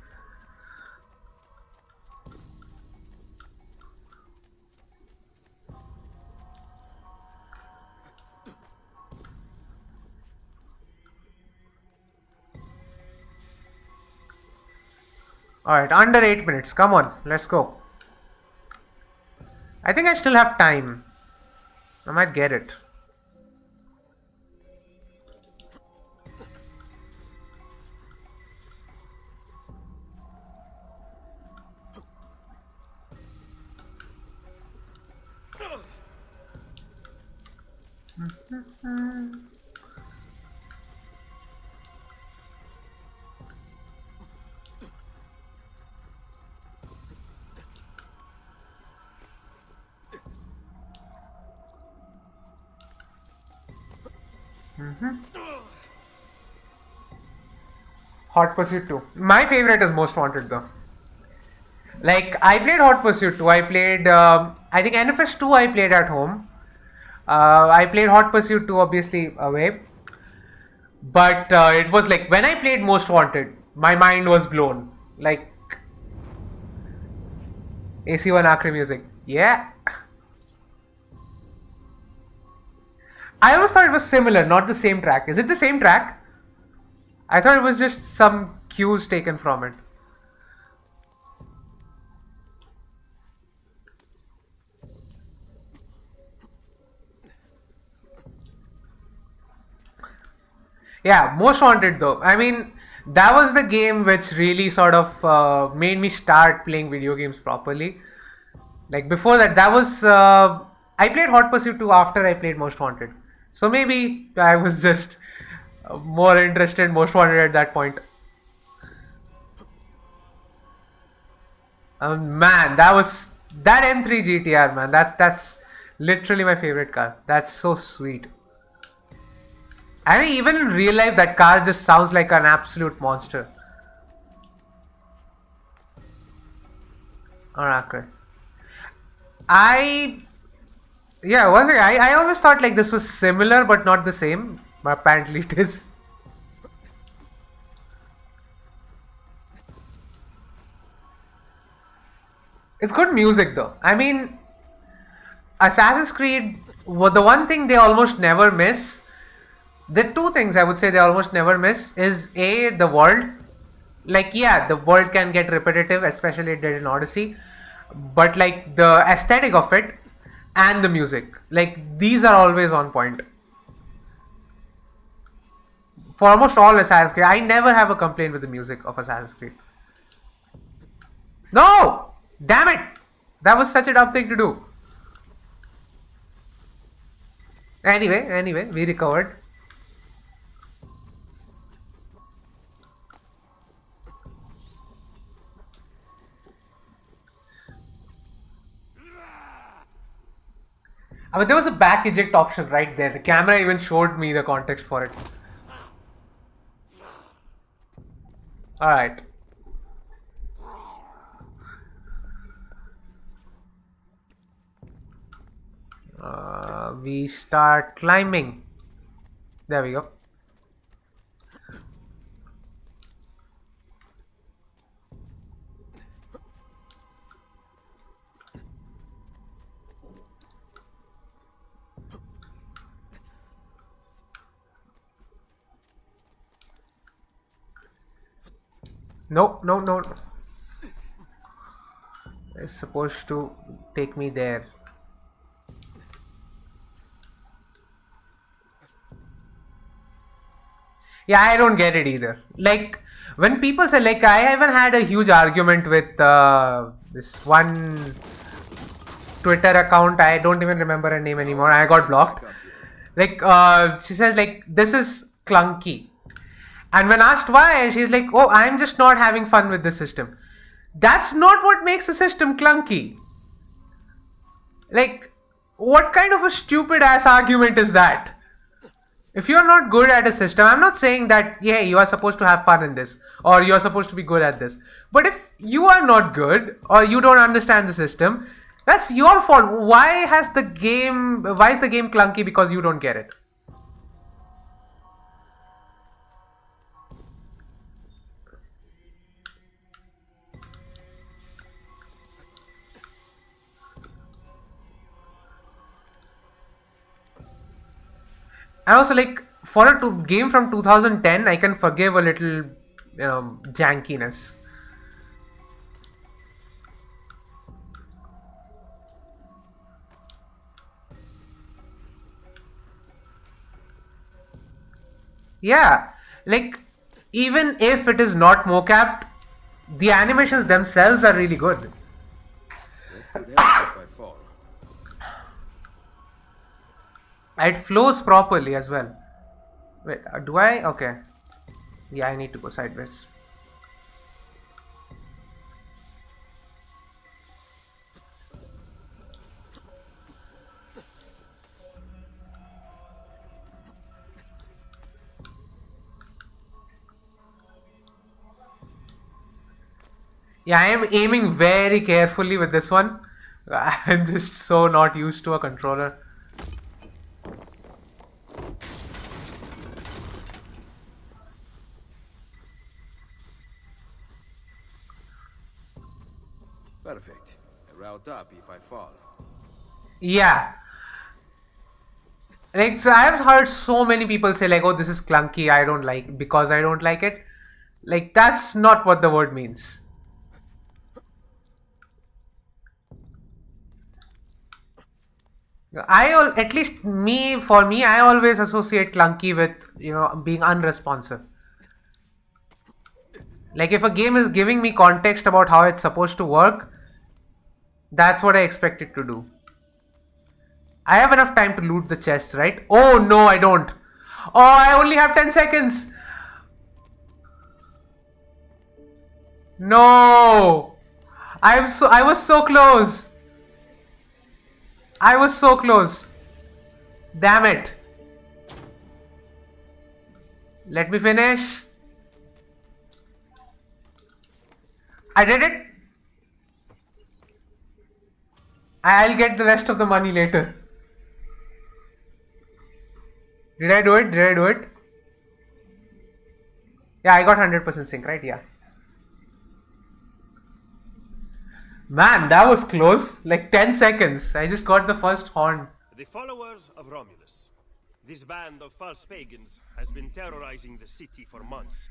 Alright, under 8 minutes. Come on, let's go. I think I still have time. I might get it. Hot Pursuit 2. My favorite is Most Wanted though. Like, I played Hot Pursuit 2. I played, I think NFS 2 I played at home. I played Hot Pursuit 2 obviously away. But it was like, when I played Most Wanted, my mind was blown. Like, AC1 Acre music. Yeah. I always thought it was similar, not the same track. Is it the same track? I thought it was just some cues taken from it. Yeah, Most Wanted though. I mean, that was the game which really sort of made me start playing video games properly. Like before that, that was... I played Hot Pursuit 2 after I played Most Wanted. So maybe I was just more interested in Most Wanted at that point. Man, that M3 GTR, man. That's literally my favorite car. That's so sweet. I mean, even in real life, that car just sounds like an absolute monster. Alright, yeah, one thing, I always thought like this was similar but not the same, but apparently it is. It's good music though. I mean, Assassin's Creed, the one thing they almost never miss, the two things I would say they almost never miss is A, the world. Like, yeah, the world can get repetitive, especially it did in Odyssey, but like the aesthetic of it and the music, like these are always on point. For almost all Assassin's Creed, I never have a complaint with the music of Assassin's Creed. No! Damn it! That was such a dumb thing to do. Anyway, we recovered. But there was a back eject option right there. The camera even showed me the context for it. Alright. We start climbing. There we go. No. It's supposed to take me there. Yeah, I don't get it either. Like, when people say, like, I even had a huge argument with this one Twitter account. I don't even remember her name anymore. I got blocked. Like, she says, like, this is clunky. And when asked why, she's like, oh, I'm just not having fun with the system. That's not what makes a system clunky. Like, what kind of a stupid ass argument is that? If you're not good at a system, I'm not saying that, yeah, you are supposed to have fun in this, or you're supposed to be good at this. But if you are not good, or you don't understand the system, that's your fault. Why is the game clunky because you don't get it? And also, like, for a game from 2010, I can forgive a little, jankiness. Yeah, like, even if it is not mocapped, the animations themselves are really good. That could help if I fall. It flows properly as well. Wait, do I? Okay. Yeah, I need to go sideways. Yeah, I am aiming very carefully with this one. I'm just so not used to a controller. Perfect. A route up if I fall. Yeah. Like, so I've heard so many people say like, oh, this is clunky, I don't like, because I don't like it. Like, that's not what the word means. At least for me, I always associate clunky with, being unresponsive. Like, if a game is giving me context about how it's supposed to work, that's what I expect it to do. I have enough time to loot the chests, right? Oh, no, I don't. Oh, I only have 10 seconds. No. I was so close. I was so close. Damn it. Let me finish. I did it. I'll get the rest of the money later. Did I do it? Did I do it? Yeah, I got 100% sync, right? Yeah. Man, that was close. Like 10 seconds. I just got the first horn. The followers of Romulus. This band of false pagans has been terrorizing the city for months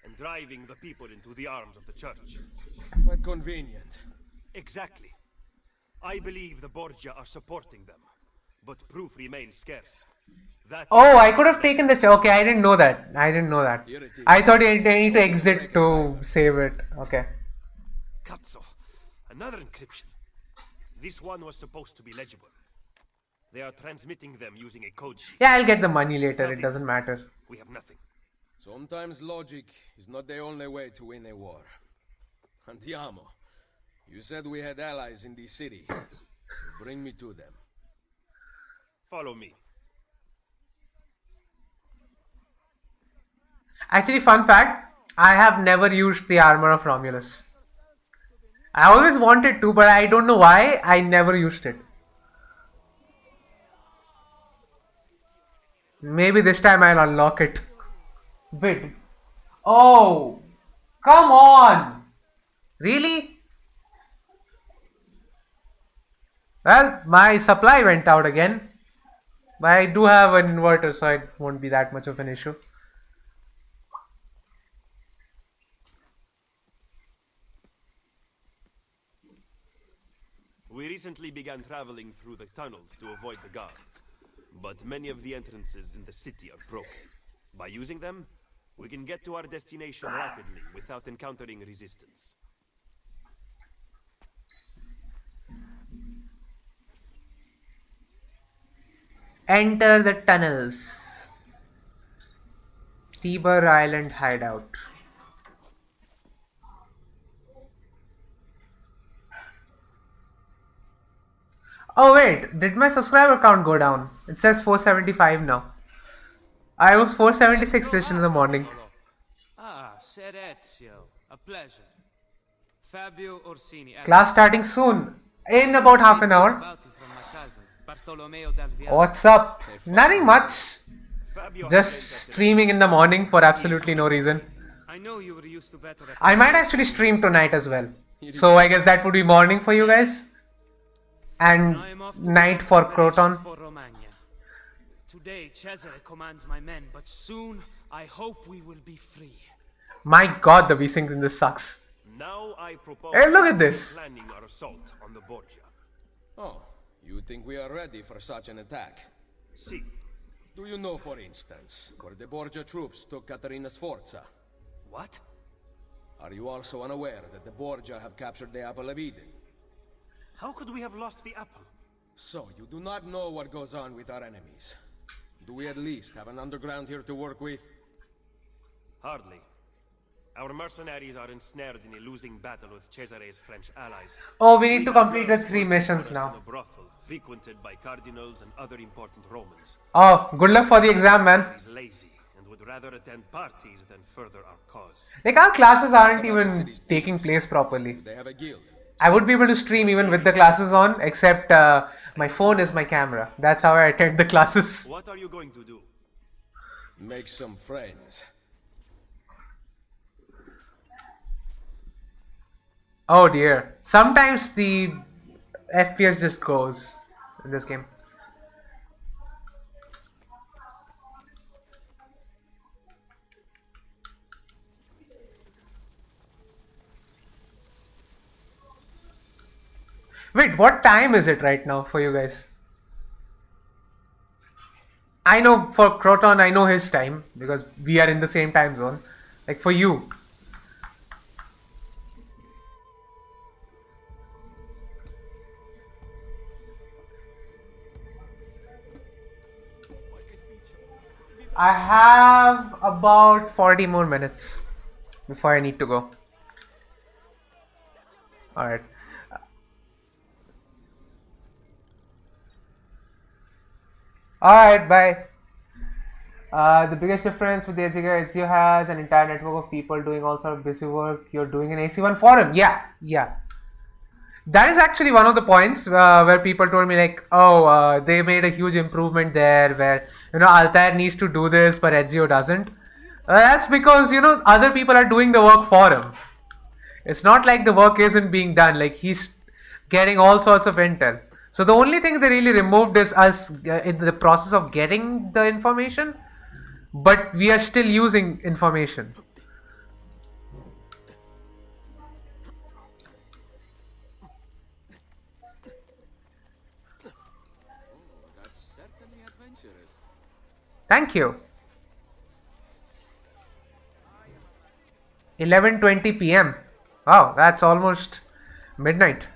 and driving the people into the arms of the church. Quite convenient. Exactly. I believe the Borgia are supporting them, but proof remains scarce. Oh, I could have taken this. Okay, I didn't know that. I thought I need to exit to save it. Okay. Cazzo. Another encryption. This one was supposed to be legible. They are transmitting them using a code sheet. Yeah, I'll get the money later. It doesn't matter. We have nothing. Sometimes logic is not the only way to win a war. Andiamo. You said we had allies in the city. Bring me to them. Follow me. Actually, fun fact, I have never used the armor of Romulus. I always wanted to, but I don't know why I never used it. Maybe this time I'll unlock it. Wait. Oh, come on. Really? Well, my supply went out again. But I do have an inverter, so it won't be that much of an issue. We recently began traveling through the tunnels to avoid the guards, but many of the entrances in the city are broken. By using them, we can get to our destination rapidly without encountering resistance. Enter the tunnels. Tiber Island hideout. Oh wait, did my subscriber count go down? It says 475 now. I was 476 just in the morning. Ah, Ser Ezio, a pleasure. Fabio Orsini. Class starting soon. In about half an hour. What's up? Nothing much. Just streaming in the morning for absolutely no reason. I know you were used to better. I might actually stream tonight as well. So I guess that would be morning for you guys. And night for Croton. Today, Cesare commands my men, but soon I hope we will be free. My god, the V-Sync in this sucks. Now I propose Hey, look at this. planning our assault on the Borgia. Oh, you think we are ready for such an attack? See. Do you know, for instance, where the Borgia troops took Caterina Sforza? What? Are you also unaware that the Borgia have captured the Apple of Eden? How could we have lost the apple? So, you do not know what goes on with our enemies. Do we at least have an underground here to work with? Hardly. Our mercenaries are ensnared in a losing battle with Cesare's French allies. Oh, we need to complete the 3 missions now. In a brothel frequented by cardinals and other important Romans. Oh, good luck for the exam, man. He's lazy and would rather attend parties than further our cause. Like, our classes aren't even taking place properly. They have a guild. I would be able to stream even with the classes on, except my phone is my camera. That's how I attend the classes. What are you going to do? Make some friends. Oh dear. Sometimes the FPS just goes in this game. Wait, what time is it right now for you guys? I know for Croton, I know his time because we are in the same time zone. Like for you. I have about 40 more minutes before I need to go. Alright. Alright, bye. The biggest difference with the Ezio has an entire network of people doing all sort of busy work. You're doing an AC1 forum. Yeah. That is actually one of the points where people told me like, oh, they made a huge improvement there where, Altair needs to do this but Ezio doesn't. That's because, other people are doing the work for him. It's not like the work isn't being done, like he's getting all sorts of intel. So the only thing they really removed is us in the process of getting the information, but we are still using information. That's certainly adventurous. Thank you. 11:20 p.m. Wow, that's almost midnight.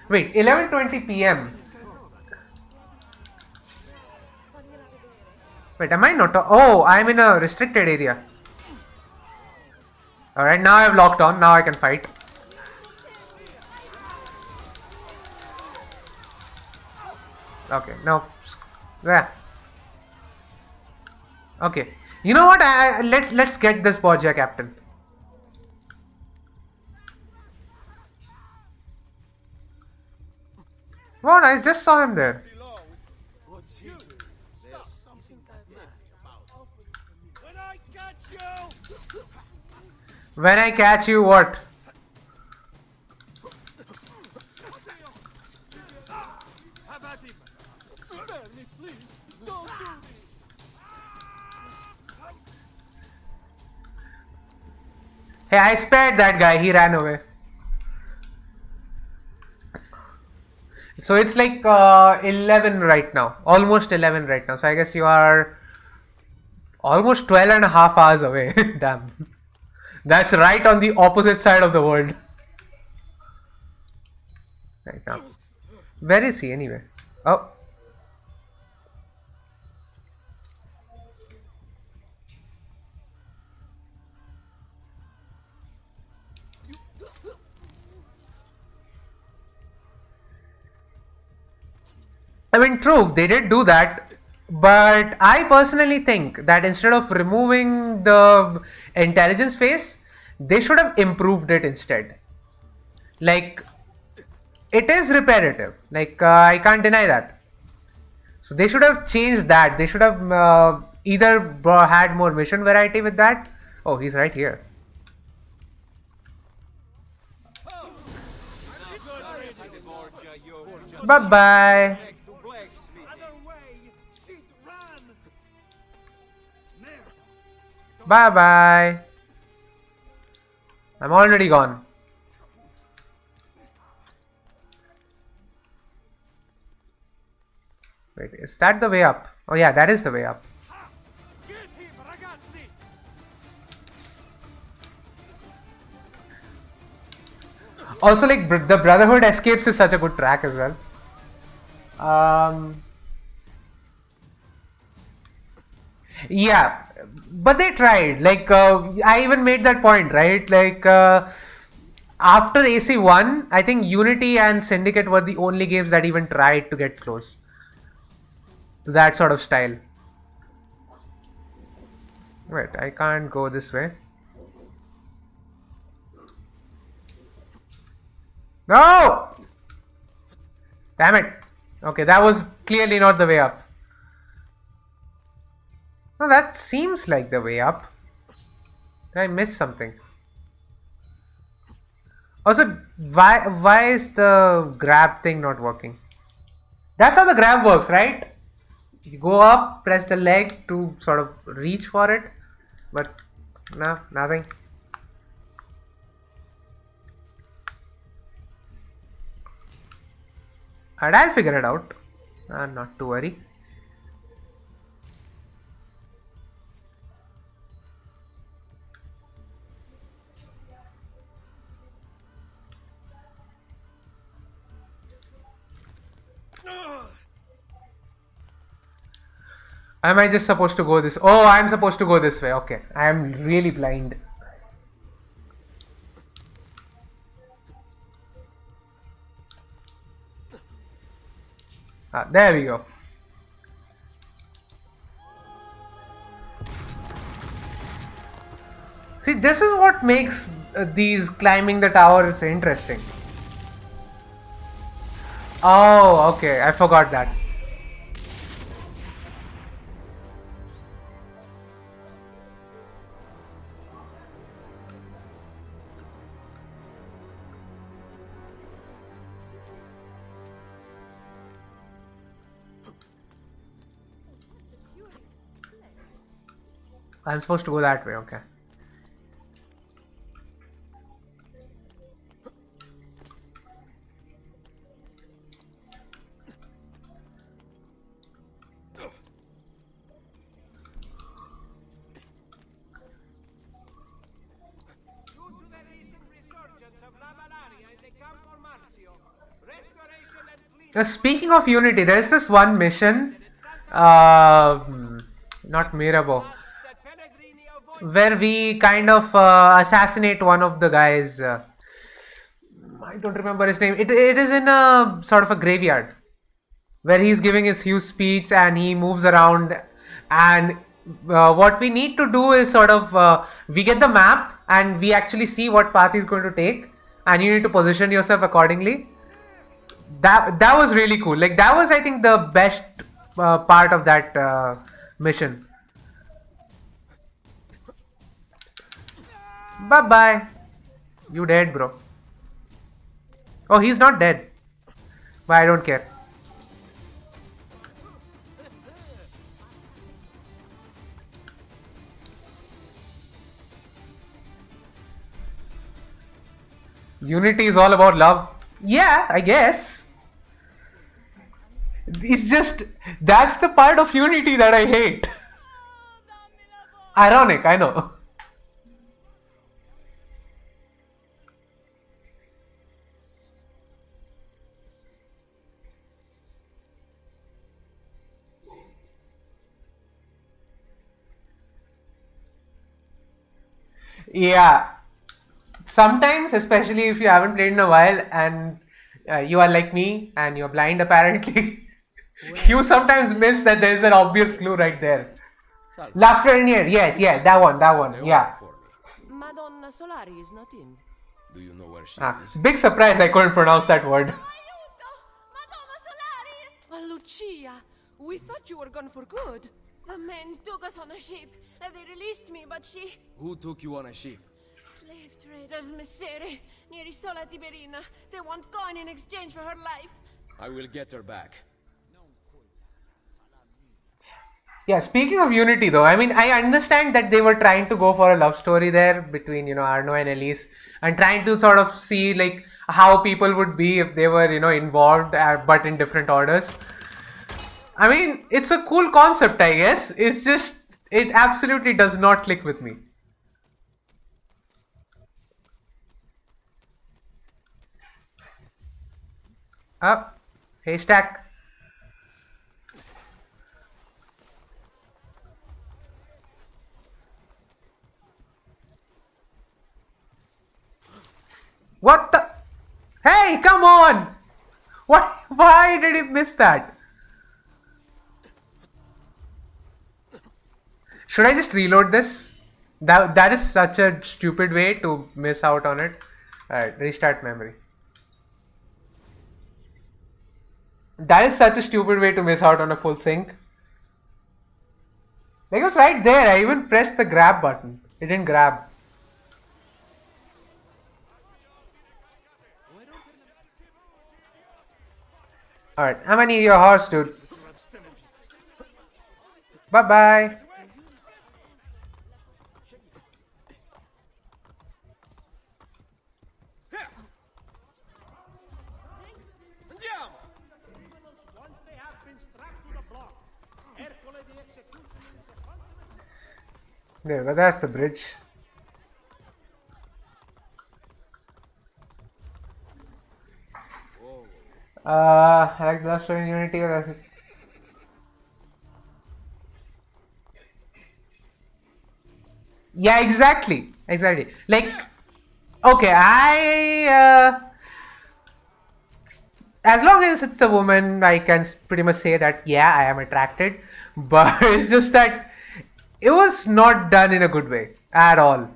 Wait, 11:20 p.m. Wait, am I not? Oh, I'm in a restricted area. Alright, now I've locked on. Now I can fight. Okay, now. Yeah. Okay. You know what? Let's get this Borgia captain. What? I just saw him there. When I catch you, what? Have at him. Spare me, please. Don't do this. Hey, I spared that guy. He ran away. So it's like 11 right now. Almost 11 right now. So I guess you are almost 12 and a half hours away. Damn. That's right on the opposite side of the world. Right now. Where is he anyway? Oh. I mean, true, they did do that, but I personally think that instead of removing the intelligence phase, they should have improved it instead. Like, it is repetitive, like, I can't deny that. So they should have changed that. They should have either had more mission variety with that. Oh, he's right here. Bye-bye. Bye bye. I'm already gone. Wait, is that the way up? Oh yeah, that is the way up. Also, like, the Brotherhood Escapes is such a good track as well. Yeah, but they tried. Like, I even made that point, right? Like, after AC1, I think Unity and Syndicate were the only games that even tried to get close to that sort of style. Wait, I can't go this way. No! Damn it. Okay, that was clearly not the way up. No, that seems like the way up. Did I miss something? Also, why is the grab thing not working? That's how the grab works, right? You go up, press the leg to sort of reach for it. But, no, nothing. And I'll figure it out. Not to worry. Am I just supposed to go this? Oh, I'm supposed to go this way. Okay. I am really blind. There we go. See, this is what makes these climbing the towers interesting. Oh, okay. I forgot that. I'm supposed to go that way, okay. Speaking of Unity, there's this one mission, not Mirabeau, where we kind of assassinate one of the guys. I don't remember his name. It is in a sort of a graveyard where he's giving his huge speech and he moves around. And what we need to do is sort of we get the map and we actually see what path he's going to take, and you need to position yourself accordingly. That was really cool. Like, that was, I think, the best part of that mission. Bye bye. You dead, bro. Oh, he's not dead. But I don't care. Unity is all about love. Yeah, I guess. It's just, that's the part of Unity that I hate. Ironic, I know. Yeah. Sometimes, especially if you haven't played in a while and you are like me and you're blind apparently, you sometimes miss that there's an obvious clue right there. La Freniere, yes, that one, yeah. Madonna Solari is not in. Do you know where she is? Big surprise I couldn't pronounce that word. Oh, Lucia, we thought you were gone for good. The men took us on a ship and they released me, but she... Who took you on a ship? Slave traders, Messere, near Isola Tiberina. They want coin in exchange for her life. I will get her back. Yeah, speaking of unity though, I mean, I understand that they were trying to go for a love story there between, Arno and Elise, and trying to sort of see like how people would be if they were, involved, but in different orders. I mean, it's a cool concept, I guess. It's just, it absolutely does not click with me. Up, haystack. What the? Hey, come on! Why did he miss that? Should I just reload this? That is such a stupid way to miss out on it. Alright, restart memory. That is such a stupid way to miss out on a full sync. Like, it was right there. I even pressed the grab button. It didn't grab. Alright, I'm gonna need your horse, dude. Bye bye. There we go, that's the bridge. I like the last story in Unity, or that's it. Yeah, exactly. Like, okay, as long as it's a woman, I can pretty much say that, yeah, I am attracted. But it's just that it was not done in a good way at all.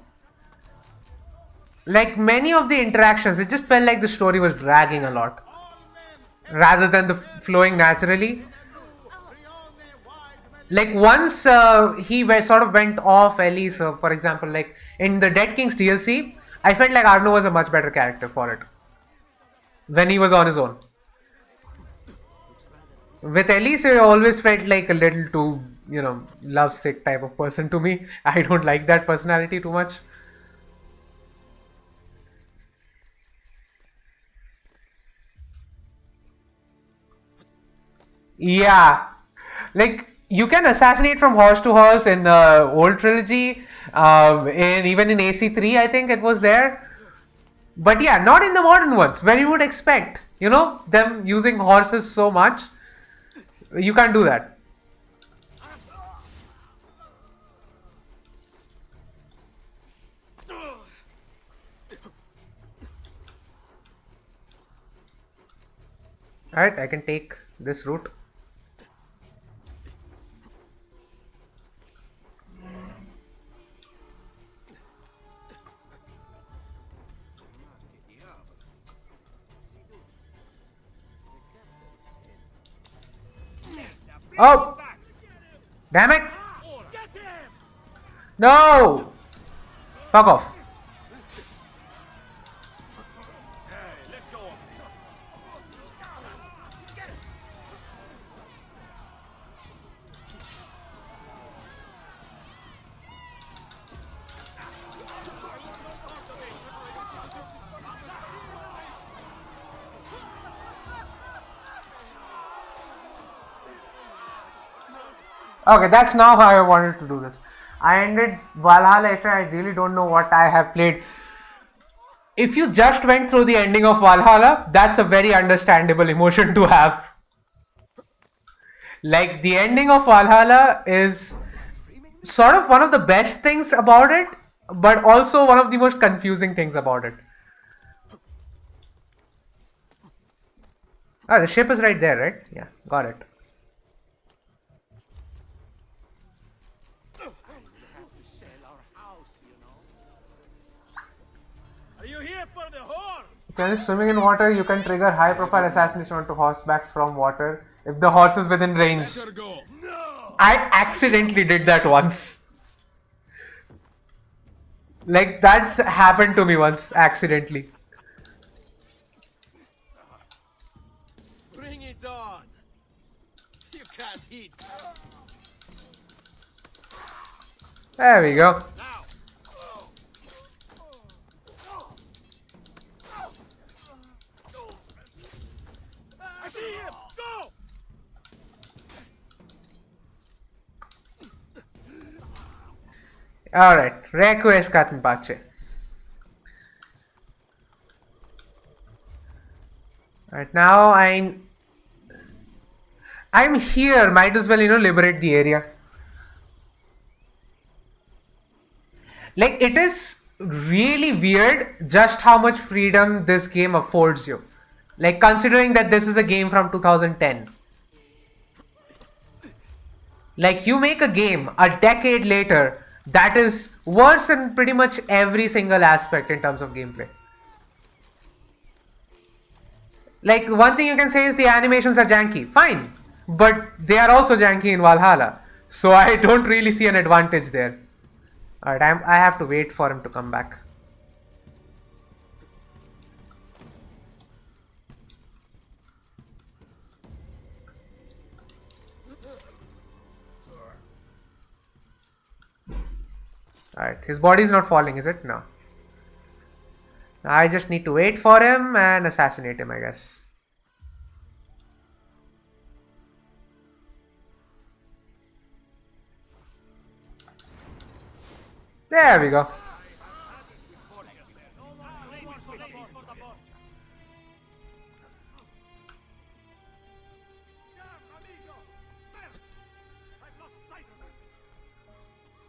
Like, many of the interactions, it just felt like the story was dragging a lot rather than the flowing naturally. Like, once he sort of went off Ellie, so for example, like in the Dead Kings DLC, I felt like Arno was a much better character for it when he was on his own. With Elise, I always felt like a little too, lovesick type of person to me. I don't like that personality too much. Yeah, like you can assassinate from horse to horse in the old trilogy, and even in AC3, I think it was there. But yeah, not in the modern ones, where you would expect, them using horses so much. You can't do that. Alright, I can take this route. Oh! Damn it! No! Fuck off. Okay, that's now how I wanted to do this. I ended Valhalla, I really don't know what I have played. If you just went through the ending of Valhalla, that's a very understandable emotion to have. Like, the ending of Valhalla is sort of one of the best things about it, but also one of the most confusing things about it. Ah, the ship is right there, right? Yeah, got it. When you're swimming in water, you can trigger high-profile assassination onto horseback from water if the horse is within range. I accidentally did that once. Like, that's happened to me once, accidentally. Bring it on! You can't hit! There we go. I see him! Go! Alright, request katin pache. Right now I'm here, might as well, liberate the area. Like, it is really weird just how much freedom this game affords you. Like, considering that this is a game from 2010. Like, you make a game a decade later that is worse in pretty much every single aspect in terms of gameplay. Like, one thing you can say is the animations are janky. Fine. But they are also janky in Valhalla. So I don't really see an advantage there. Alright, I have to wait for him to come back. Alright, his body is not falling, is it? No. I just need to wait for him and assassinate him, I guess. There we go.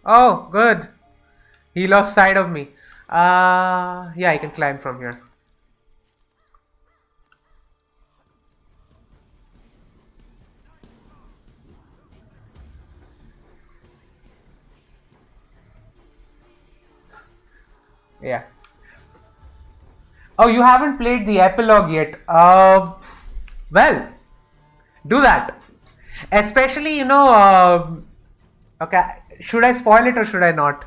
Oh, good. He lost sight of me. Yeah, I can climb from here. Yeah. Oh, you haven't played the epilogue yet. Well, do that. Especially, okay, should I spoil it or should I not?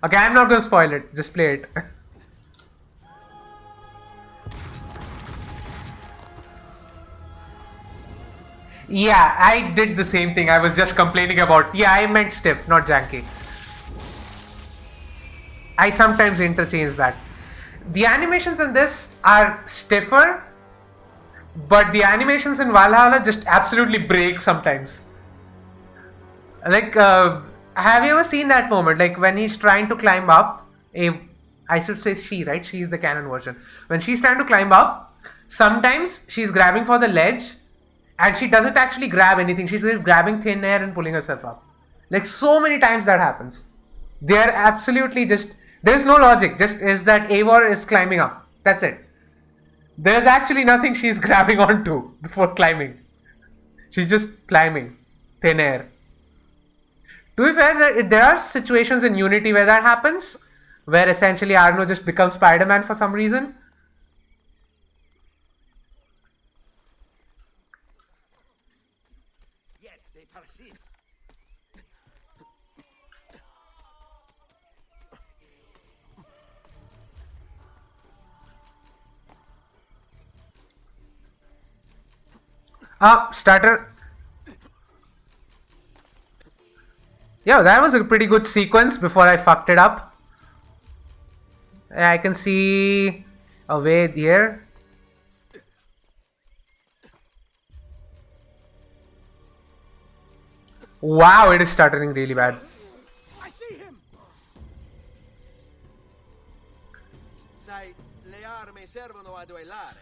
Okay, I'm not going to spoil it. Just play it. Yeah, I did the same thing. I was just complaining about... Yeah, I meant stiff, not janky. I sometimes interchange that. The animations in this are stiffer, but the animations in Valhalla just absolutely break sometimes. Like, have you ever seen that moment? Like, when he's trying to climb up, I should say she, right? She's the canon version. When she's trying to climb up, sometimes she's grabbing for the ledge, and she doesn't actually grab anything. She's just grabbing thin air and pulling herself up. Like, so many times that happens. They're absolutely just... There's no logic. Just is that Eivor is climbing up. That's it. There's actually nothing she's grabbing onto before climbing. She's just climbing. Thin air. To be fair, there are situations in Unity where that happens. Where essentially Arno just becomes Spider-Man for some reason. Starter. Yeah, that was a pretty good sequence before I fucked it up. I can see a way here. Wow, it is stuttering really bad. I see him. Sai, le armi servono a duellare.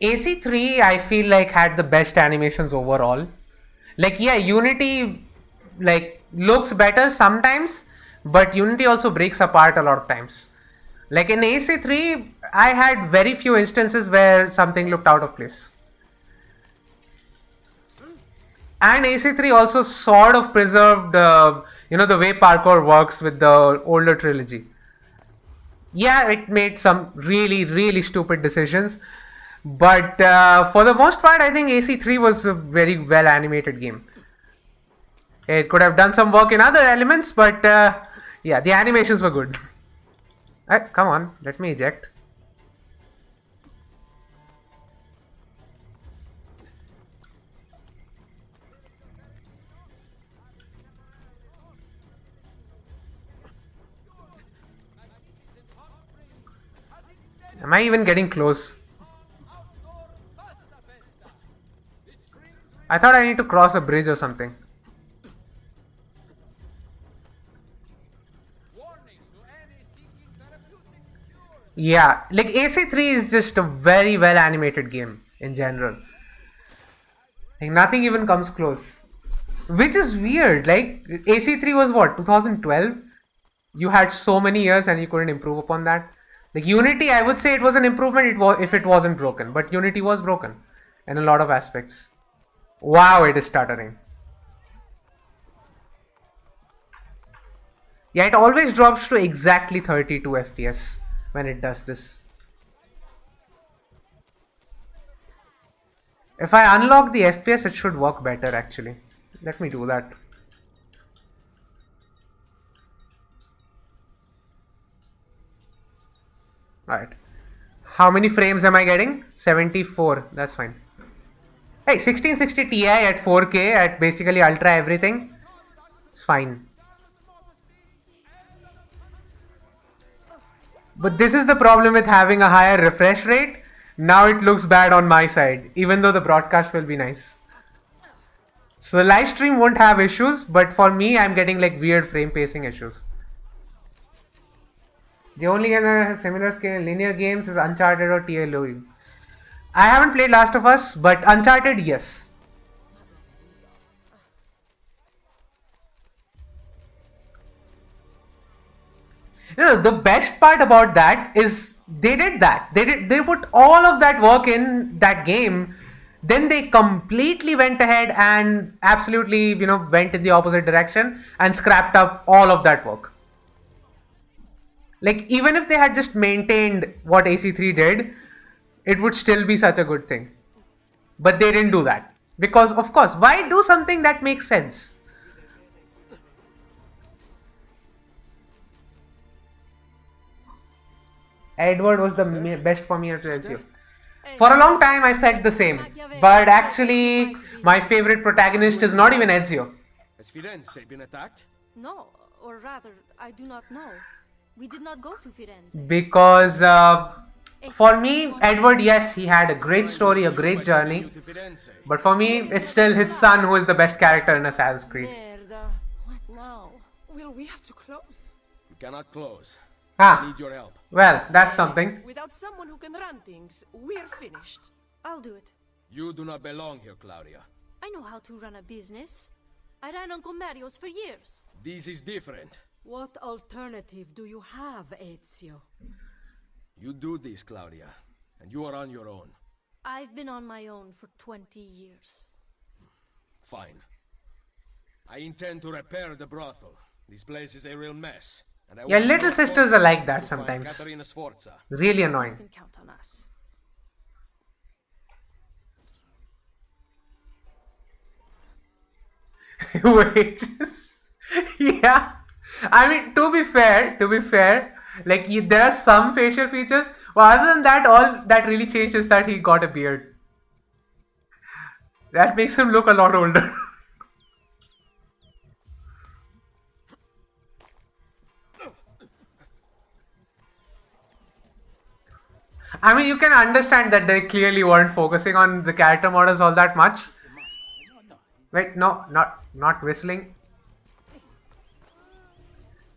AC3 I feel like had the best animations overall. Like, yeah, Unity like looks better sometimes, but Unity also breaks apart a lot of times. Like in AC3 I had very few instances where something looked out of place. And AC3 also sort of preserved the way parkour works with the older trilogy. Yeah, it made some really, really stupid decisions. But for the most part, I think AC3 was a very well animated game. It could have done some work in other elements, but yeah, the animations were good. Come on, let me eject. Am I even getting close? I thought I need to cross a bridge or something. Yeah, like AC3 is just a very well animated game in general. Like nothing even comes close. Which is weird. Like AC3 was what, 2012? You had so many years and you couldn't improve upon that. Like Unity, I would say it was an improvement if it wasn't broken. But Unity was broken in a lot of aspects. Wow, it is stuttering. Yeah, it always drops to exactly 32 FPS when it does this. If I unlock the FPS, it should work better actually. Let me do that. Alright. How many frames am I getting? 74. That's fine. Hey, 1660 Ti at 4K at basically ultra everything. It's fine. But this is the problem with having a higher refresh rate. Now it looks bad on my side, even though the broadcast will be nice. So the live stream won't have issues, but for me, I'm getting like weird frame pacing issues. The only game that has similar scale linear games is Uncharted or TLOU. I haven't played Last of Us, but Uncharted, yes. You know, the best part about that is they did that. They put all of that work in that game. Then they completely went ahead and absolutely, you know, went in the opposite direction and scrapped up all of that work. Like, even if they had just maintained what AC3 did, it would still be such a good thing. But they didn't do that. Because, of course, why do something that makes sense? Edward was the best for me as Ezio. For a long time, I felt the same. But actually, my favorite protagonist is not even Ezio. Has Firenze been attacked? No, or rather, I do not know. We did not go to Firenze. Because for me, Edward, yes, he had a great story, a great journey. But for me, it's still his son who is the best character in Assassin's Creed. What now? Will we have to close? We cannot close. Ah, I need your help. Well, that's something. Without someone who can run things, we're finished. I'll do it. You do not belong here, Claudia. I know how to run a business. I ran on Comerios for years. This is different. What alternative do you have, Ezio? You do this, Claudia, and you are on your own. I've been on my own for 20 years. Fine. I intend to repair the brothel. This place is a real mess. And Yeah, little sisters are like that sometimes. Really annoying. You can count on us. Wages. Yeah. I mean, to be fair, like there are some facial features. Well, other than that, all that really changed is that he got a beard. That makes him look a lot older. I mean, you can understand that they clearly weren't focusing on the character models all that much. Wait, no, not whistling.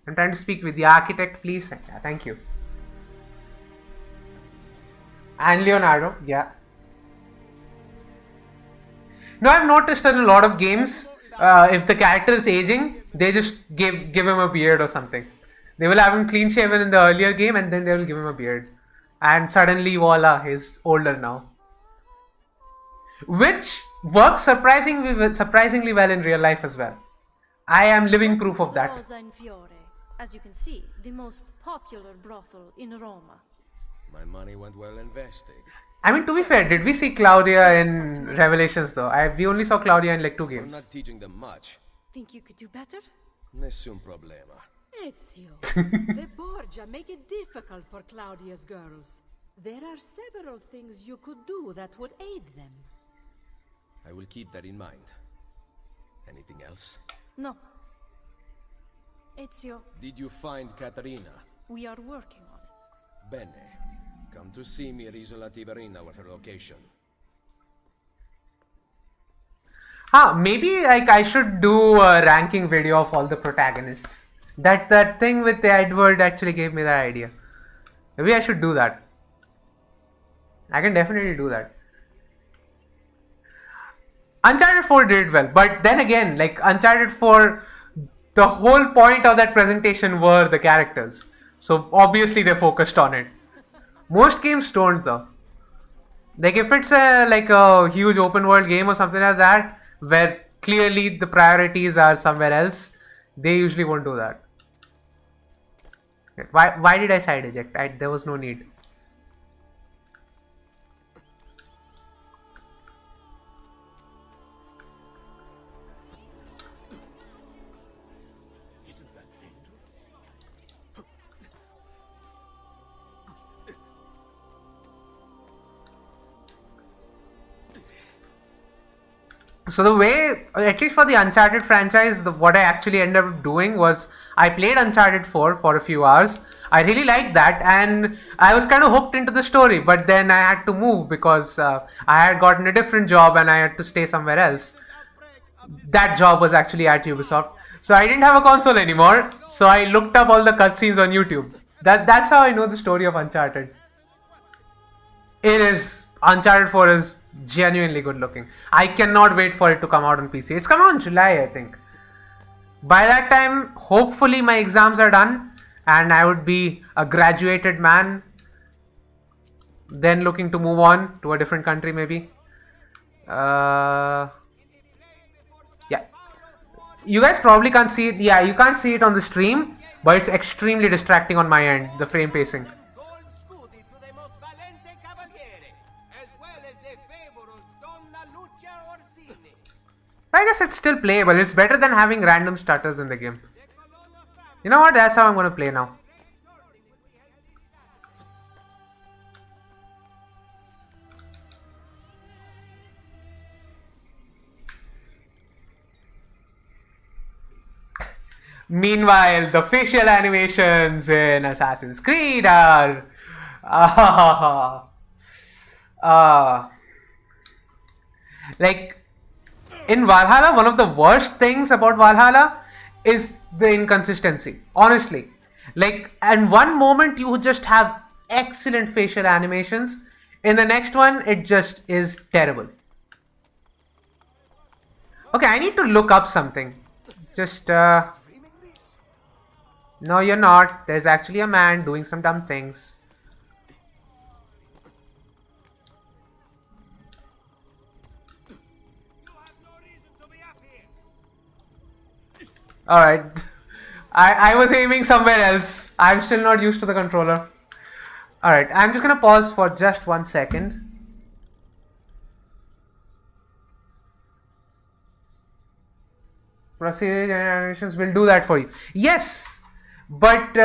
I'm trying to speak with the architect, please. Yeah, thank you. And Leonardo, yeah. No, I've noticed in a lot of games, if the character is aging, they just give him a beard or something. They will have him clean shaven in the earlier game and then they will give him a beard. And suddenly, voila, he's older now. Which works surprisingly well in real life as well. I am living proof of that. Rosa in Fiore, as you can see, the most popular brothel in Roma. My money went well invested. I mean, to be fair, did we see Claudia in Revelations though? We only saw Claudia in like 2 games. I'm not teaching them much. Think you could do better? Nessun problema. Ezio, the Borgia make it difficult for Claudia's girls. There are several things you could do that would aid them. I will keep that in mind. Anything else? No. Ezio. Did you find Caterina? We are working on it. Bene. Come to see me at Isola Tiberina with her location. Maybe like I should do a ranking video of all the protagonists. That thing with the Edward actually gave me that idea. Maybe I should do that. I can definitely do that. Uncharted 4 did well, but then again, like Uncharted 4, the whole point of that presentation were the characters. So obviously they focused on it. Most games don't though. Like if it's like a huge open world game or something like that, where clearly the priorities are somewhere else, they usually won't do that. Why did I side eject? There was no need. So the way, at least for the Uncharted franchise, what I actually ended up doing was I played Uncharted 4 for a few hours. I really liked that and I was kind of hooked into the story, but then I had to move because I had gotten a different job and I had to stay somewhere else. That job was actually at Ubisoft. So I didn't have a console anymore, so I looked up all the cutscenes on YouTube. That's how I know the story of Uncharted. Uncharted 4 is genuinely good looking. I cannot wait for it to come out on PC. It's coming out in July, I think. By that time, hopefully my exams are done and I would be a graduated man, then looking to move on to a different country maybe. Yeah. You guys probably can't see it. Yeah, you can't see it on the stream, but it's extremely distracting on my end, the frame pacing. I guess it's still playable. It's better than having random stutters in the game. You know what? That's how I'm going to play now. Meanwhile, the facial animations in Assassin's Creed are... like... In Valhalla, one of the worst things about Valhalla is the inconsistency, honestly. Like, in one moment you just have excellent facial animations, in the next one it just is terrible. Okay, I need to look up something. Just, no, you're not. There's actually a man doing some dumb things. Alright, I was aiming somewhere else. I'm still not used to the controller. Alright, I'm just gonna pause for just 1 second. Proceed animations will do that for you. Yes, but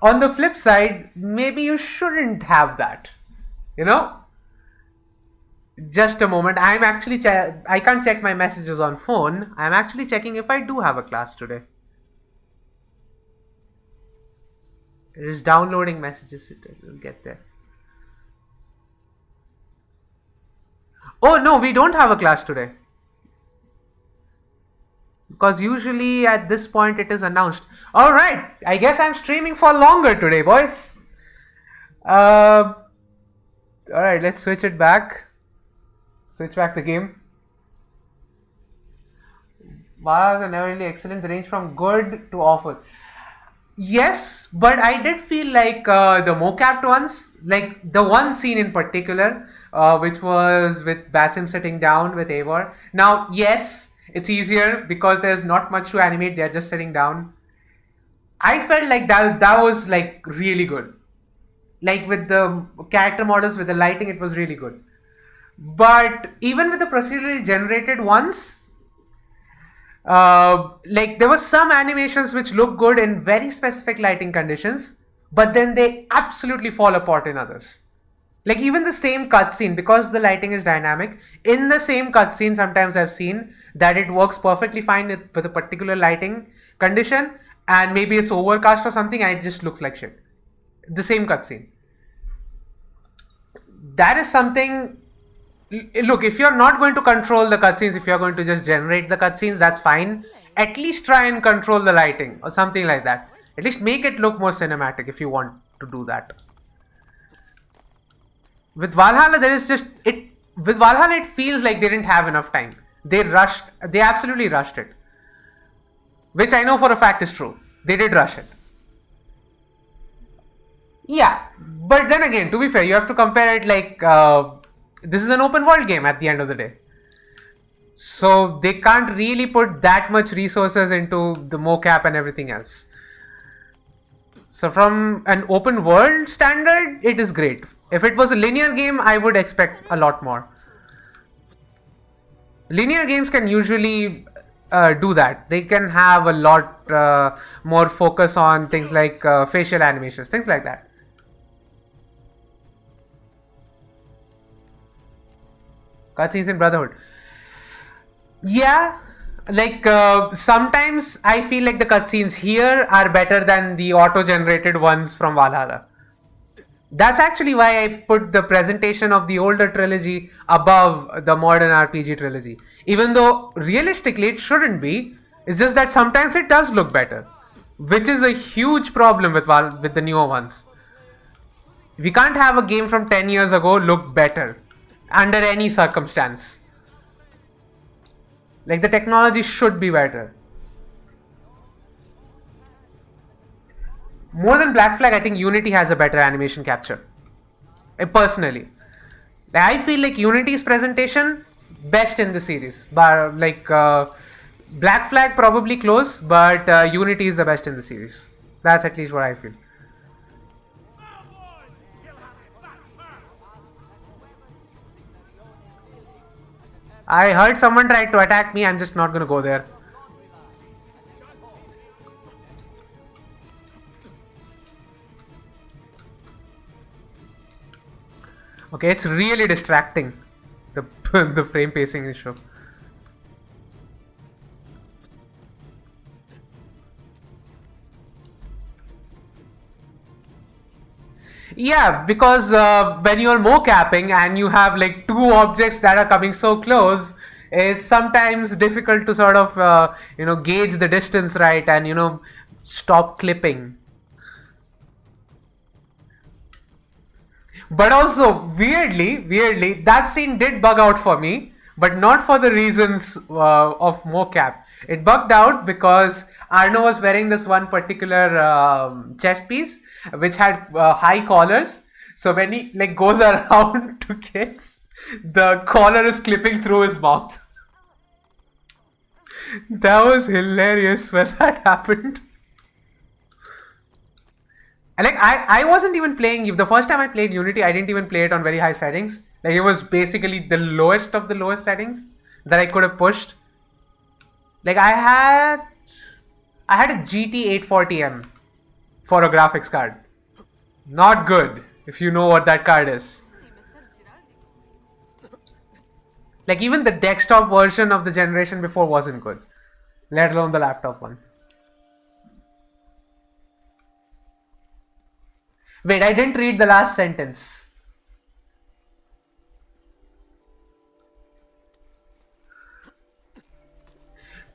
on the flip side, maybe you shouldn't have that. You know? Just a moment. I'm actually I can't check my messages on phone. I'm actually checking if I do have a class today. It is downloading messages. It will get there. Oh no, we don't have a class today. Because usually at this point it is announced. Alright, I guess I'm streaming for longer today, boys. Alright, let's switch it back. Switch back the game. Bars are never really excellent. They range from good to awful. Yes, but I did feel like the mocapped ones, like the one scene in particular, which was with Basim sitting down with Eivor. Now, yes, it's easier because there's not much to animate. They're just sitting down. I felt like that was like really good. Like with the character models, with the lighting, it was really good. But even with the procedurally generated ones, like there were some animations which look good in very specific lighting conditions, but then they absolutely fall apart in others. Like even the same cutscene, because the lighting is dynamic, in the same cutscene sometimes I've seen that it works perfectly fine with a particular lighting condition, and maybe it's overcast or something and it just looks like shit. The same cutscene. that is something. Look, if you're not going to control the cutscenes, if you're going to just generate the cutscenes, that's fine. At least try and control the lighting or something like that. At least make it look more cinematic if you want to do that. With Valhalla, there is just it. With Valhalla, it feels like they didn't have enough time. They absolutely rushed it. Which I know for a fact is true. They did rush it. Yeah, but then again, to be fair, you have to compare it like this is an open world game at the end of the day. So they can't really put that much resources into the mocap and everything else. So from an open world standard, it is great. If it was a linear game, I would expect a lot more. Linear games can usually do that. They can have a lot more focus on things like facial animations, things like that. Cutscenes in Brotherhood. Yeah, like sometimes I feel like the cutscenes here are better than the auto-generated ones from Valhalla. That's actually why I put the presentation of the older trilogy above the modern RPG trilogy. Even though realistically it shouldn't be, it's just that sometimes it does look better, which is a huge problem with the newer ones. We can't have a game from 10 years ago look better under any circumstance. Like, the technology should be better. More than Black Flag, I think Unity has a better animation capture. Personally, I feel like Unity's presentation best in the series. But like Black Flag probably close, but Unity is the best in the series. That's at least what I feel. I heard someone try to attack me. I'm just not gonna go there. Okay, it's really distracting, the frame pacing issue. Yeah, because when you're mocapping and you have like two objects that are coming so close, it's sometimes difficult to sort of gauge the distance right and stop clipping. But also, weirdly, that scene did bug out for me, but not for the reasons of mocap. It bugged out because Arno was wearing this one particular chest piece, which had high collars. So when he goes around to kiss, the collar is clipping through his mouth. That was hilarious when that happened. I wasn't even playing. The first time I played Unity, I didn't even play it on very high settings. Like, it was basically the lowest of the lowest settings that I could have pushed. Like, I had a GT 840M for a graphics card. Not good, if you know what that card is. Like, even the desktop version of the generation before wasn't good, let alone the laptop one. Wait, I didn't read the last sentence.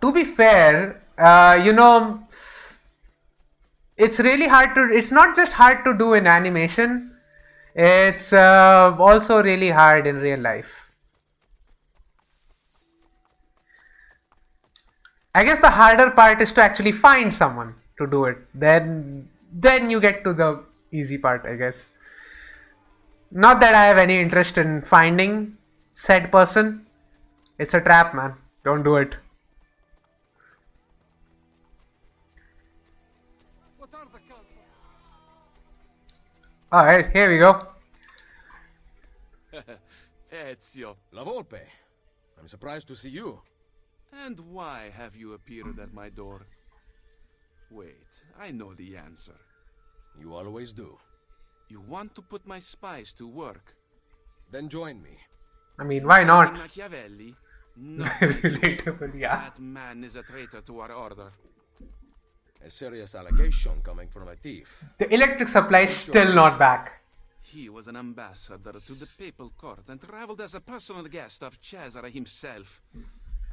To be fair, it's really hard to, it's not just hard to do in animation, it's also really hard in real life. I guess the harder part is to actually find someone to do it. Then you get to the easy part, I guess. Not that I have any interest in finding said person. It's a trap, man. Don't do it. Alright, here we go. Ezio. La Volpe. I'm surprised to see you. And why have you appeared at my door? Wait, I know the answer. You always do. You want to put my spies to work? Then join me. I mean, why not? Machiavelli? No. Relatable, yeah. That man is a traitor to our order. A serious allegation coming from a thief. The electric supply is still not back. He was an ambassador to the papal court and traveled as a personal guest of Cesare himself.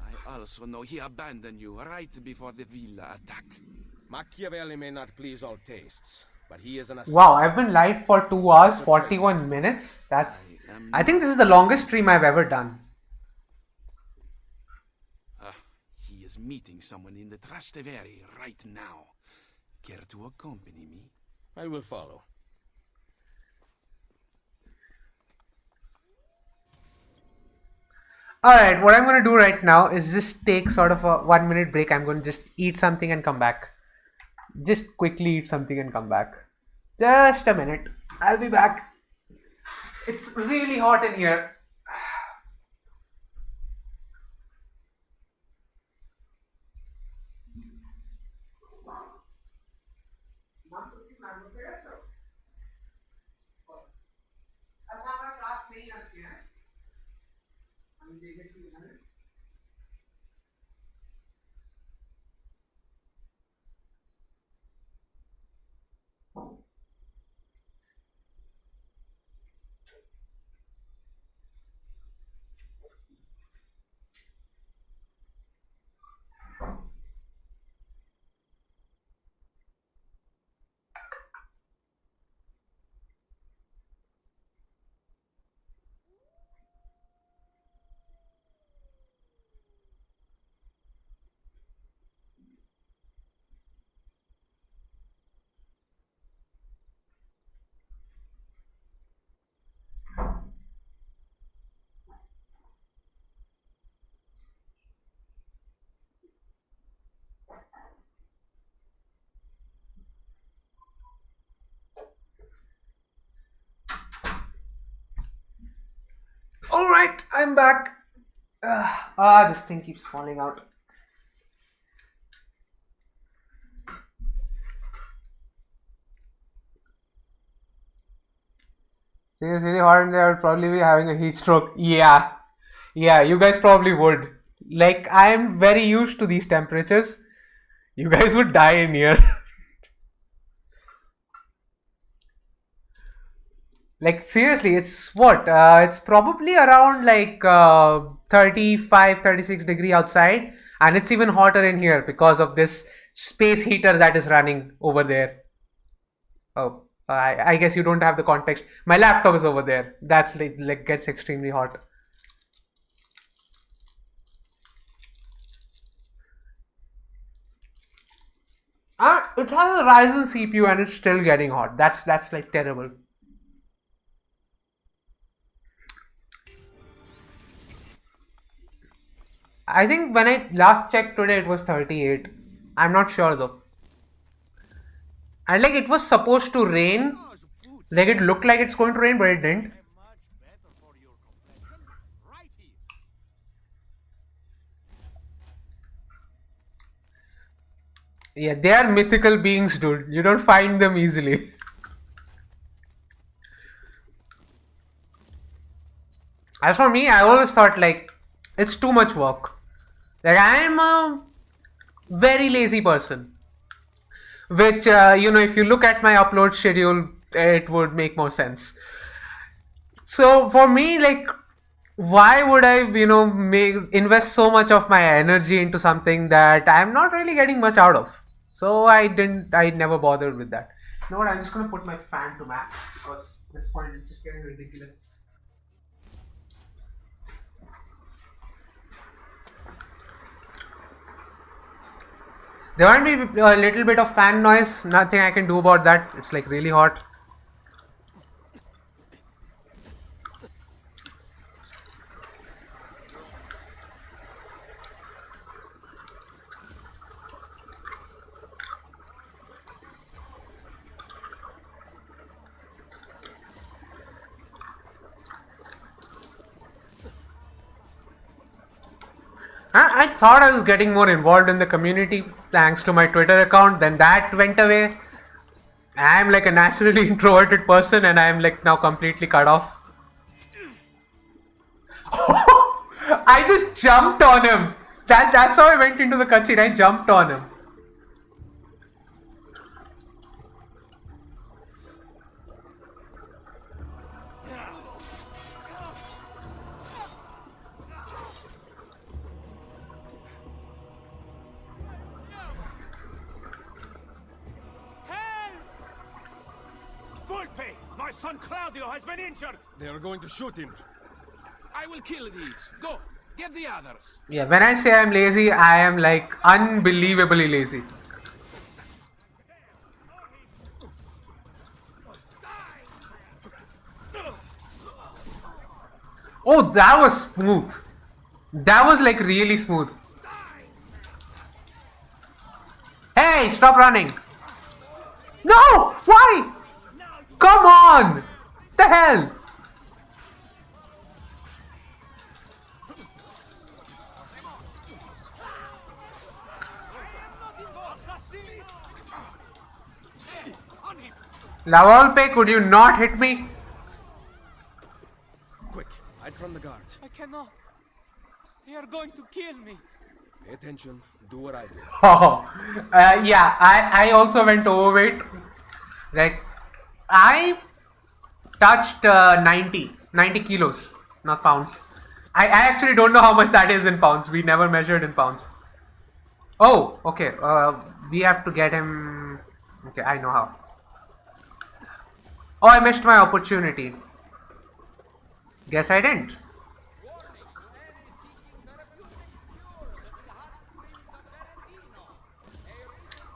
I also know he abandoned you right before the villa attack. Machiavelli may not please all tastes, but he is an assassin. Wow, I've been live for 2 hours, 41 minutes. I think this is the longest stream I've ever done. He is meeting someone in the Trastevere right now. Care to accompany me? I will follow. Alright, what I'm going to do right now is just take sort of a 1 minute break. I'm going to just eat something and come back. Just quickly eat something and come back. Just a minute. I'll be back. It's really hot in here. Alright, I'm back. This thing keeps falling out. It's really hot in there. I would probably be having a heat stroke. Yeah, you guys probably would. Like, I am very used to these temperatures. You guys would die in here. Like, seriously, it's what? It's probably around like 35, 36 degree outside. And it's even hotter in here because of this space heater that is running over there. Oh, I guess you don't have the context. My laptop is over there. That's like gets extremely hot. It has a Ryzen CPU and it's still getting hot. That's like terrible. I think when I last checked today it was 38. I'm not sure though. And like it was supposed to rain. Like it looked like it's going to rain, but it didn't. Yeah, they are mythical beings, dude. You don't find them easily. As for me, I always thought like it's too much work. Like I am a very lazy person. Which, if you look at my upload schedule, it would make more sense. So for me, like, why would I, invest so much of my energy into something that I'm not really getting much out of? So I never bothered with that. You know what, I'm just going to put my fan to max because this point is just getting ridiculous. There might be a little bit of fan noise, nothing I can do about that. It's like really hot. I thought I was getting more involved in the community thanks to my Twitter account, then that went away. I'm like a naturally introverted person and I'm like now completely cut off. I just jumped on him. That's how I went into the cutscene. I jumped on him. son Claudio has been injured! They are going to shoot him. I will kill these. Go, get the others. Yeah, when I say I'm lazy, I am like unbelievably lazy. Oh, that was smooth. That was like really smooth. Hey, stop running. No! Why? Come on! The hell? Lavolpe, could you not hit me? Quick, hide from the guards. I cannot. They are going to kill me. Pay attention, do what I do. Oh, yeah, I also went overweight. Like, I touched 90 kilos, not pounds. I actually don't know how much that is in pounds. We never measured in pounds. Oh, okay. We have to get him. Okay, I know how. Oh, I missed my opportunity. Guess I didn't.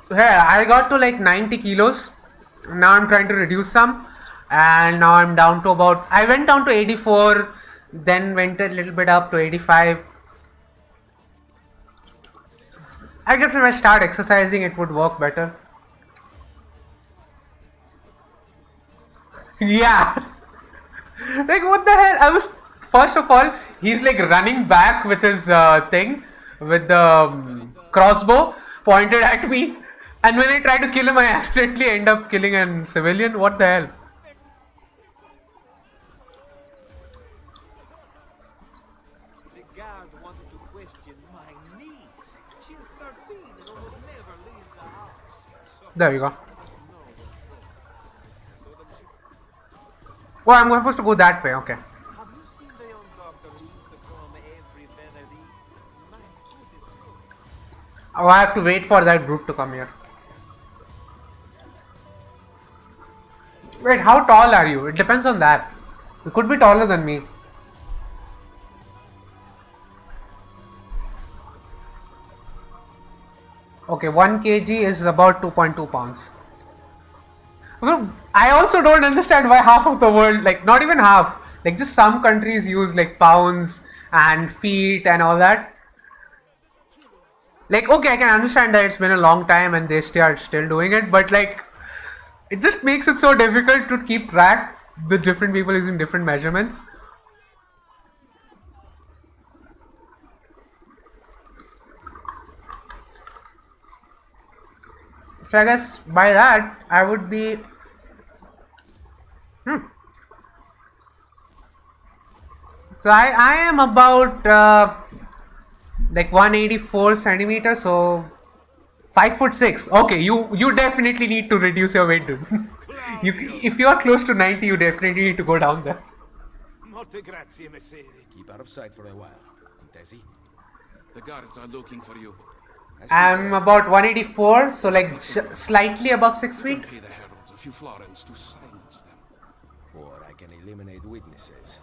Yeah, I got to like 90 kilos. Now I'm trying to reduce some. And now I'm down to about... I went down to 84. Then went a little bit up to 85. I guess if I start exercising, it would work better. Yeah. Like, what the hell? I was... First of all, he's like running back with his thing. With the crossbow pointed at me. And when I try to kill him, I accidentally end up killing a civilian. What the hell? The guard wanted to question my niece. She is 13 and almost never leaves the house. There you go. Oh, I'm supposed to go that way. Okay. Have you seen the young doctor who used to come every Benedict? My foot is good. Oh, I have to wait for that group to come here. Wait, how tall are you? It depends on that. You could be taller than me. Okay, 1 kg is about 2.2 pounds. Well, I also don't understand why half of the world, like not even half, like just some countries use like pounds and feet and all that. Like, okay, I can understand that it's been a long time and they are still doing it, but like, it just makes it so difficult to keep track the different people using different measurements. So I guess by that I would be So I am about like 184 centimeters, so 5'6". Okay, you definitely need to reduce your weight, dude. If you are close to 90, you definitely need to go down there. Keep out of sight for a while. Desi? The guards are looking for you. I'm about 184, so like slightly above 6 feet. Pay the heralds a few florins to silence them. Or I can eliminate witnesses.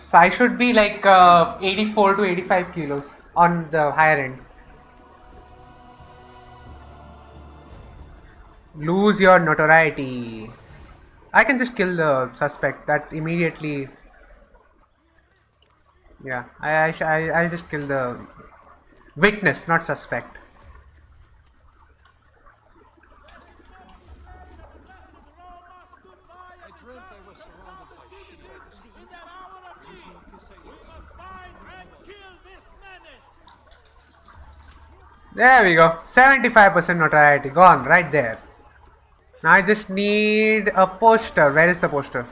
So I should be like 84 to 85 kilos on the higher end. Lose your notoriety. I can just kill the suspect. That immediately. Yeah, I'll just kill the witness, not suspect. There we go. 75% notoriety. Gone right there. Now I just need a poster. Where is the poster?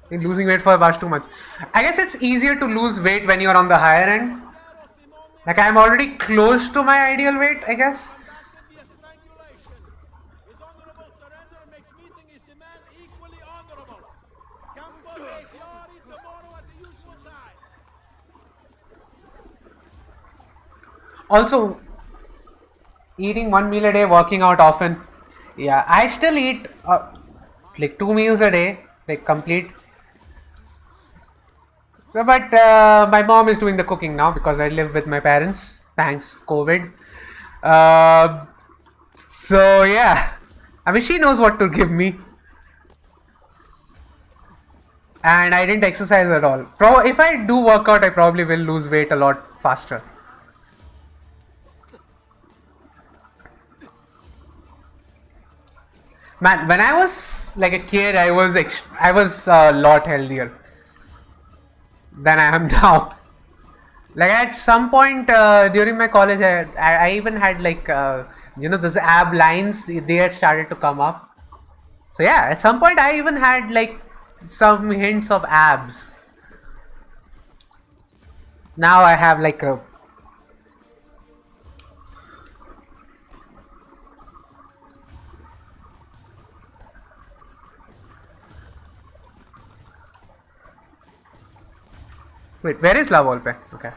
Been losing weight for about 2 months. I guess it's easier to lose weight when you're on the higher end. Like I'm already close to my ideal weight, I guess. Also, eating 1 meal a day, working out often Yeah, I still eat like 2 meals a day, like complete. But my mom is doing the cooking now because I live with my parents. Thanks COVID. So yeah, I mean she knows what to give me. And I didn't exercise at all. If I do work out, I probably will lose weight a lot faster. Man, when I was like a kid, I was a lot healthier than I am now. Like at some point during my college, I even had like those ab lines. They had started to come up. So yeah, at some point I even had like some hints of abs. Now I have like a wait, where is La Volpe? Okay.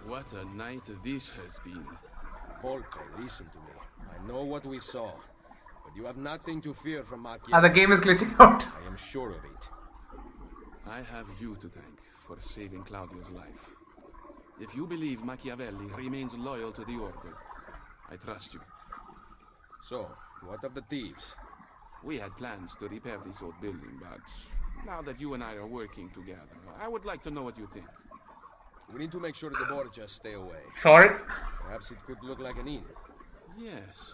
What a night this has been. Volpe, listen to me. I know what we saw, but you have nothing to fear from Machiavelli. Ah, the game is glitching out. I am sure of it. I have you to thank for saving Claudio's life. If you believe Machiavelli remains loyal to the Order, I trust you. So, what of the thieves? We had plans to repair this old building, but now that you and I are working together, I would like to know what you think. We need to make sure the Borgias stay away. Sorry? Perhaps it could look like an inn. Yes.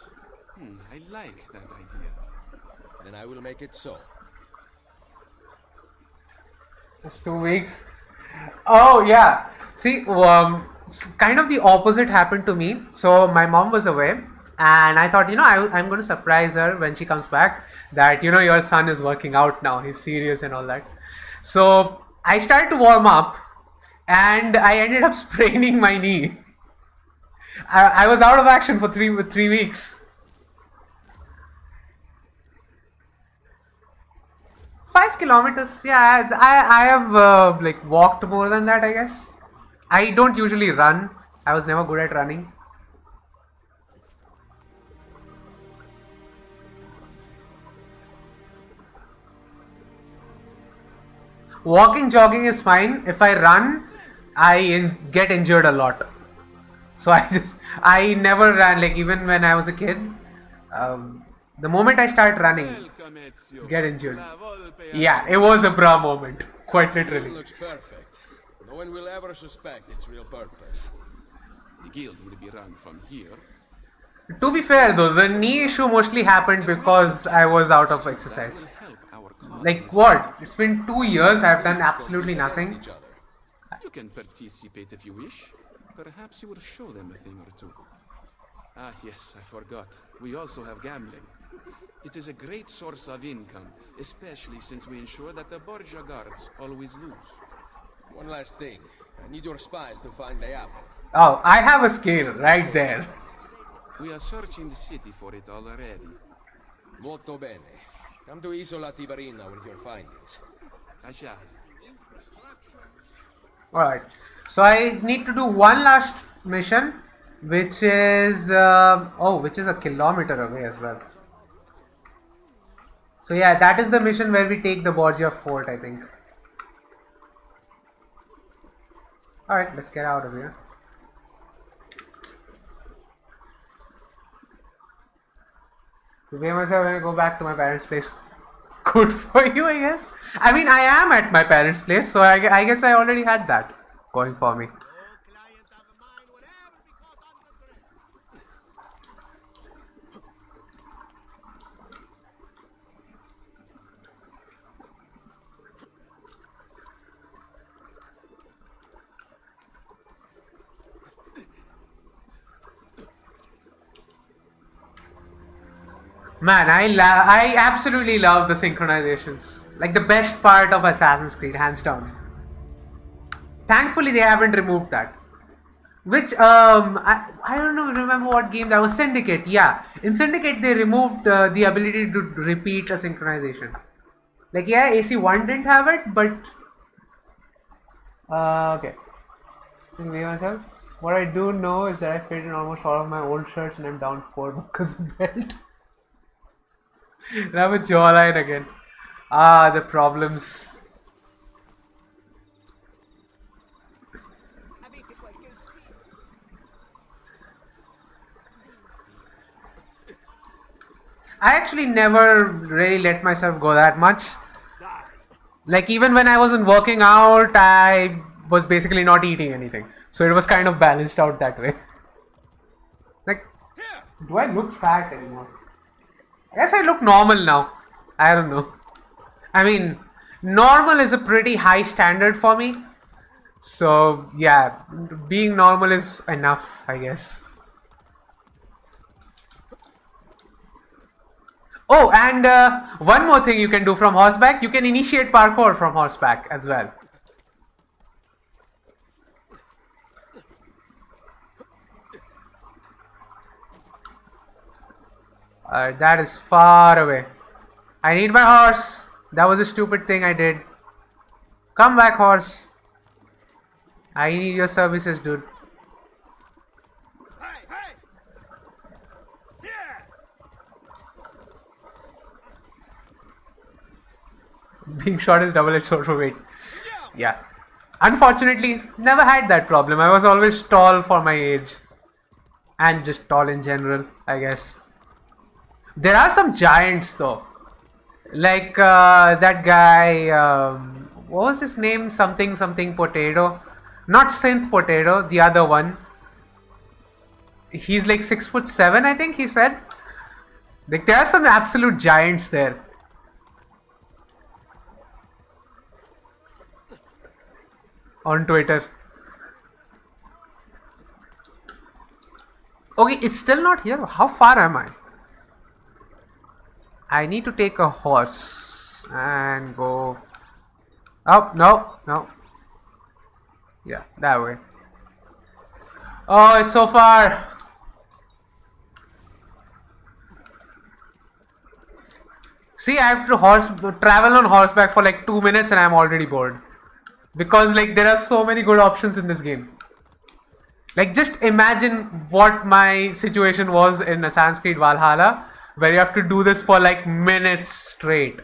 I like that idea. Then I will make it so. It's 2 weeks. Oh yeah. See, kind of the opposite happened to me. So my mom was away, and I thought, I'm going to surprise her when she comes back that your son is working out now. He's serious and all that. So I started to warm up, and I ended up spraining my knee. I was out of action for 3 weeks. 5 kilometers. Yeah, I have like walked more than that, I guess. I don't usually run. I was never good at running. Walking, jogging is fine. If I run, I get injured a lot. So I never ran, like even when I was a kid. The moment I start running, get injured. Yeah, it was a bra moment, quite literally. It looks perfect. No one will ever suspect its real purpose. The guild will be run from here. To be fair though, the knee issue mostly happened because I was out of exercise. Like what? It's been 2 years, I've done absolutely nothing. You can participate if you wish. Perhaps you will show them a thing or two. Ah yes, I forgot. We also have gambling. It is a great source of income, especially since we ensure that the Borgia guards always lose. One last thing. I need your spies to find the apple. Oh, I have a scale right there. We are searching the city for it already. Molto bene. Come to Isola Tiberina with your findings. I shall. Alright. So I need to do one last mission, which is which is a kilometer away as well. So yeah, that is the mission where we take the Borgia fort, I think. Alright, let's get out of here. To be myself when I go back to my parents' place. Good for you, I guess. I mean, I am at my parents' place, so I guess I already had that going for me. Man, I absolutely love the synchronizations. Like the best part of Assassin's Creed, hands down. Thankfully, they haven't removed that. Which I don't know, remember what game that was. Syndicate. Yeah, in Syndicate they removed the ability to repeat a synchronization. Like yeah, AC1 didn't have it, but okay. Let me myself. What I do know is that I faded almost all of my old shirts and I'm down 4 buckles of belt. And I have a jawline again. Ah, the problems. I actually never really let myself go that much. Like even when I wasn't working out, I was basically not eating anything. So it was kind of balanced out that way. Like, do I look fat anymore? I guess I look normal now. I don't know. I mean, normal is a pretty high standard for me. So yeah, being normal is enough, I guess. Oh, and one more thing you can do from horseback. You can initiate parkour from horseback as well. That is far away. I need my horse. That was a stupid thing I did. Come back, horse. I need your services, dude. Being short is double-edged sword for weight. Yeah. Unfortunately, never had that problem. I was always tall for my age. And just tall in general, I guess. There are some giants though. Like that guy, what was his name? Something potato. Not synth potato, the other one. He's like 6'7", I think he said. Like there are some absolute giants there. On Twitter. Okay, it's still not here. How far am I? I need to take a horse and go. Oh, no. Yeah, that way. Oh, it's so far. See, I have to travel on horseback for like 2 minutes and I'm already bored. Because like there are so many good options in this game. Like just imagine what my situation was in Assassin's Creed Valhalla, where you have to do this for like minutes straight.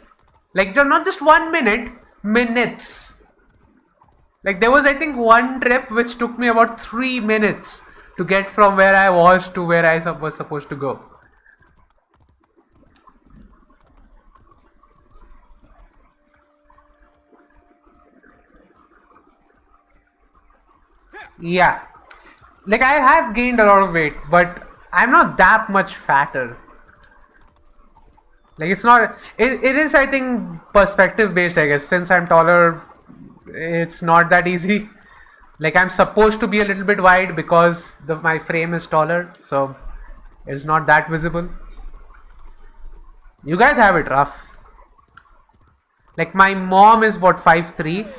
Like not just 1 minute, minutes. Like there was I think one trip which took me about 3 minutes to get from where I was to where I was supposed to go. Yeah. Like I have gained a lot of weight, but I'm not that much fatter. Like it's not, it is I think perspective based, I guess. Since I'm taller, it's not that easy. Like I'm supposed to be a little bit wide because my frame is taller, so it's not that visible. You guys have it rough. Like my mom is what, 5'3".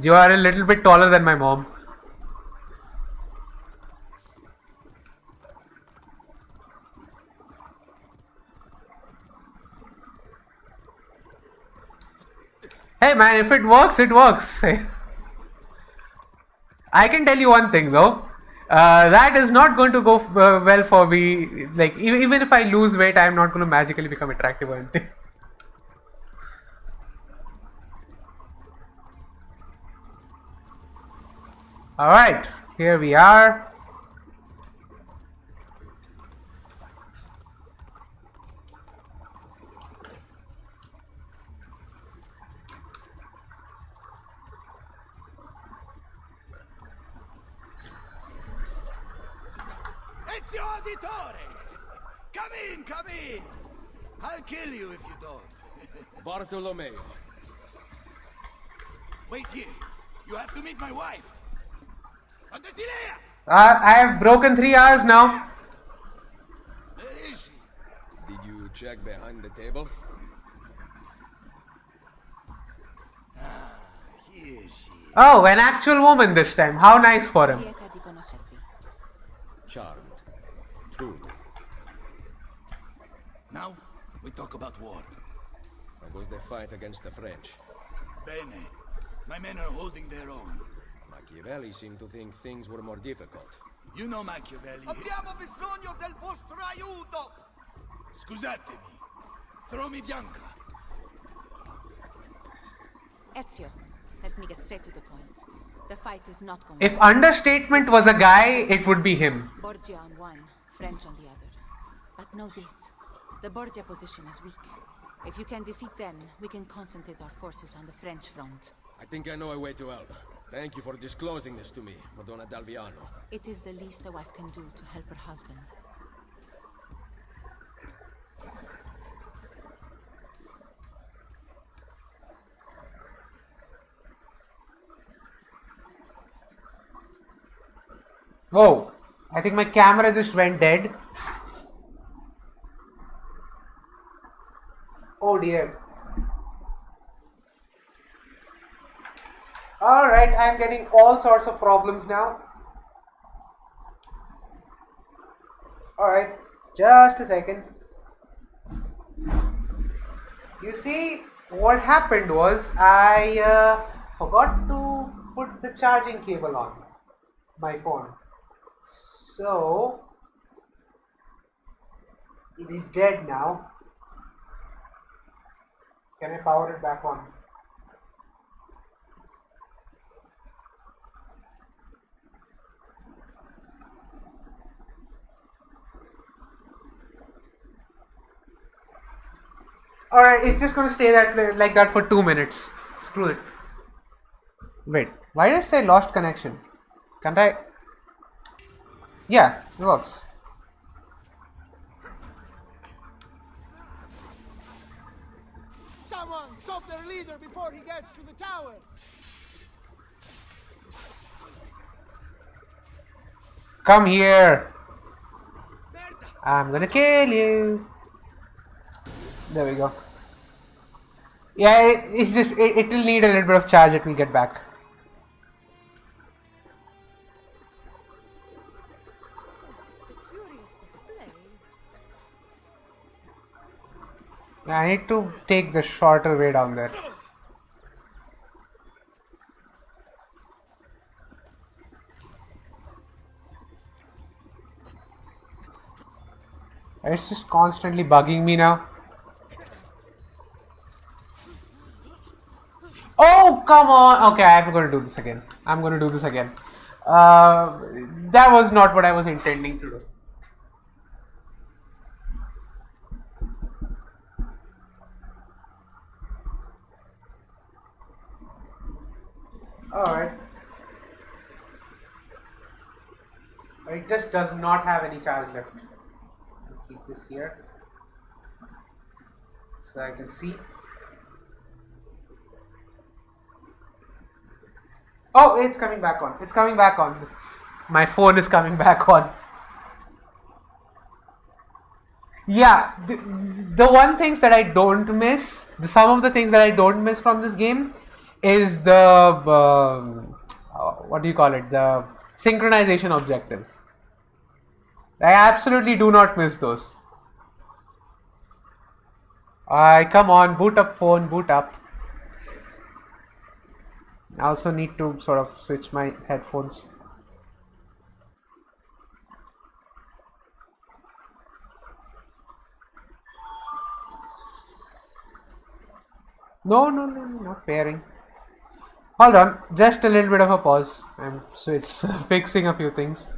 You are a little bit taller than my mom. Hey man, if it works, it works. I can tell you one thing though. That is not going to go well for me. Like even if I lose weight, I am not going to magically become attractive or anything. Alright, here we are. Ezio Auditore! Come in! I'll kill you if you don't. Bartolomeo. Wait here. You have to meet my wife. Andesilea! I have broken 3 hours now. Where is she? Did you check behind the table? Here she is. Oh, an actual woman this time. How nice for him. Charmed. Truly. Now, we talk about war. How goes the fight against the French? Bene. My men are holding their own. My Machiavelli seemed to think things were more difficult. You know Machiavelli. Abbiamo bisogno del vostro aiuto! Scusatemi. Throw me Bianca. Ezio, let me get straight to the point. The fight is not going. If understatement was a guy, it would be him. Borgia on one, French on the other. But know this, the Borgia position is weak. If you can defeat them, we can concentrate our forces on the French front. I think I know a way to help. Thank you for disclosing this to me, Madonna Dalviano. It is the least a wife can do to help her husband. Whoa, I think my camera just went dead. Oh dear. Alright, I'm getting all sorts of problems now. Alright, just a second. You see, what happened was I forgot to put the charging cable on my phone. So, it is dead now. Can I power it back on? Alright, it's just gonna stay like that for 2 minutes. Screw it. Wait, why did I say lost connection? Can't I? Yeah, it works. Someone stop their leader before he gets to the tower! Come here. I'm gonna kill you. There we go. Yeah, it's just, it will need a little bit of charge. It will get back. Yeah, I need to take the shorter way down there. It's just constantly bugging me now. Oh, come on. Okay, I'm going to do this again. I'm going to do this again. That was not what I was intending to do. Alright. It just does not have any charge left. I'll keep this here so I can see. Oh, it's coming back on. It's coming back on. My phone is coming back on. Yeah, the one things that I don't miss, some of the things that I don't miss from this game is the, what do you call it, the synchronization objectives. I absolutely do not miss those. Come on, boot up phone, boot up. I also need to sort of switch my headphones. No, not pairing. Hold on, just a little bit of a pause. So it's fixing a few things.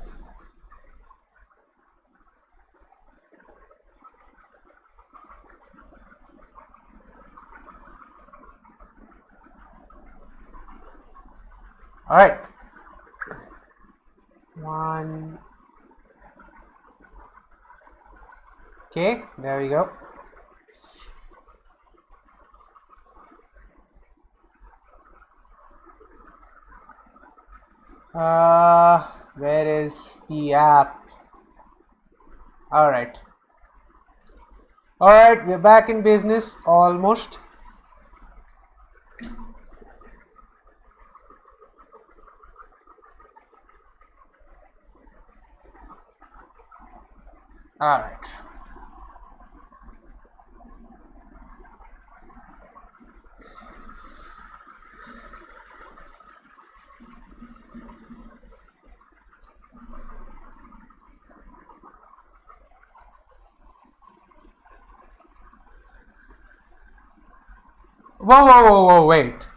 Alright. One. Okay, there we go. Where is the app? Alright. Alright, we're back in business almost. Alright. Wait.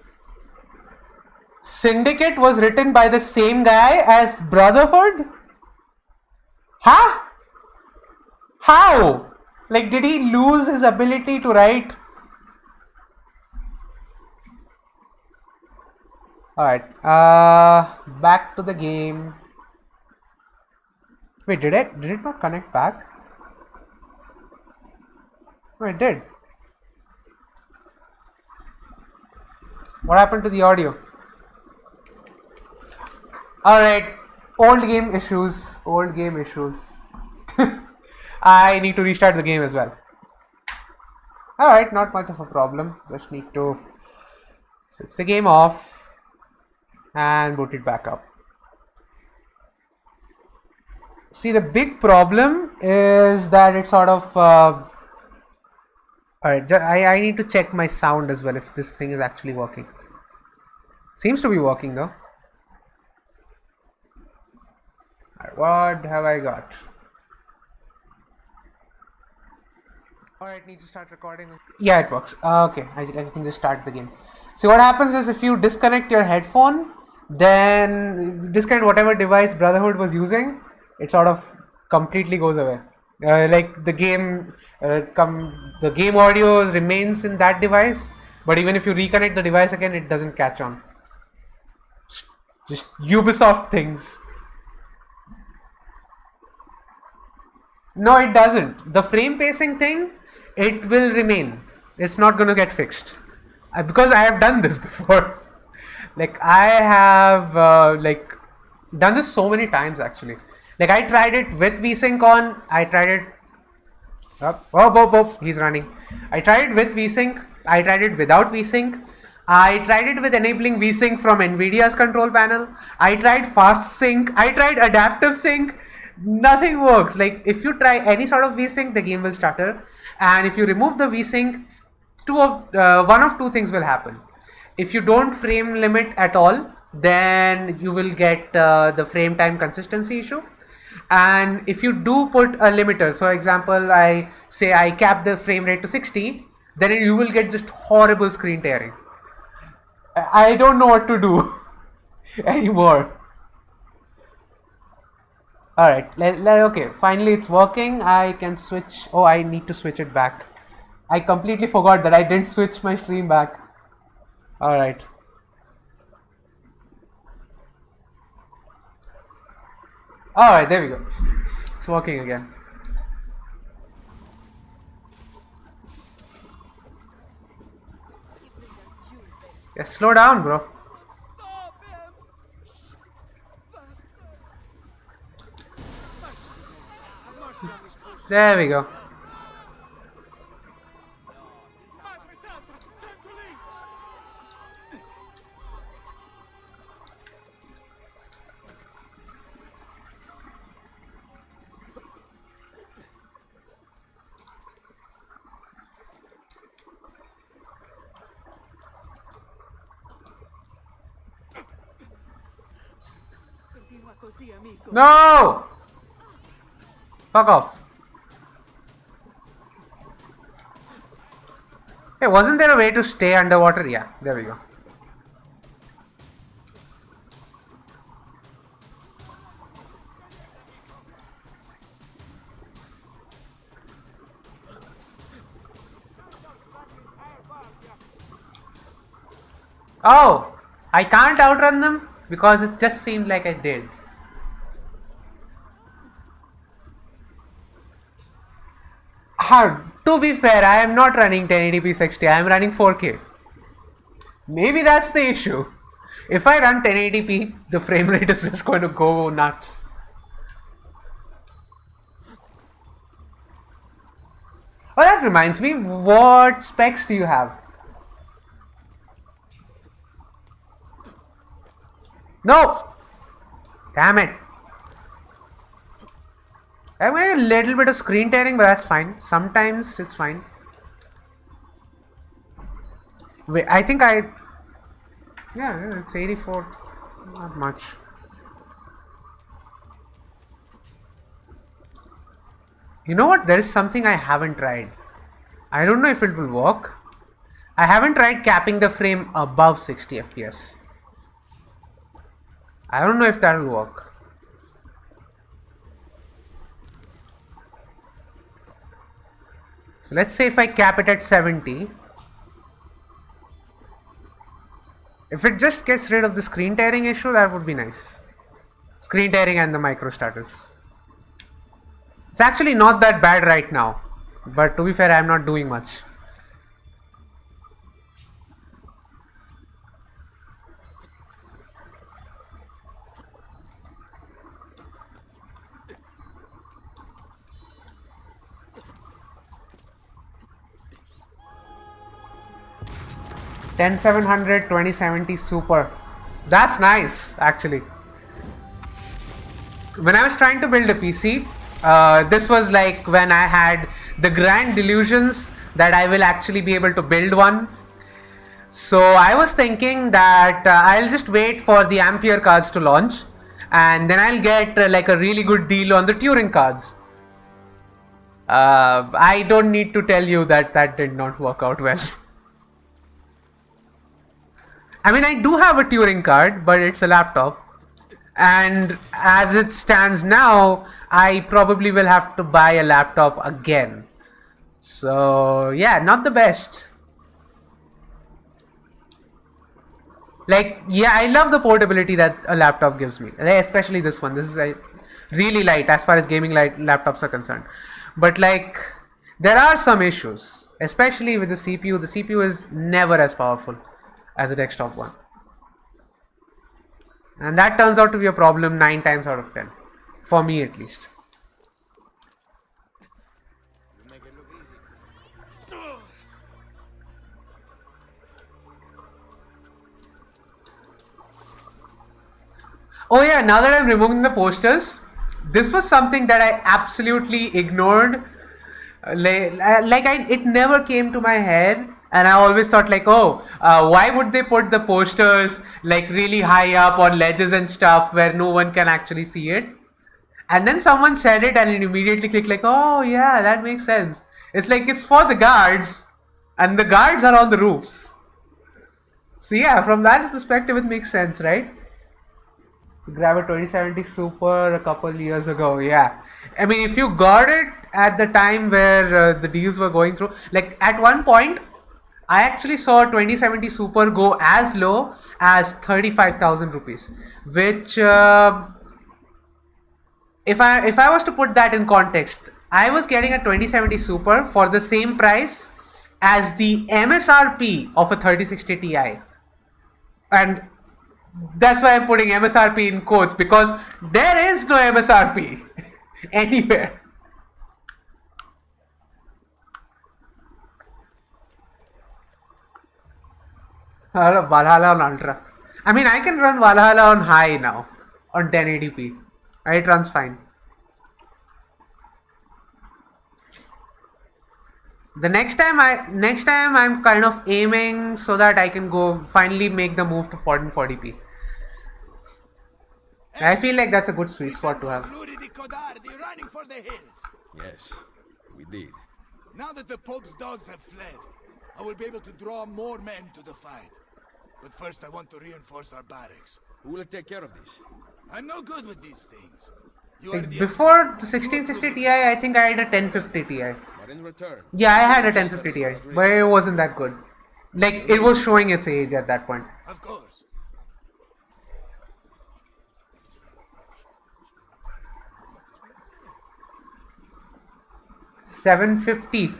Syndicate was written by the same guy as Brotherhood? Huh? How? Like, did he lose his ability to write? Alright, back to the game. Wait, did it not connect back? No, it did. What happened to the audio? Alright, old game issues. I need to restart the game as well. Alright, not much of a problem. Just need to switch the game off and boot it back up. See, the big problem is that it's sort of alright, I need to check my sound as well if this thing is actually working. Seems to be working though. What have I got? Alright, need to start recording. Yeah, it works. Okay, I can just start the game. See, what happens is if you disconnect your headphone, then disconnect whatever device Brotherhood was using, it sort of completely goes away. Like the game audio remains in that device, but even if you reconnect the device again, it doesn't catch on. Just Ubisoft things. No, it doesn't. The frame pacing thing, it will remain. It's not going to get fixed. Because I have done this before. Like I have done this so many times actually. Like I tried it with VSync on. I tried it. He's running. I tried it with VSync. I tried it without VSync. I tried it with enabling VSync from NVIDIA's control panel. I tried fast sync. I tried adaptive sync. Nothing works. Like if you try any sort of VSync, the game will stutter. And if you remove the VSync, one of two things will happen. If you don't frame limit at all, then you will get the frame time consistency issue. And if you do put a limiter, so example, I say I cap the frame rate to 60, then you will get just horrible screen tearing. I don't know what to do anymore. Alright, okay, finally it's working. I can switch. Oh, I need to switch it back. I completely forgot that I didn't switch my stream back. Alright. Alright, there we go. It's working again. Yeah, slow down, bro. There we go. No! Fuck off. Hey, wasn't there a way to stay underwater? Yeah, there we go. Oh, I can't outrun them because it just seemed like I did. To be fair, I am not running 1080p 60, I am running 4K. Maybe that's the issue. If I run 1080p, the frame rate is just going to go nuts. Oh, that reminds me, what specs do you have? No! Damn it. I'm getting a little bit of screen tearing, but that's fine. Sometimes it's fine. Wait, I think yeah, it's 84. Not much. You know what? There is something I haven't tried. I don't know if it will work, I haven't tried capping the frame above 60 FPS. I don't know if that will work. So let's say if I cap it at 70. If it just gets rid of the screen tearing issue, that would be nice. Screen tearing and the micro status. It's actually not that bad right now. But to be fair, I'm not doing much. $10,700, 2070 Super. That's nice, actually. When I was trying to build a PC, this was like when I had the grand delusions that I will actually be able to build one. So I was thinking that I'll just wait for the Ampere cards to launch, and then I'll get like a really good deal on the Turing cards. I don't need to tell you that that did not work out well. I mean, I do have a Turing card, but it's a laptop. And as it stands now, I probably will have to buy a laptop again. So, yeah, not the best. Like, yeah, I love the portability that a laptop gives me. Especially this one. This is really light as far as gaming laptops are concerned. But like, there are some issues. Especially with the CPU. The CPU is never as powerful as a desktop one, and that turns out to be a problem 9 times out of 10 for me at least. Oh yeah, now that I'm removing the posters, this was something that I absolutely ignored. It never came to my head. And I always thought like, oh, why would they put the posters like really high up on ledges and stuff where no one can actually see it? And then someone said it and it immediately clicked like, oh yeah, that makes sense. It's like it's for the guards and the guards are on the roofs. So yeah, from that perspective it makes sense, right? Grab a 2070 Super a couple years ago, yeah. I mean, if you got it at the time where the deals were going through, like at one point, I actually saw 2070 Super go as low as 35,000 rupees, which if I was to put that in context, I was getting a 2070 Super for the same price as the MSRP of a 3060 Ti, and that's why I'm putting MSRP in quotes because there is no MSRP anywhere. Valhalla on Ultra. I mean, I can run Valhalla on high now, on 1080p. It runs fine. The next time I'm kind of aiming so that I can go finally make the move to 1440p. I feel like that's a good sweet spot to have. Running for the hills. Yes, we did. Now that the Pope's dogs have fled, I will be able to draw more men to the fight. But first I want to reinforce our barracks. Who will take care of this? I'm no good with these things. Before the 1660 Ti, I think I had a 1050 Ti. But in return... Yeah, I had a 1050 Ti, but it wasn't that good. Like, it was showing its age at that point. Of course. $750.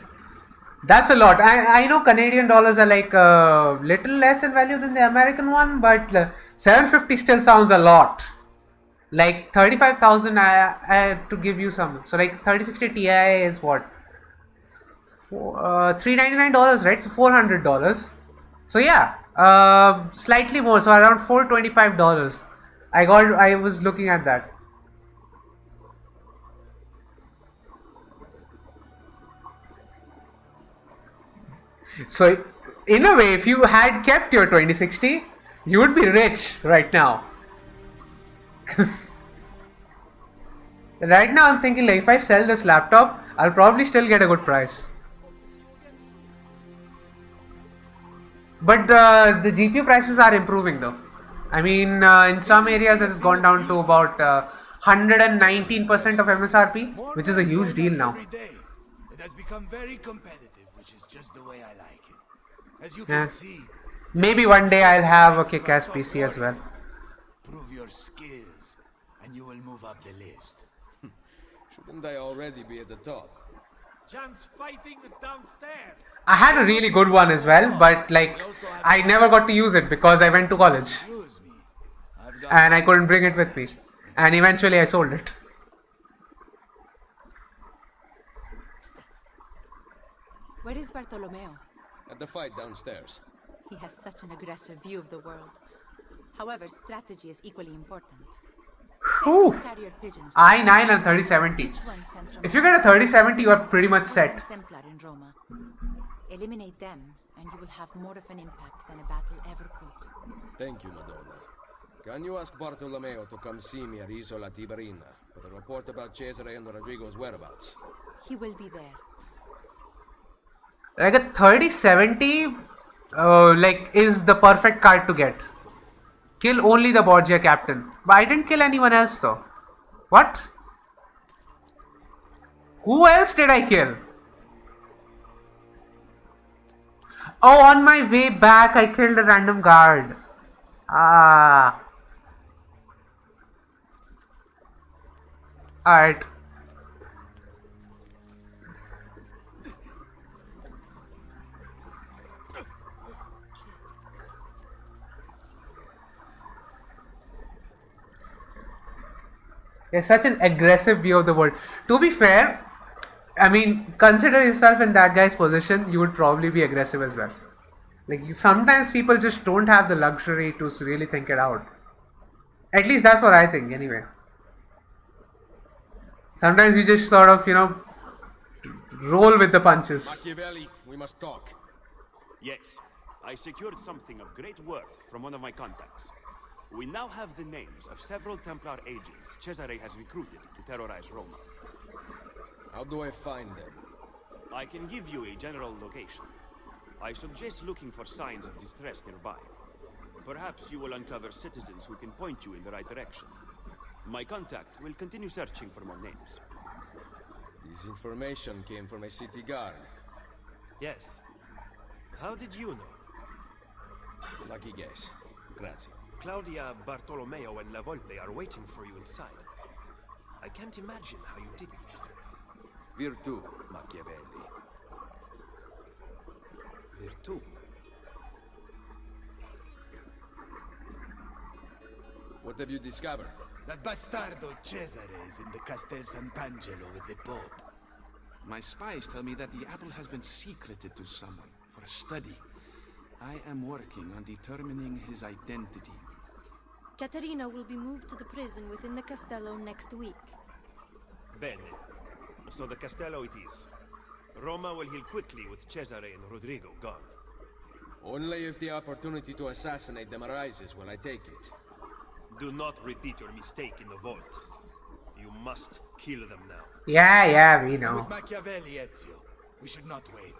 That's a lot. I know Canadian dollars are like a little less in value than the American one, but $750 still sounds a lot. Like 35,000 I had to give you some. So like 3060 Ti is what? $399, right? So $400. So yeah, slightly more. So around $425. I was looking at that. So in a way, if you had kept your 2060, you would be rich right now. Right now I'm thinking like if I sell this laptop, I'll probably still get a good price. But the GPU prices are improving though. I mean, in some areas it has gone down to about 119% of MSRP, which is a huge deal now. Every day. It has become very competitive, which is just the way I like it. As you Yeah. can see, Maybe one day I'll have a kick-ass PC as well. prove your skills, and you will move up the list. Shouldn't I already be at the top? Jan's fighting downstairs. I had a really good one as well, but like I never got to use it because I went to college and I couldn't bring it with me, and eventually I sold it. Where is Bartolomeo? At the fight downstairs. He has such an aggressive view of the world. However, strategy is equally important. Ooh. Carrier pigeons. I-9 and 3070. If you get a 3070, you are pretty much set. Templar in Roma. Eliminate them, and you will have more of an impact than a battle ever could. Thank you, Madonna. Can you ask Bartolomeo to come see me at Isola Tiberina with a report about Cesare and Rodrigo's whereabouts? He will be there. Like a 3070 like is the perfect card to get. Kill only the Borgia captain. But I didn't kill anyone else though. What? Who else did I kill? Oh, on my way back I killed a random guard. Ah. Alright. It's such an aggressive view of the world. To be fair, I mean, consider yourself in that guy's position, you would probably be aggressive as well. Like, sometimes people just don't have the luxury to really think it out. At least that's what I think, anyway. Sometimes you just sort of, you know, roll with the punches. Machiavelli, we must talk. Yes, I secured something of great worth from one of my contacts. We now have the names of several Templar agents Cesare has recruited to terrorize Roma. How do I find them? I can give you a general location. I suggest looking for signs of distress nearby. Perhaps you will uncover citizens who can point you in the right direction. My contact will continue searching for more names. This information came from a city guard. Yes. How did you know? Lucky guess. Grazie. Claudia, Bartolomeo, and La Volpe are waiting for you inside. I can't imagine how you did it. Virtù, Machiavelli. Virtù? What have you discovered? That bastardo Cesare is in the Castel Sant'Angelo with the Pope. My spies tell me that the apple has been secreted to someone for a study. I am working on determining his identity. Caterina will be moved to the prison within the Castello next week. Bene. So the Castello it is. Roma will heal quickly with Cesare and Rodrigo gone. Only if the opportunity to assassinate them arises will I take it. Do not repeat your mistake in the vault. You must kill them now. Yeah, we know. With Machiavelli, Ezio. We should not wait.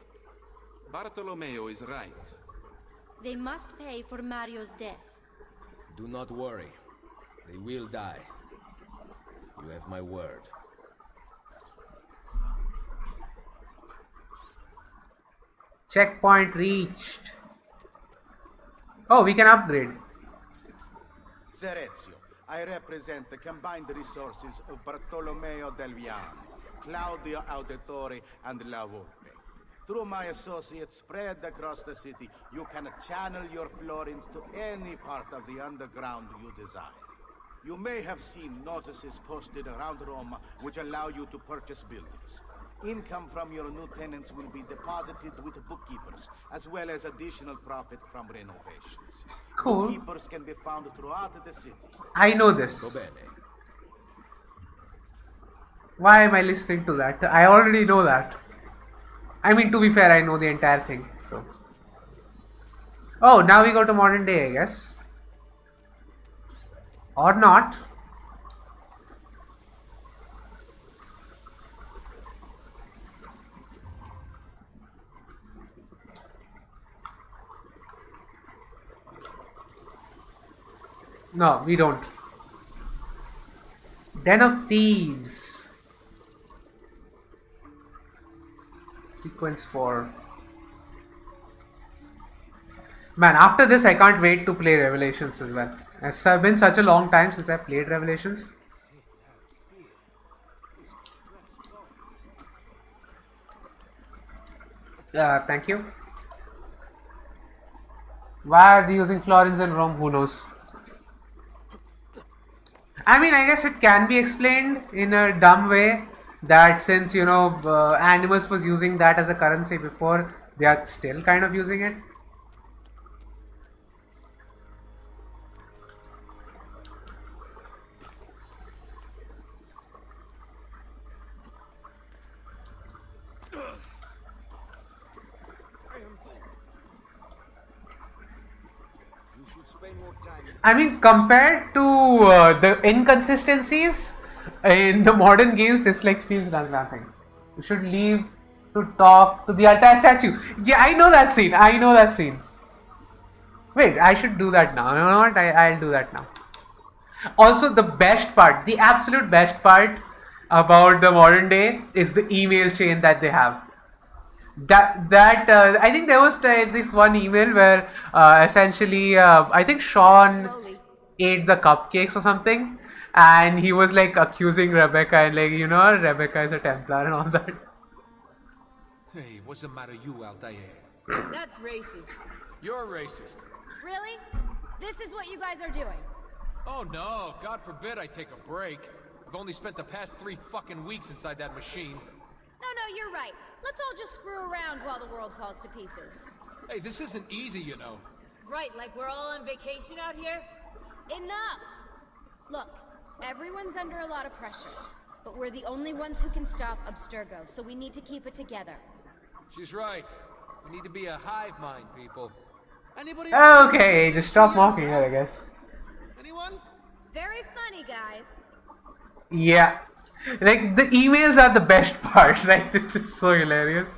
Bartolomeo is right. They must pay for Mario's death. Do not worry. They will die. You have my word. Checkpoint reached. Oh, we can upgrade. Sir Ezio, I represent the combined resources of Bartolomeo del Viane, Claudio Auditore, and La Volpe. Through my associates spread across the city, you can channel your florins to any part of the underground you desire. You may have seen notices posted around Roma which allow you to purchase buildings. Income from your new tenants will be deposited with bookkeepers, as well as additional profit from renovations. Cool. Bookkeepers can be found throughout the city. I know this. Why am I listening to that? I already know that. I mean, to be fair, I know the entire thing, so. Oh, now we go to modern day, I guess. Or not. No, we don't. Den of Thieves. Sequence 4. Man, after this I can't wait to play Revelations as well. It's been such a long time since I played Revelations. Thank you. Why are they using Florence and Rome? Who knows? I mean, I guess it can be explained in a dumb way that since, you know, Animus was using that as a currency before, they are still kind of using it. I mean, compared to the inconsistencies in the modern games, this like feels like nothing. You should leave to talk to the Altair statue. Yeah, I know that scene. I know that scene. Wait, I should do that now. You know what? I'll do that now. Also, the best part, the absolute best part about the modern day is the email chain that they have. I think there was this one email where essentially I think Sean ate the cupcakes or something, and he was like accusing Rebecca and like, you know, Rebecca is a Templar and all that. Hey, what's the matter, you Altair? That's racist. You're racist. Really? This is what you guys are doing? Oh no, God forbid I take a break. I've only spent the past 3 fucking weeks inside that machine. No, you're right. Let's all just screw around while the world falls to pieces. Hey, this isn't easy, you know. Right, like we're all on vacation out here? Enough! Look, everyone's under a lot of pressure, but we're the only ones who can stop Abstergo, so we need to keep it together. She's right. We need to be a hive mind, people. Anybody? Okay, just stop mocking her, I guess. Anyone? Very funny, guys. Yeah. Like, the emails are the best part, right? It's just so hilarious.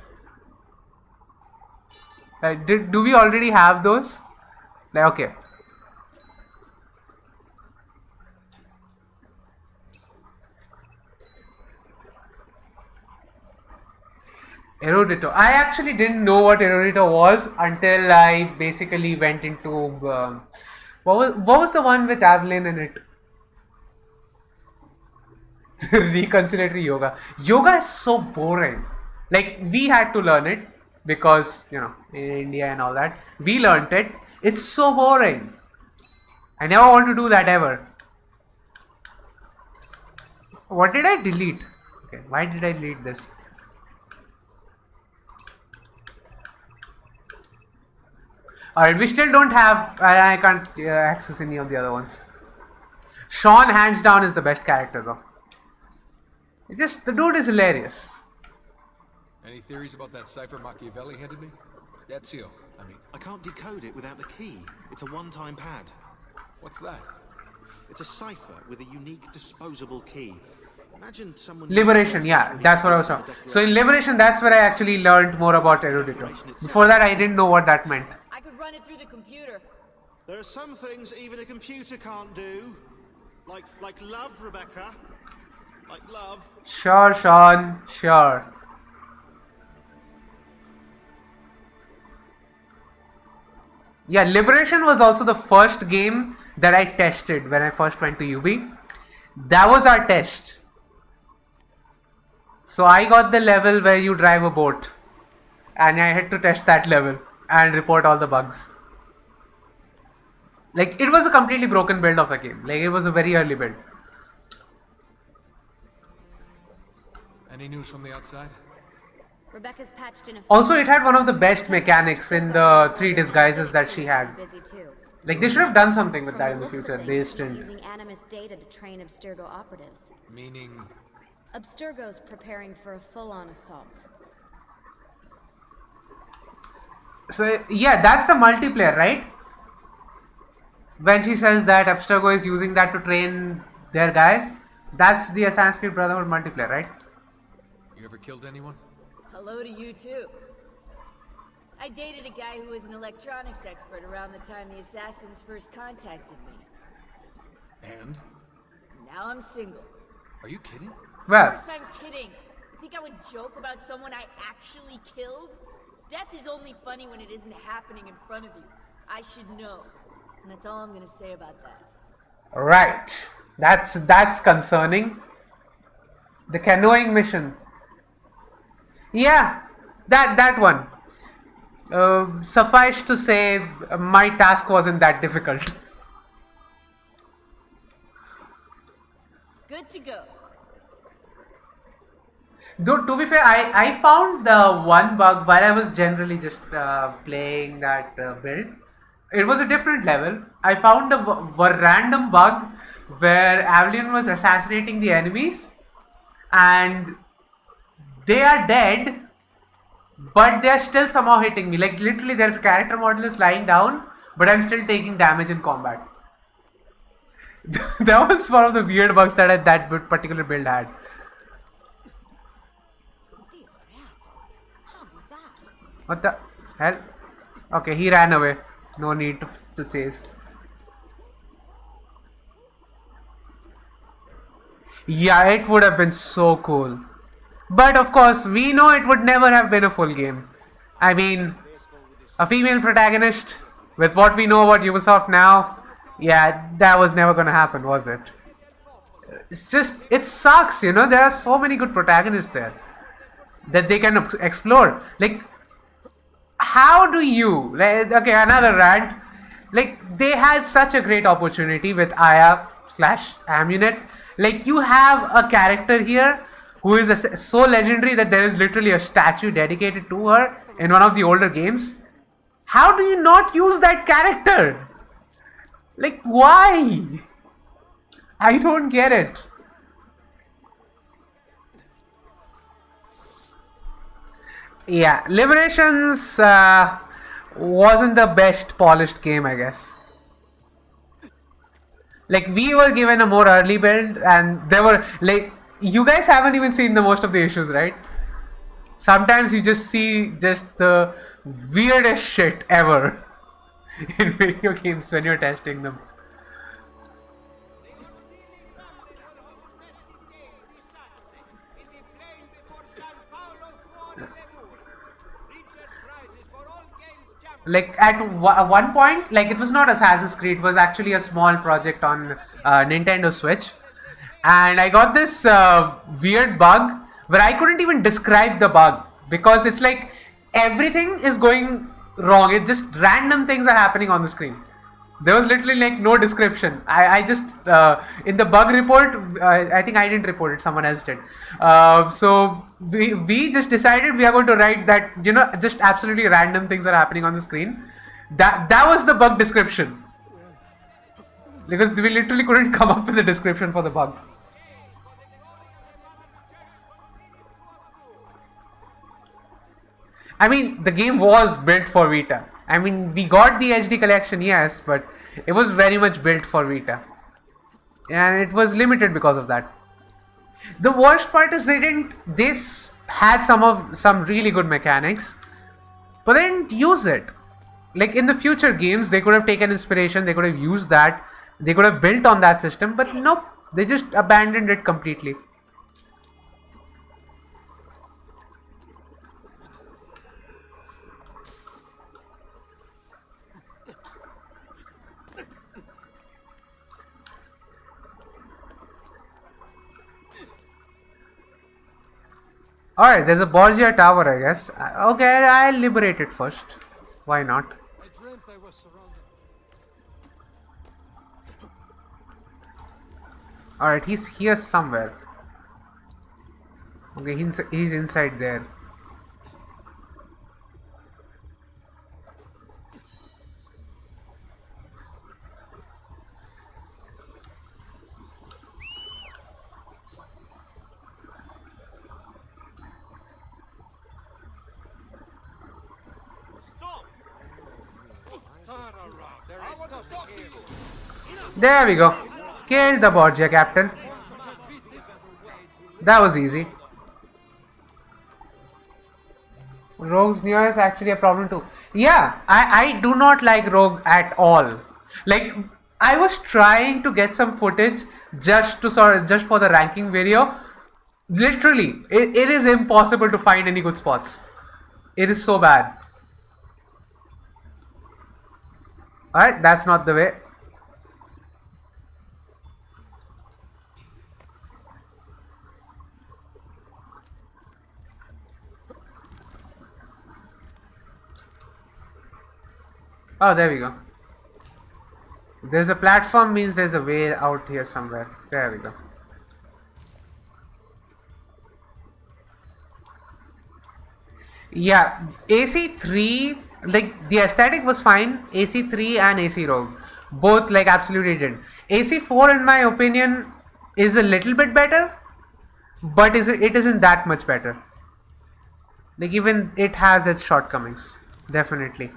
Do we already have those? Like, okay. Erudito. I actually didn't know what Erudito was until I basically went into what was the one with Evelyn in it? Reconciliatory yoga. Yoga is so boring. Like, we had to learn it because, you know, in India and all that. We learnt it. It's so boring. I never want to do that ever. What did I delete? Okay, why did I delete this? Alright, we still don't have, I can't access any of the other ones. Sean, hands down, is the best character though. The dude is hilarious. Any theories about that cipher Machiavelli handed me? Ezio, I mean. I can't decode it without the key. It's a one-time pad. What's that? It's a cipher with a unique disposable key. Imagine someone... Liberation, yeah, that's what I was talking. So in Liberation, that's where I actually learned more about Erudito. Before that, I didn't know what that meant. I could run it through the computer. There are some things even a computer can't do. Like love, Rebecca. Like love. Sure, Sean, sure. Yeah, Liberation was also the first game that I tested when I first went to UB. That was our test. So I got the level where you drive a boat, and I had to test that level and report all the bugs. Like, it was a completely broken build of a game. Like, it was a very early build. Any news from the outside? Rebecca's patched in a Also, it had one of the best mechanics in the 3 disguises that she had. Like, they should have done something with that in the future. They just didn't. Using Animus data to train Abstergo operatives. Meaning? Abstergo's preparing for a full-on assault. So, yeah, that's the multiplayer, right? When she says that Abstergo is using that to train their guys, that's the Assassin's Creed Brotherhood multiplayer, right? You ever killed anyone? Hello to you too. I dated a guy who was an electronics expert around the time the Assassins first contacted me. And? Now I'm single. Are you kidding? Well, Of course I'm kidding. You think I would joke about someone I actually killed? Death is only funny when it isn't happening in front of you. I should know. And that's all I'm gonna say about that. right. That's concerning. The canoeing mission. Yeah, that one. Suffice to say, my task wasn't that difficult. Good to go. Though, to be fair, I found the one bug while I was generally just playing that build. It was a different level. I found a random bug where Avalon was assassinating the enemies and they are dead, but they are still somehow hitting me. Like literally their character model is lying down, but I'm still taking damage in combat. That was one of the weird bugs that that particular build had. What the hell? Okay, he ran away. No need to chase. Yeah, it would have been so cool. But of course, we know it would never have been a full game. I mean, a female protagonist, with what we know about Ubisoft now, yeah, that was never gonna happen, was it? It's just, it sucks, you know, there are so many good protagonists there that they can explore. Like, how do you, like, okay, another rant, like, they had such a great opportunity with Aya/Amunet. Like, you have a character here who is so legendary that there is literally a statue dedicated to her in one of the older games. How do you not use that character? Like, why? I don't get it. Yeah, Liberations wasn't the best polished game, I guess. Like, we were given a more early build and there were, like, you guys haven't even seen the most of the issues, right? Sometimes you just see just the weirdest shit ever in video games when you're testing them. Like at one point, like it was not Assassin's Creed, it was actually a small project on Nintendo Switch, and I got this weird bug where I couldn't even describe the bug because it's like everything is going wrong. It just random things are happening on the screen. There was literally like no description. I just in the bug report, I think I didn't report it, someone else did. So we just decided we are going to write that, you know, just absolutely random things are happening on the screen. That was the bug description, because we literally couldn't come up with a description for the bug. I mean, the game was built for Vita. I mean, we got the HD collection, yes, but it was very much built for Vita. And it was limited because of that. The worst part is they had some really good mechanics, but they didn't use it. Like in the future games, they could have taken inspiration, they could have used that, they could have built on that system, but nope, they just abandoned it completely. Alright, there's a Borgia tower, I guess. Okay, I'll liberate it first. Why not? Alright, he's here somewhere. Okay, he's inside there. There we go. Killed the Borgia captain. That was easy. Rogue's Neo is actually a problem too. Yeah, I do not like Rogue at all. Like, I was trying to get some footage just for the ranking video. Literally, it is impossible to find any good spots. It is so bad. Alright, that's not the way. Oh, there we go. There's a platform, means there's a way out here somewhere. There we go. Yeah, AC3, like the aesthetic was fine. AC3 and AC Rogue, both like absolutely did. AC4, in my opinion, is a little bit better, but it isn't that much better. Like even it has its shortcomings, definitely.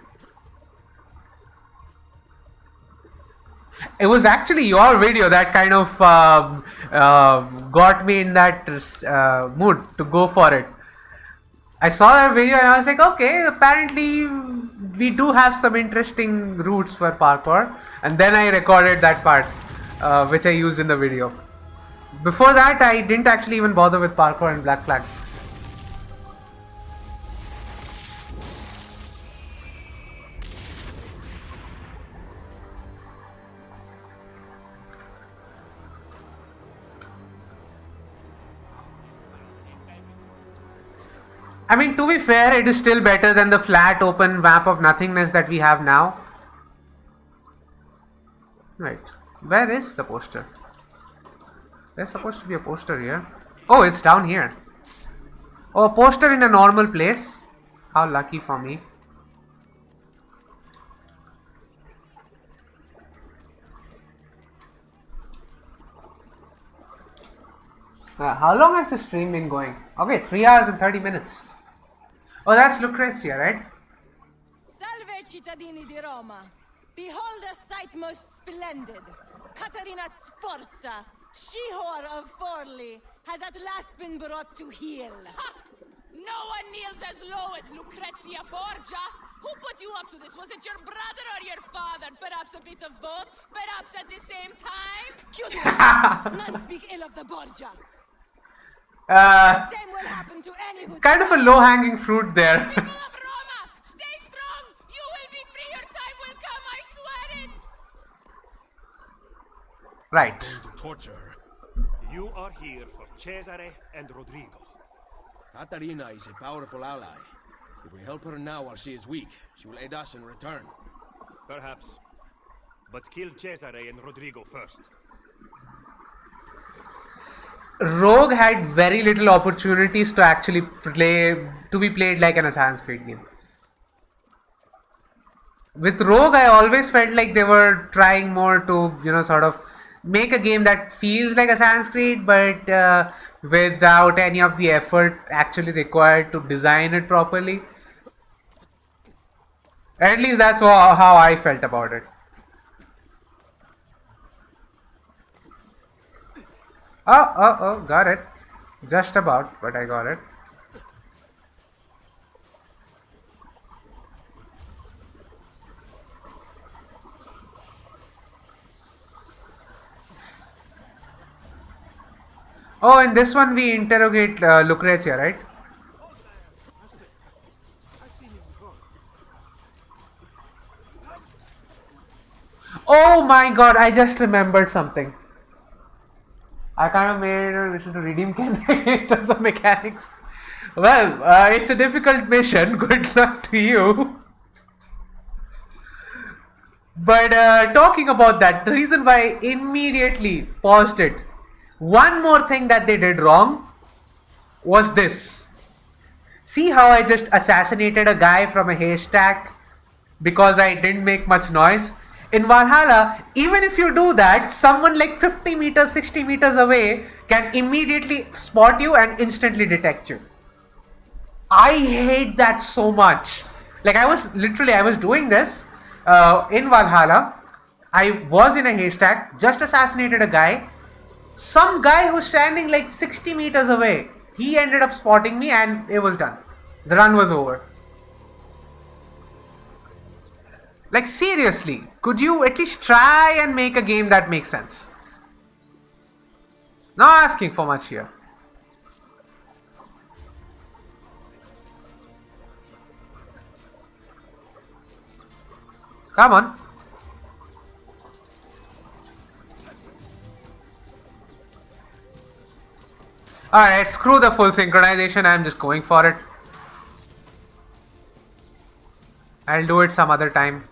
It was actually your video that kind of got me in that mood to go for it. I saw that video and I was like, okay, apparently we do have some interesting routes for parkour. And then I recorded that part, which I used in the video. Before that, I didn't actually even bother with parkour and Black Flag. I mean, to be fair, it is still better than the flat open map of nothingness that we have now. Right. Where is the poster? There's supposed to be a poster here. Oh, it's down here. Oh, a poster in a normal place. How lucky for me. How long has the stream been going? Okay, 3 hours and 30 minutes. Oh, that's Lucrezia, right? Salve, cittadini di Roma. Behold a sight most splendid. Caterina Sforza, she-whore of Forli, has at last been brought to heel. No one kneels as low as Lucrezia Borgia. Who put you up to this? Was it your brother or your father? Perhaps a bit of both? Perhaps at the same time? None speak ill of the Borgia. The same will happen to any who... Kind of a low-hanging fruit there. People of Roma, stay strong. You will be free. Your time will come. I swear it. Right. To torture her. You are here for Cesare and Rodrigo. Caterina is a powerful ally. If we help her now while she is weak, she will aid us in return. Perhaps. But kill Cesare and Rodrigo first. Rogue had very little opportunities to actually be played like an Assassin's Creed game. With Rogue, I always felt like they were trying more to, sort of make a game that feels like Assassin's Creed, but without any of the effort actually required to design it properly. At least that's how I felt about it. Oh, got it. Just about, but I got it. Oh, in this one we interrogate Lucrezia, right? Oh my god, I just remembered something. I kind of made a mission to redeem in terms of mechanics. Well, it's a difficult mission. Good luck to you. But talking about that, the reason why I immediately paused it, one more thing that they did wrong was this. See how I just assassinated a guy from a haystack because I didn't make much noise? In Valhalla, even if you do that, someone like 50 meters, 60 meters away can immediately spot you and instantly detect you. I hate that so much. Like I was doing this in Valhalla. I was in a haystack, just assassinated a guy. Some guy who's standing like 60 meters away, he ended up spotting me and it was done. The run was over. Like seriously, could you at least try and make a game that makes sense? Not asking for much here. Come on. Alright, screw the full synchronization, I'm just going for it. I'll do it some other time.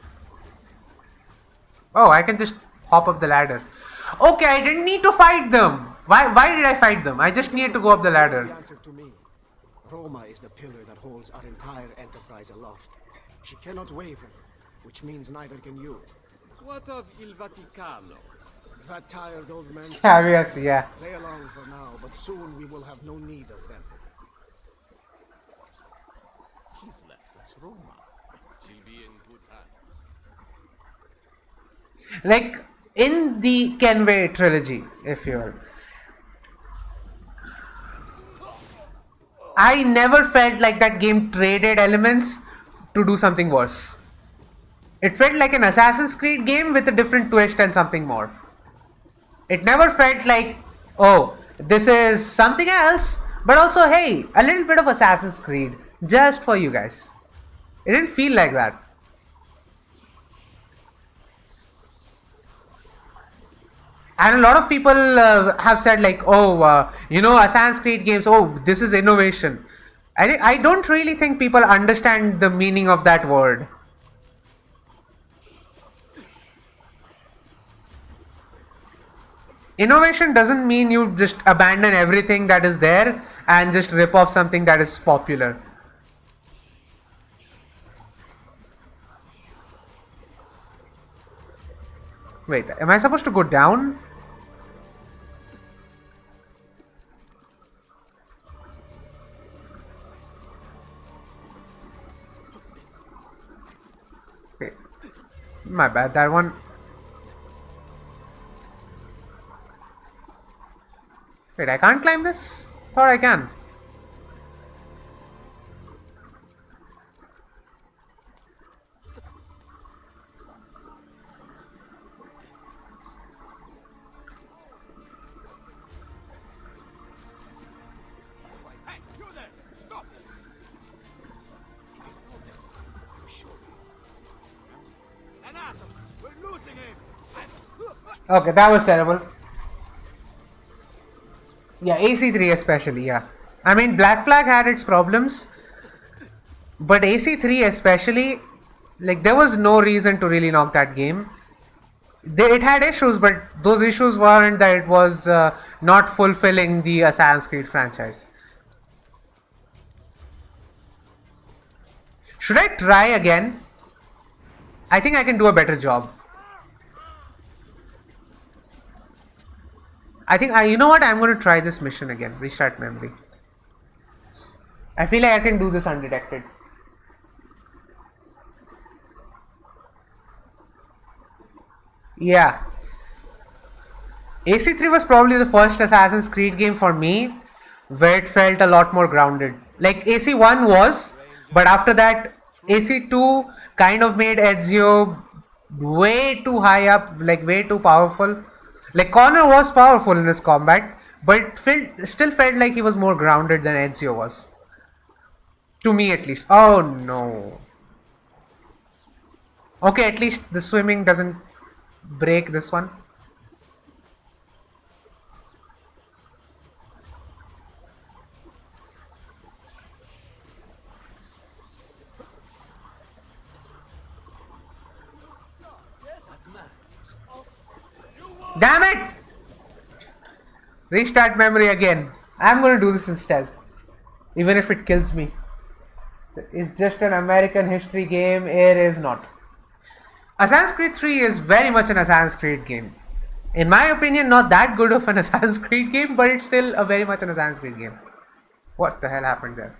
Oh, I can just hop up the ladder. Okay, I didn't need to fight them. Why did I fight them? I just needed to go up the ladder. The answer to me. Roma is the pillar that holds our entire enterprise aloft. She cannot waver, which means neither can you. What of Il Vaticano? That tired old man. Yes, yeah. Play along for now, but soon we will have no need of them. He's left us Roma. She'll be in good hands. Like in the Kenway trilogy, if you will, I never felt like that game traded elements to do something worse. It felt like an Assassin's Creed game with a different twist and something more. It never felt like, oh, this is something else, but also, hey, a little bit of Assassin's Creed just for you guys. It didn't feel like that. And a lot of people have said like, oh, you know, Assassin's Creed games, oh, this is innovation. I don't really think people understand the meaning of that word. Innovation doesn't mean you just abandon everything that is there and just rip off something that is popular. Wait, am I supposed to go down? Wait, my bad, that one. Wait, I can't climb this? Thought I can. Hey, you there! Stop! We're losing him! Okay, that was terrible. Yeah, AC3 especially, yeah. I mean, Black Flag had its problems, but AC3 especially, like, there was no reason to really knock that game. It had issues, but those issues weren't that it was not fulfilling the Assassin's Creed franchise. Should I try again? I think I can do a better job. I think, you know what, I'm going to try this mission again, restart memory. I feel like I can do this undetected. Yeah. AC3 was probably the first Assassin's Creed game for me where it felt a lot more grounded. Like AC1 was, but after that AC2 kind of made Ezio way too high up, like way too powerful. Like Connor was powerful in his combat, but still felt like he was more grounded than Ezio was. To me at least. Oh no. Okay, at least the swimming doesn't break this one. Damn it! Restart memory again. I'm going to do this in stealth, even if it kills me. It's just an American history game. It is not. Assassin's Creed 3 is very much an Assassin's Creed game. In my opinion, not that good of an Assassin's Creed game, but it's still very much an Assassin's Creed game. What the hell happened there?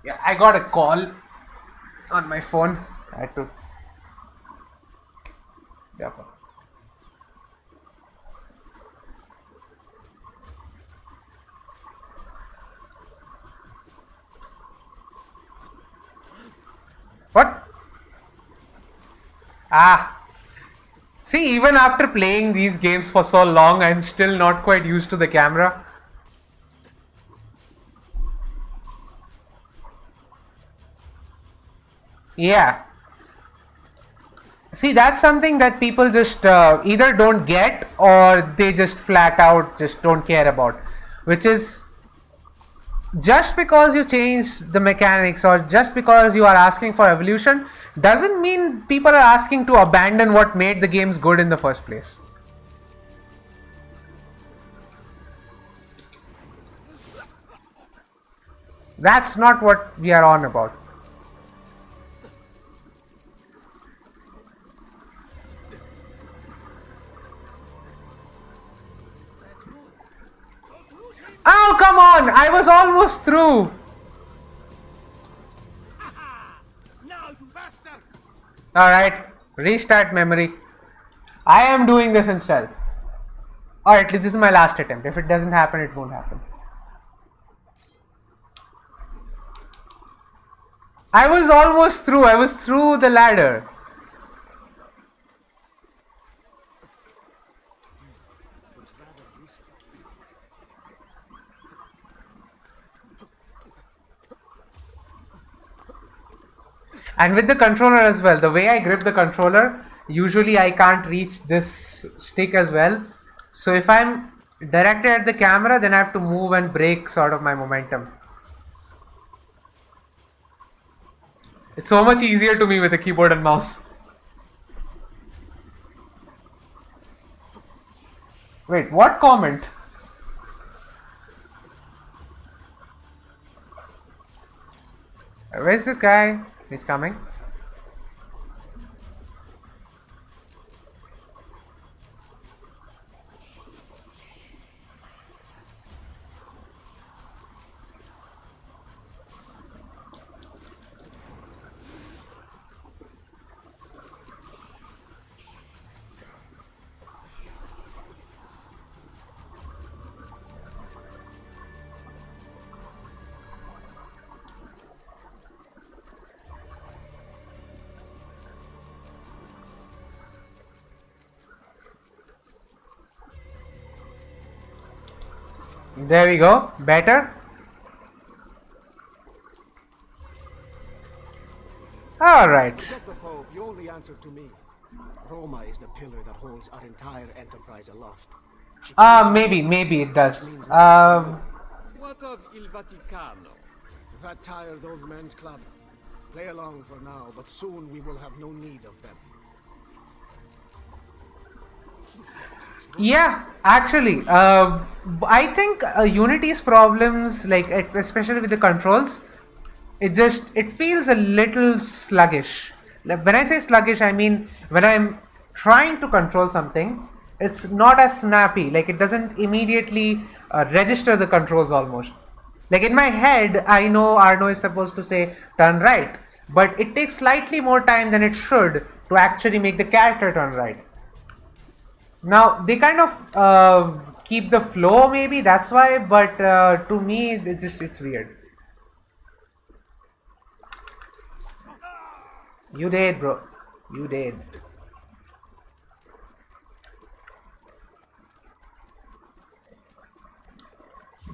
Yeah, I got a call on my phone. I had to. Yeah. Ah. See, even after playing these games for so long, I'm still not quite used to the camera. Yeah. See, that's something that people just either don't get or they just flat out just don't care about. Which is, just because you change the mechanics or just because you are asking for evolution doesn't mean people are asking to abandon what made the games good in the first place. That's not what we are on about. Oh, come on! I was almost through! Alright, restart memory. I am doing this in stealth. Alright, this is my last attempt. If it doesn't happen, it won't happen. I was almost through. I was through the ladder. And with the controller as well, the way I grip the controller, usually I can't reach this stick as well. So if I'm directed at the camera, then I have to move and break sort of my momentum. It's so much easier to me with a keyboard and mouse. Wait, what comment? Where's this guy? He's coming. There we go. Better. All right. To get the Pope, you only answer to me. Roma is the pillar that holds our entire enterprise aloft. Maybe it does. What of Il Vaticano? That tired old men's club. Play along for now, but soon we will have no need of them. Yeah, actually, I think Unity's problems, like especially with the controls, it feels a little sluggish. Like, when I say sluggish, I mean when I'm trying to control something, it's not as snappy. Like it doesn't immediately register the controls almost. Like in my head, I know Arno is supposed to say turn right, but it takes slightly more time than it should to actually make the character turn right. Now they kind of keep the flow, maybe that's why, but to me it's weird. You did, bro. You did.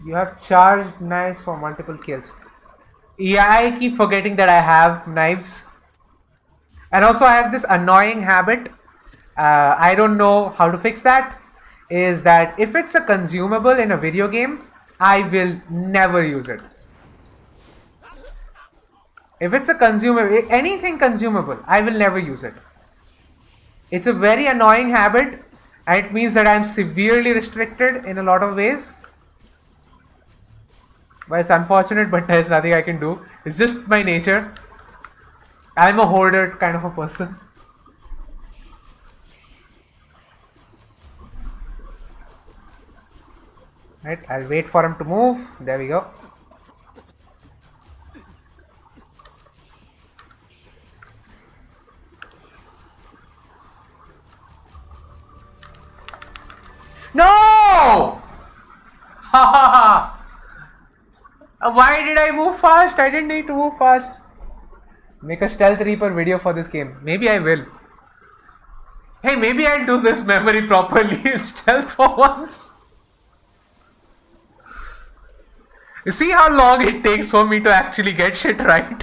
You have charged knives for multiple kills. Yeah, I keep forgetting that I have knives. And also I have this annoying habit. I don't know how to fix that. Is that if it's a consumable in a video game, I will never use it. If it's a consumable, anything consumable, I will never use it. It's a very annoying habit, and it means that I'm severely restricted in a lot of ways. But it's unfortunate, but there's nothing I can do. It's just my nature. I'm a hoarder kind of a person. Right, I'll wait for him to move. There we go. No! Ha ha ha! Why did I move fast? I didn't need to move fast. Make a Stealth Reaper video for this game. Maybe I will. Hey, maybe I'll do this memory properly in stealth for once. You see how long it takes for me to actually get shit right?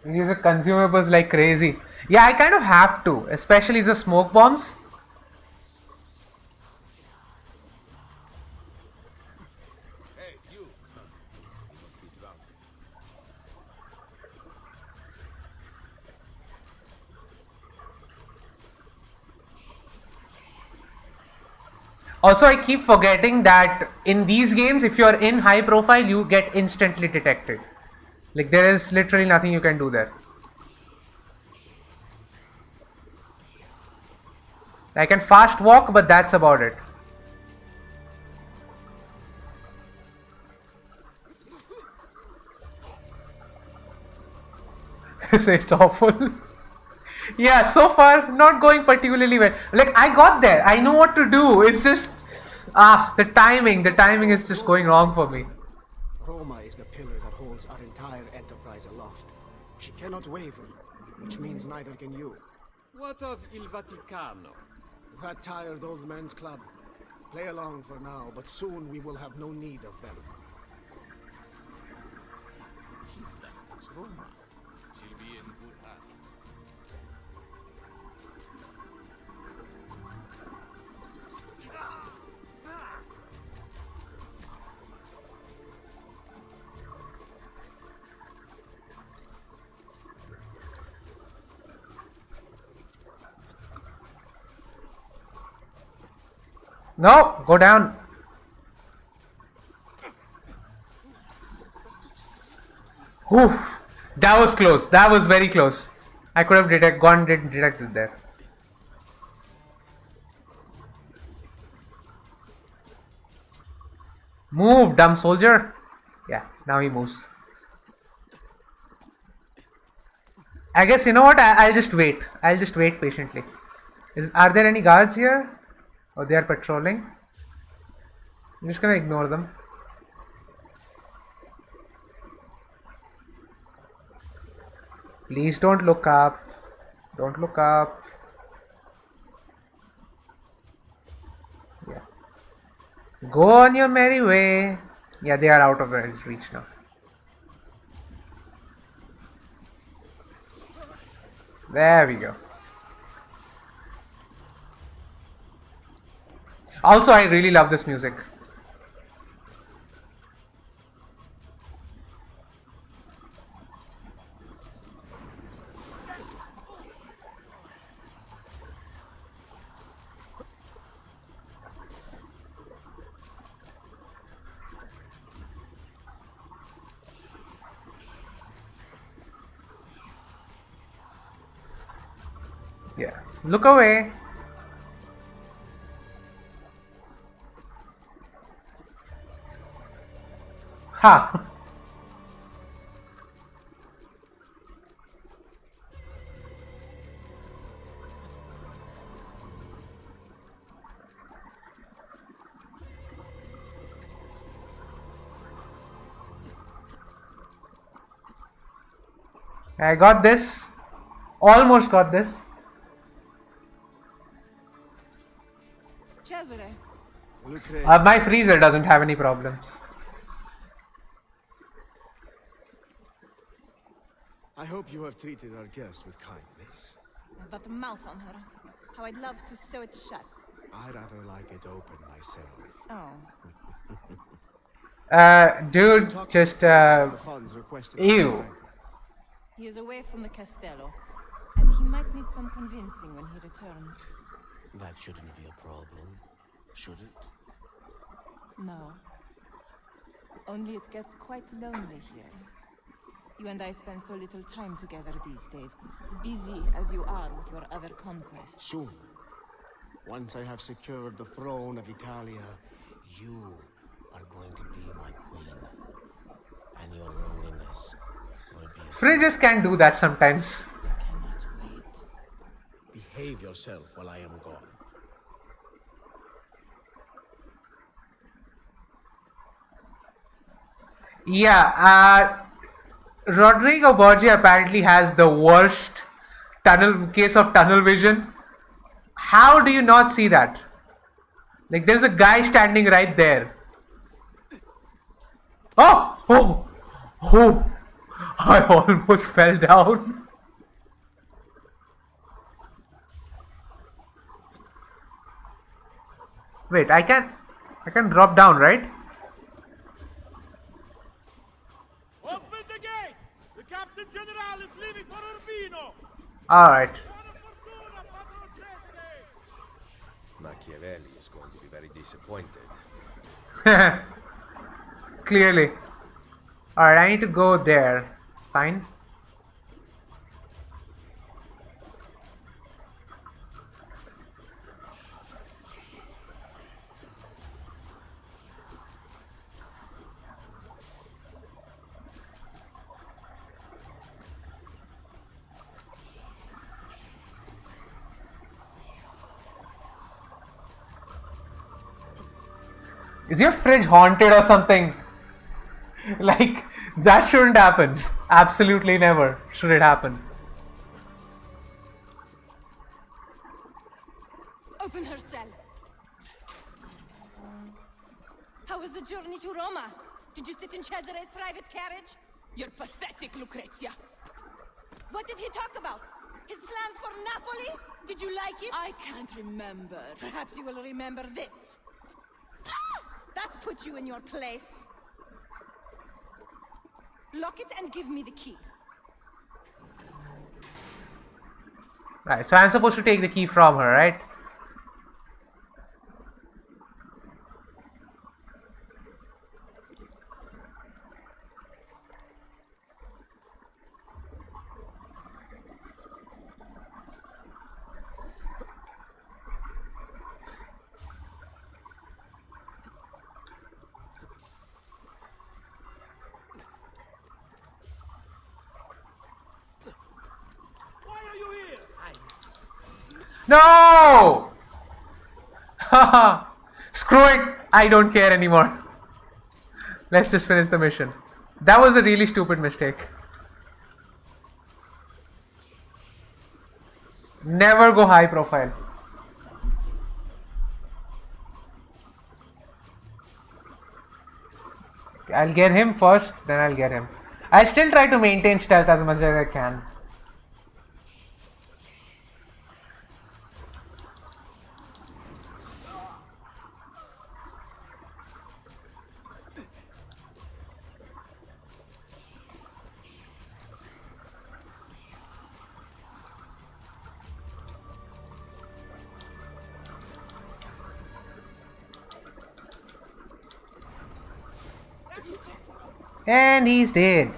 Use the consumables like crazy. Yeah, I kind of have to, especially the smoke bombs. Hey, you. You must be drunk. Also, I keep forgetting that in these games, if you're in high profile, you get instantly detected. Like, there is literally nothing you can do there. I can fast walk, but that's about it. So it's awful. Yeah, so far not going particularly well. Like, I got there. I know what to do. It's just the timing is just going wrong for me. Roma is the pillar that holds our entire enterprise aloft. She cannot waver, which means neither can you. What of Il Vaticano? That tired old men's club. Play along for now, but soon we will have no need of them. He's left us Roma. She'll be in good hands. No, go down. Whew, that was close. That was very close. I could have detected there. Move, dumb soldier. Yeah, now he moves. I guess, you know what? I'll just wait. I'll just wait patiently. Are there any guards here? Or they are patrolling? I'm just gonna ignore them. Please don't look up. Don't look up. Yeah. Go on your merry way. Yeah, they are out of reach now. There we go. Also, I really love this music. Yeah, look away. Ha! I got this. Almost got this. Cesare. My freezer doesn't have any problems. I hope you have treated our guest with kindness. That mouth on her. How I'd love to sew it shut. I'd rather like it open myself. Oh. Dude, just ew. He is away from the Castello, and he might need some convincing when he returns. That shouldn't be a problem, should it? No. Only it gets quite lonely here. You and I spend so little time together these days, busy as you are with your other conquests. Soon, once I have secured the throne of Italia, you are going to be my queen. And your loneliness will be... Fridges can do that sometimes. Behave yourself while I am gone. Yeah, Rodrigo Borgia apparently has the worst case of tunnel vision. How do you not see that? Like, there's a guy standing right there. Oh! I almost fell down. Wait, I can drop down, right? Open the gate! The Captain General is leaving for Urbino! Alright. Machiavelli is going to be very disappointed. Clearly. Alright, I need to go there. Fine. Is your fridge haunted or something? Like, that shouldn't happen. Absolutely never should it happen. Open her cell. How was the journey to Roma? Did you sit in Cesare's private carriage? You're pathetic, Lucrezia. What did he talk about? His plans for Napoli? Did you like it? I can't remember. Perhaps you will remember this. Ah! That puts you in your place. Lock it and give me the key. Right, so I'm supposed to take the key from her, right? No! Haha! Screw it! I don't care anymore. Let's just finish the mission. That was a really stupid mistake. Never go high profile. Okay, I'll get him first, then I'll get him. I still try to maintain stealth as much as I can. And he's dead.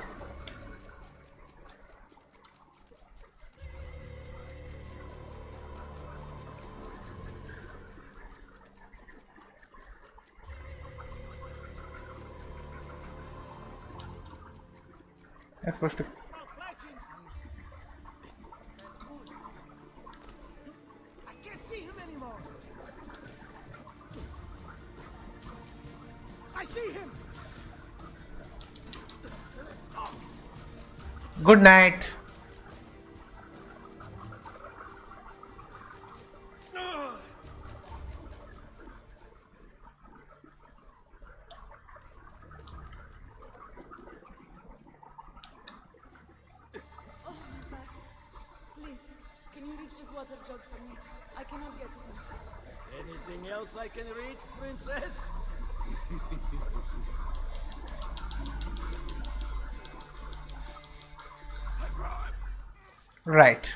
I'm supposed to. I can't see him anymore. I see him. Good night. Please, can you reach this water jug for me? I cannot get it myself. Anything else I can reach, princess? Right.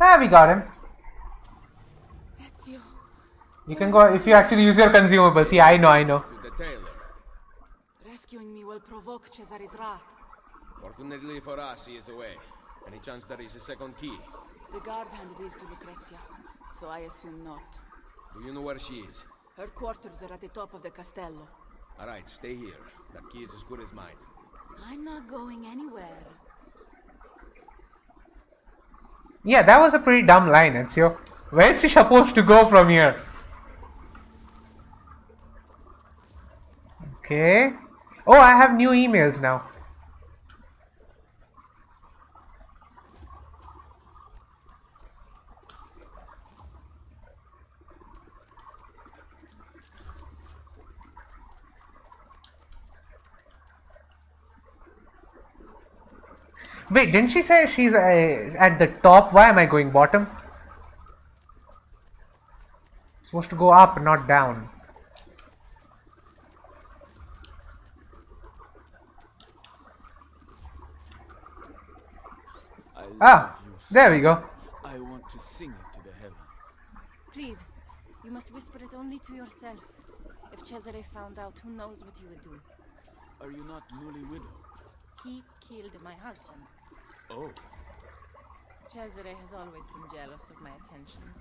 Ah, we got him. That's you. You can go if you actually use your consumables. Yeah, I know. Rescuing me will provoke Cesare's wrath. Fortunately for us, he is away. Any chance there is a second key? The guard handed this to Lucrezia, so I assume not. Do you know where she is? Her quarters are at the top of the castello. Alright, stay here. That key is as good as mine. I'm not going anywhere. Yeah, that was a pretty dumb line, Ezio. Where is she supposed to go from here? Okay. Oh, I have new emails now. Wait, didn't she say she's at the top? Why am I going bottom? Supposed to go up, not down. Ah, there we go. I want to sing it to the heavens. Please, you must whisper it only to yourself. If Cesare found out, who knows what he would do. Are you not newly widowed? He killed my husband. Oh. Cesare has always been jealous of my attentions.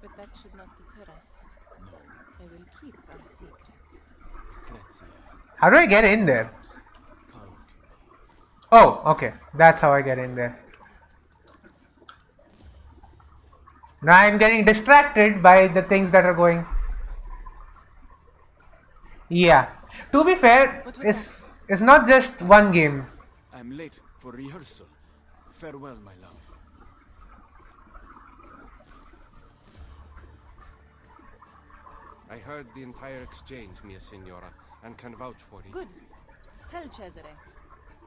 But that should not deter us. No. I will keep our secret. Lucrezia. How do I get in there? Oh, okay. That's how I get in there. Now I'm getting distracted by the things that are going. Yeah. To be fair, it's not just one game. I'm late for rehearsal. Farewell, my love. I heard the entire exchange, mia signora, and can vouch for it. Good. Tell Cesare.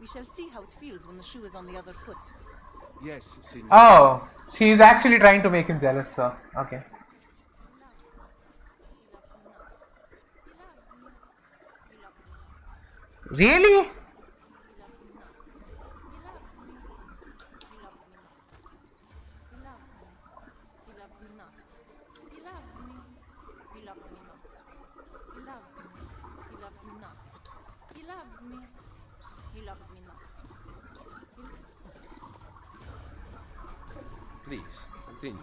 We shall see how it feels when the shoe is on the other foot. Yes, signora. Oh, she's actually trying to make him jealous, so okay. Really? Please, continue.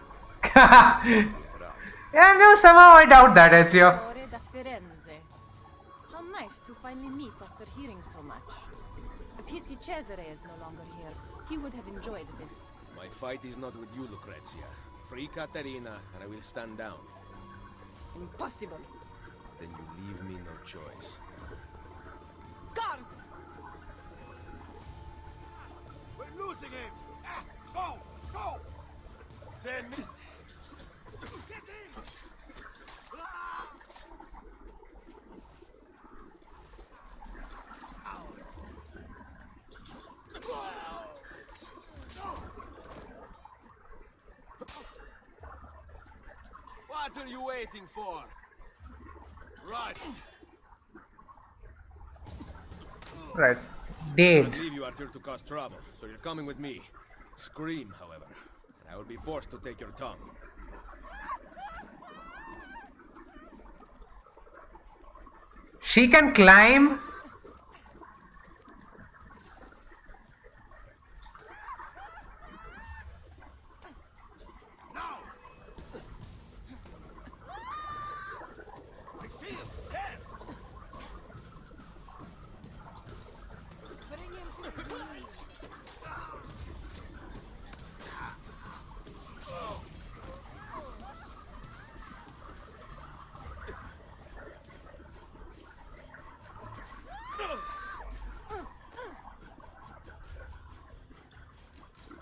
Yeah, no, somehow I doubt that, Ezio. Da Firenze. How nice to finally meet after hearing so much. A pity Cesare is no longer here. He would have enjoyed this. My fight is not with you, Lucrezia. Free Caterina, and I will stand down. Impossible. Then you leave me no choice. Guards! We're losing him! Ah, go! Go! Send me! Get in! Ah! What are you waiting for? Run! Right. I Dead. believe you are here to cause trouble, so you're coming with me. Scream, however, and I will be forced to take your tongue. She can climb.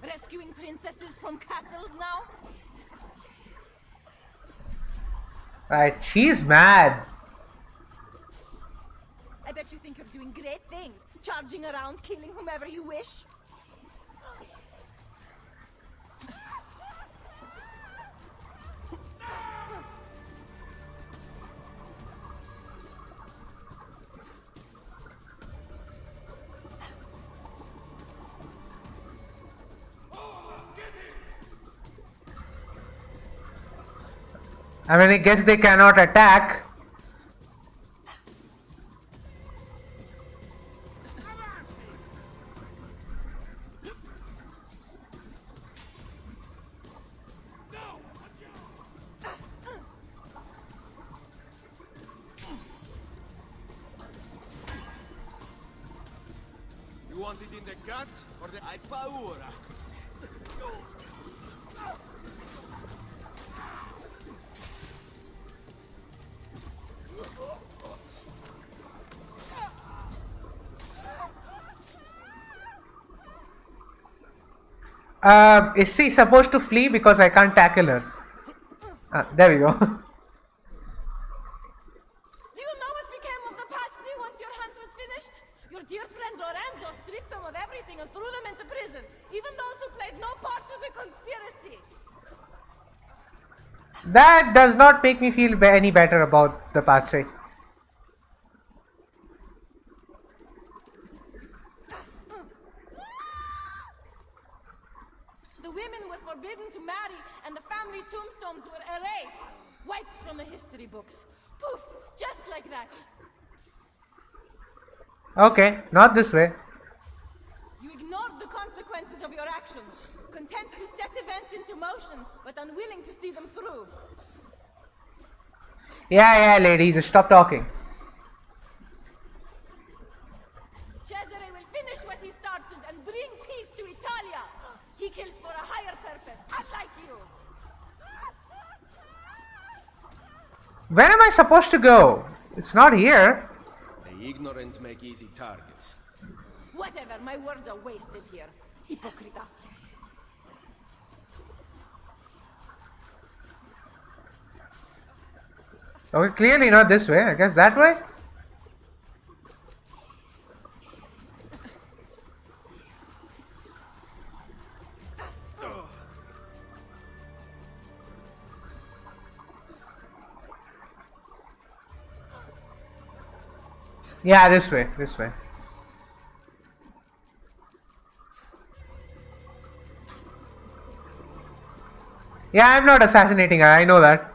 Rescuing princesses from castles now? Right, she's mad. I bet you think you're doing great things, charging around, killing whomever you wish. I mean, I guess they cannot attack. want it in the gut or the hai paura? Is she supposed to flee because I can't tackle her? There we go. Do you know what became of the patsy once your hunt was finished? Your dear friend Lorenzo stripped them of everything and threw them into prison, even those who played no part of the conspiracy. That does not make me feel any better about the patsy. The women were forbidden to marry, and the family tombstones were erased, wiped from the history books. Poof, just like that. Okay, not this way. You ignored the consequences of your actions, content to set events into motion, but unwilling to see them through. Yeah, ladies, stop talking. Cesare will finish what he started and bring peace to Italia. He kills for a higher purpose, unlike you. Where am I supposed to go? It's not here. The ignorant make easy targets. Whatever, my words are wasted here. Hypocrita. Okay, clearly not this way. I guess that way? Yeah, this way, this way. Yeah, I'm not assassinating her, I know that.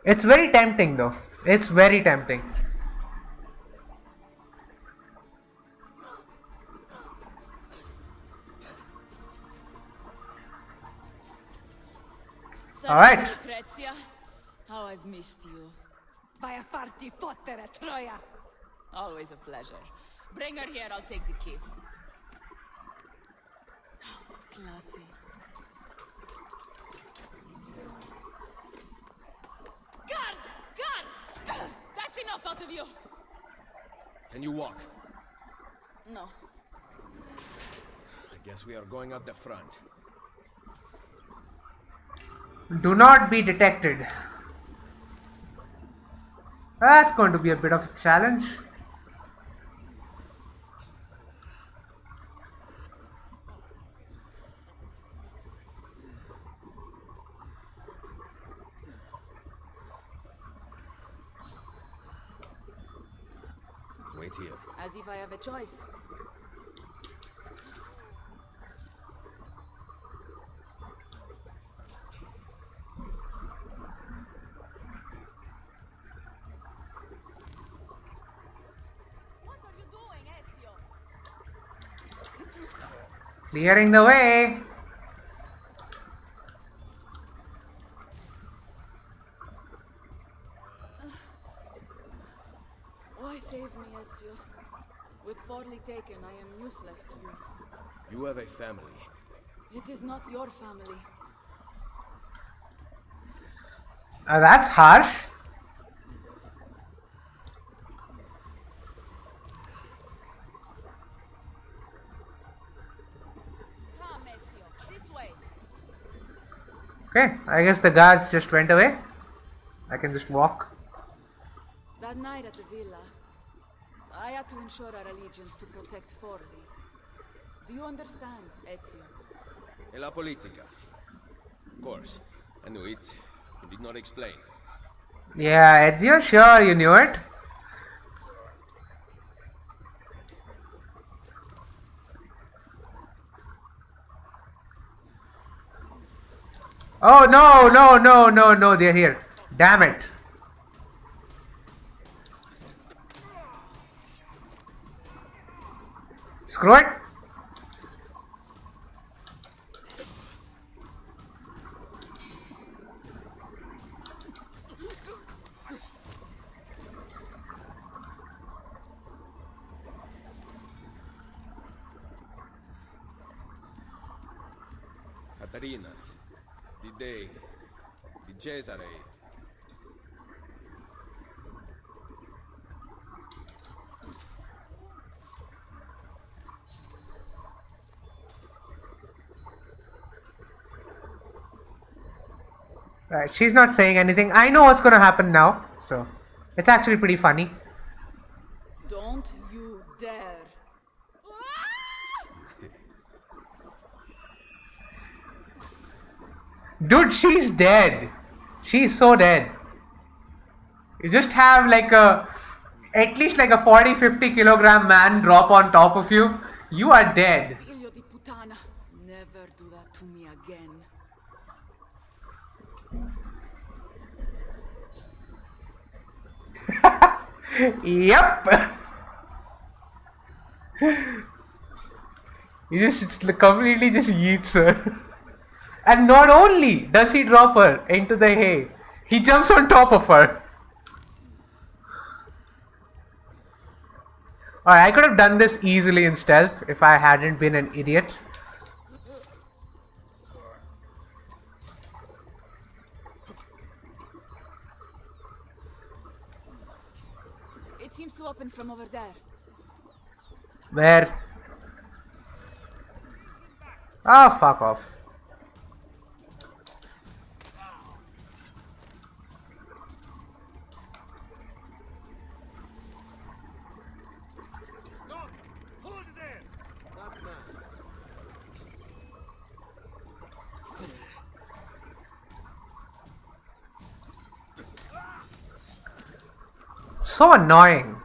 It's very tempting though. It's very tempting. Alright. Lucrezia, how I've missed you. Vai a farti fottere, Troia. Always a pleasure. Bring her here, I'll take the key. Classy. Guards! Guards! That's enough out of you. Can you walk? No. I guess we are going out the front. Do not be detected. That's going to be a bit of a challenge. Wait here. As if I have a choice. Clearing the way. Why save me, Ezio? With Forli taken, I am useless to you. You have a family. It is not your family. That's harsh. Come, Ezio, this way. Okay, I guess the guards just went away. I can just walk. That night at the villa, I had to ensure our allegiance to protect Forli. Do you understand, Ezio? E la politica. Of course. I knew it. You did not explain. Yeah, Ezio, sure you knew it. Oh no, they're here. Damn it. Screw it. Caterina, di Dei, di Cesare. Right, she's not saying anything. I know what's gonna happen now, so it's actually pretty funny. Don't you dare. Dude, she's dead. She's so dead. You just have like at least like a 40-50 kilogram man drop on top of you. You are dead. Figlio di puttana. Never do that to me again. Yep. He just completely just yeets her. And not only does he drop her into the hay, he jumps on top of her. Alright, I could have done this easily in stealth if I hadn't been an idiot. It seems to open from over there. Where? Oh, fuck off. So annoying.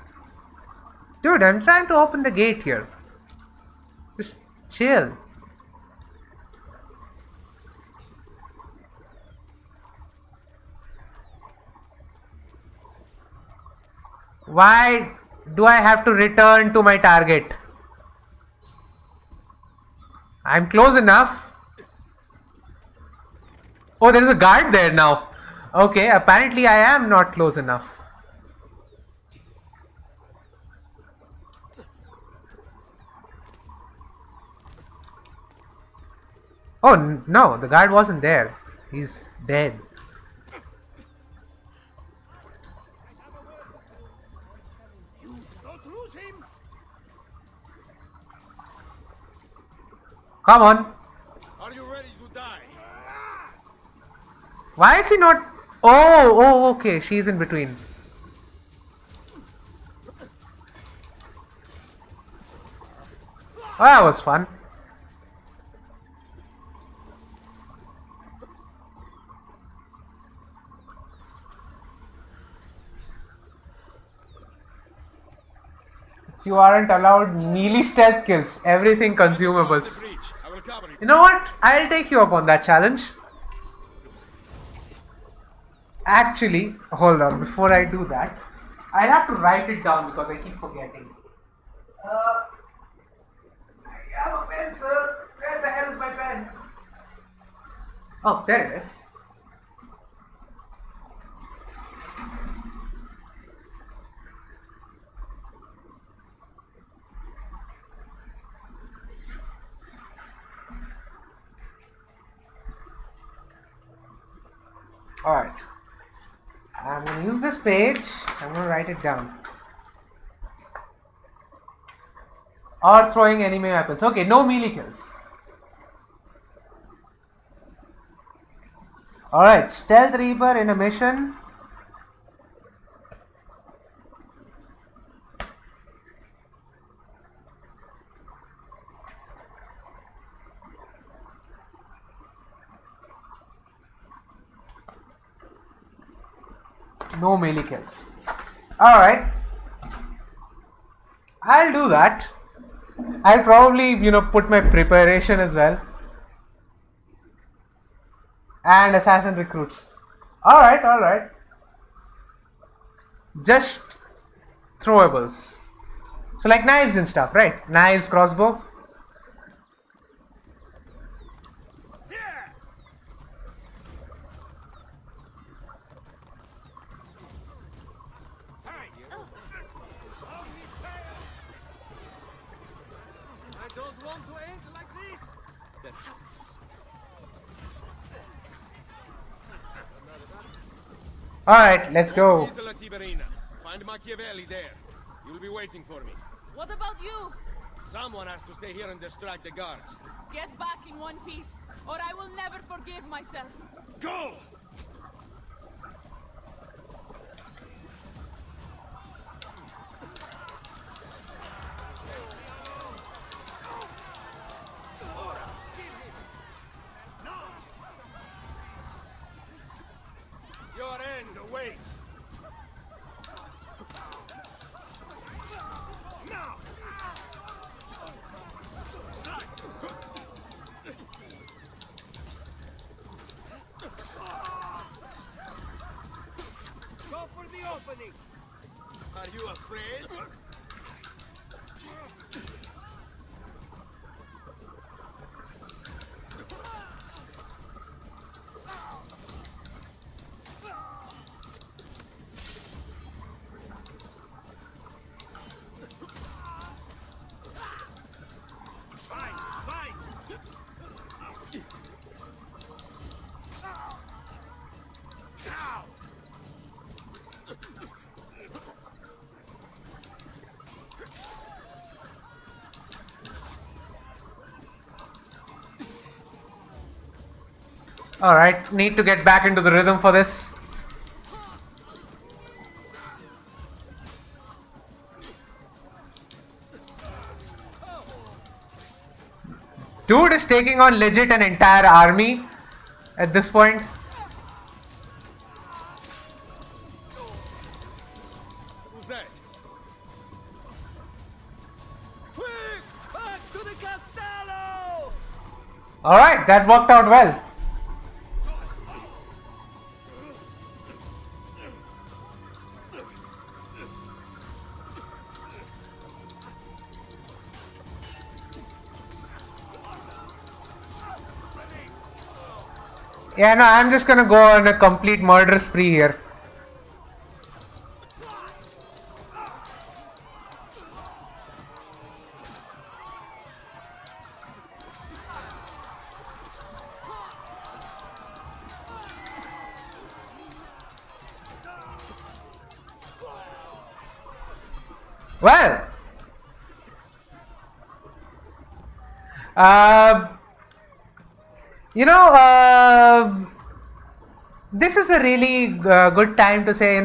Dude, I'm trying to open the gate here. Just chill. Why do I have to return to my target? I'm close enough. Oh, there is a guard there now. Okay, apparently I am not close enough. Oh, no, the guard wasn't there. He's dead. Don't lose him. Come on. Are you ready to die? Why is he not? Oh, okay. She's in between. Oh, that was fun. You aren't allowed melee stealth kills. Everything consumables. You know what? I'll take you up on that challenge. Actually, hold on. Before I do that, I'll have to write it down because I keep forgetting. I have a pen, sir. Where the hell is my pen? Oh, there it is. Alright, I'm going to use this page, I'm going to write it down. Or throwing enemy weapons. Okay, no melee kills. Alright, Stealth Reaper in a mission. No melee kills. Alright. I'll do that. I'll probably, put my preparation as well. And assassin recruits. Alright. Just throwables. So like knives and stuff, right? Knives, crossbow. Alright, let's go. Isola Tiberina. Find Machiavelli there. You'll be waiting for me. What about you? Someone has to stay here and distract the guards. Get back in one piece, or I will never forgive myself. Go! Your end awaits. Now! Go for the opening. Are you afraid? Fine, fine. Now. Alright, need to get back into the rhythm for this. Dude is taking on legit an entire army at this point. Who's that? Quick! Back to the Castello! Alright, that worked out well. Yeah, no, I'm just gonna go on a complete murder spree here. Well, this is a really good time to say,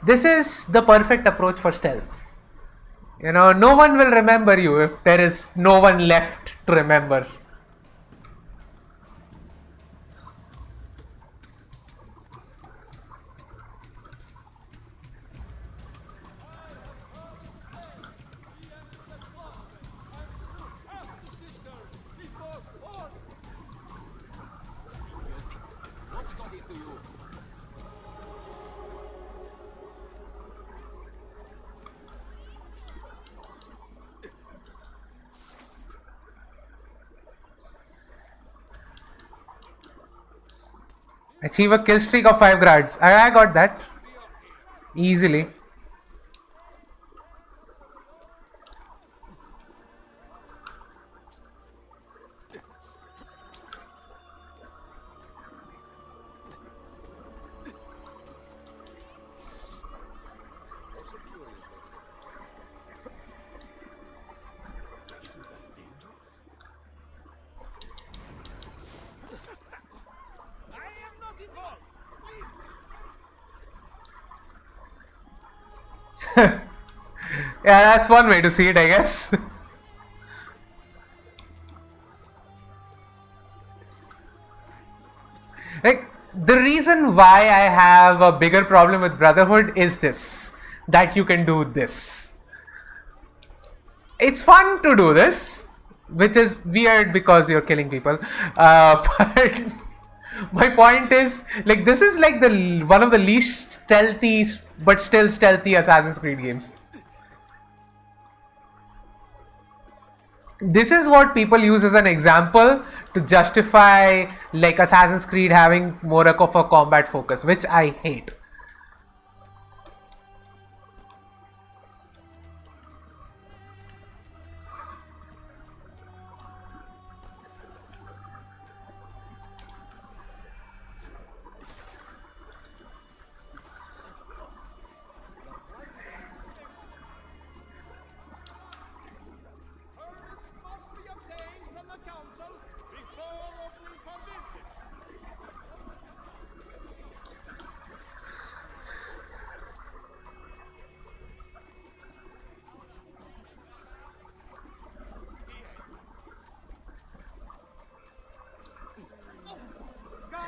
this is the perfect approach for stealth. No one will remember you if there is no one left to remember. Achieve a kill streak of 5 guards. I got that easily. Yeah, that's one way to see it, I guess. Like, the reason why I have a bigger problem with Brotherhood is this, that you can do this. It's fun to do this, which is weird because you're killing people. But my point is, like, this is like the one of the least stealthy but still stealthy Assassin's Creed games. This is what people use as an example to justify like Assassin's Creed having more of a combat focus, which I hate.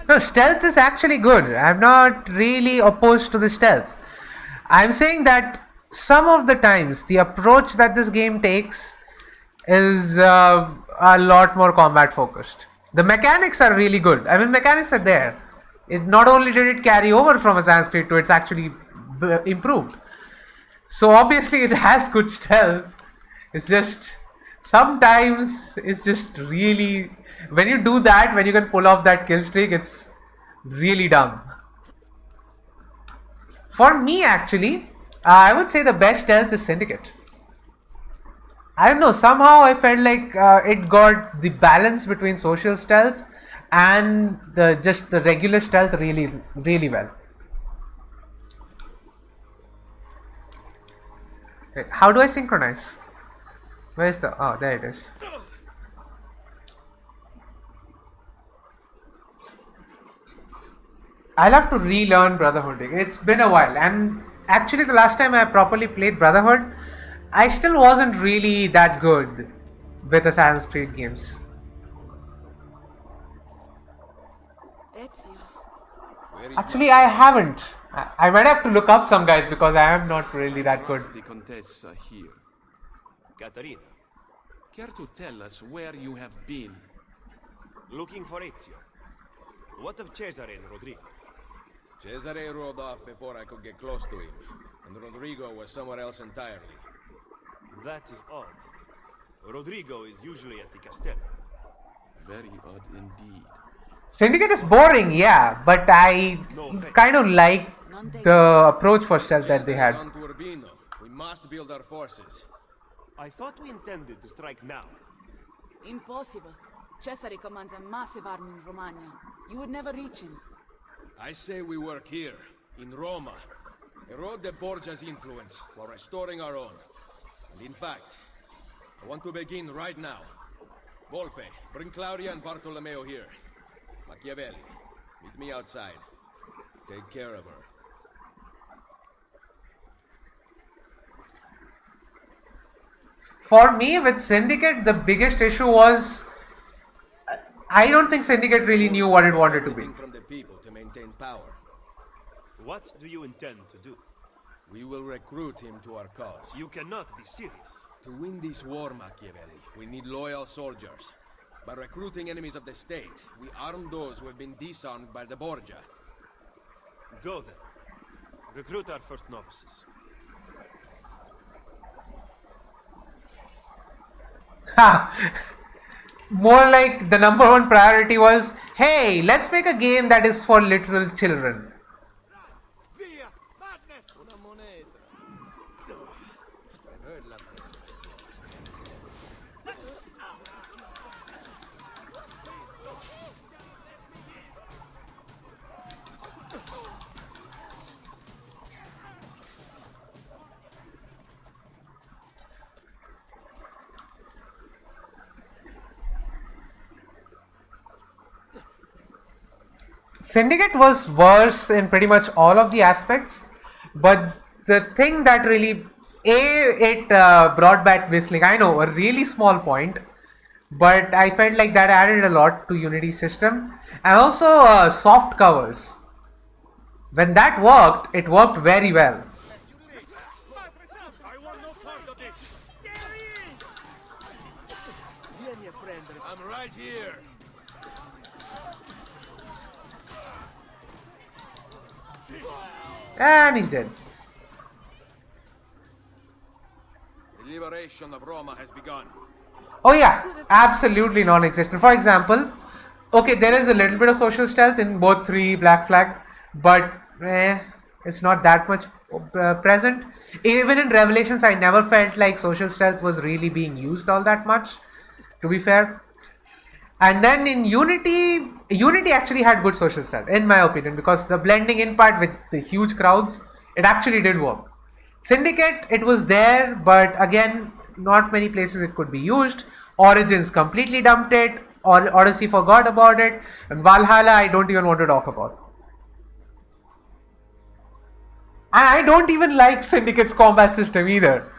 No, stealth is actually good. I'm not really opposed to the stealth. I'm saying that some of the times the approach that this game takes is a lot more combat focused. The mechanics are really good. I mean, mechanics are there. It not only did it carry over from Assassin's Creed 2, it's actually improved. So obviously it has good stealth. It's just sometimes it's just really, when you do that, when you can pull off that kill streak, it's really dumb. For me actually, I would say the best stealth is Syndicate. I don't know, somehow I felt like it got the balance between social stealth and just the regular stealth really well. Wait, how do I synchronize? Where's the... oh, there it is. I'll have to relearn Brotherhood. It's been a while, and actually the last time I properly played Brotherhood, I still wasn't really that good with Assassin's Creed games. Actually, I haven't. I might have to look up some guys because I am not really that good. The Contessa here. Caterina, Care to tell us where you have been? looking for Ezio. What of Cesare and Rodrigo? Cesare rode off before I could get close to him, and Rodrigo was somewhere else entirely. That is odd. Rodrigo is usually at the Castello. Very odd indeed. Syndicate is boring, yeah, but I kind of like the approach for stealth that they had. We must build our forces. I thought we intended to strike now. Impossible. Cesare commands a massive army in Romagna. You would never reach him. I say we work here, in Roma. Erode the Borgia's influence while restoring our own. And in fact, I want to begin right now. Volpe, bring Claudia and Bartolomeo here. Machiavelli, meet me outside. Take care of her. For me, with Syndicate, the biggest issue was I don't think Syndicate really knew what it wanted to be. From the people to maintain power. What do you intend to do? We will recruit him to our cause. You cannot be serious. To win this war, Machiavelli, we need loyal soldiers. By recruiting enemies of the state, we arm those who have been disarmed by the Borgia. Go then. Recruit our first novices. Ha! More like the number one priority was, hey, let's make a game that is for literal children. Syndicate was worse in pretty much all of the aspects, but the thing that really, it brought back whistling, I know, a really small point, but I felt like that added a lot to Unity's system, and also soft covers. When that worked, it worked very well. I'm right here. And he's dead. The liberation of Roma has begun. Oh yeah, absolutely non-existent. For example, okay, there is a little bit of social stealth in both 3 Black Flag, but it's not that much present. Even in Revelations, I never felt like social stealth was really being used all that much, to be fair. And then in Unity actually had good social stealth, in my opinion, because the blending in part with the huge crowds, it actually did work. Syndicate, it was there, but again, not many places it could be used. Origins completely dumped it, Odyssey forgot about it, and Valhalla I don't even want to talk about. And I don't even like Syndicate's combat system either.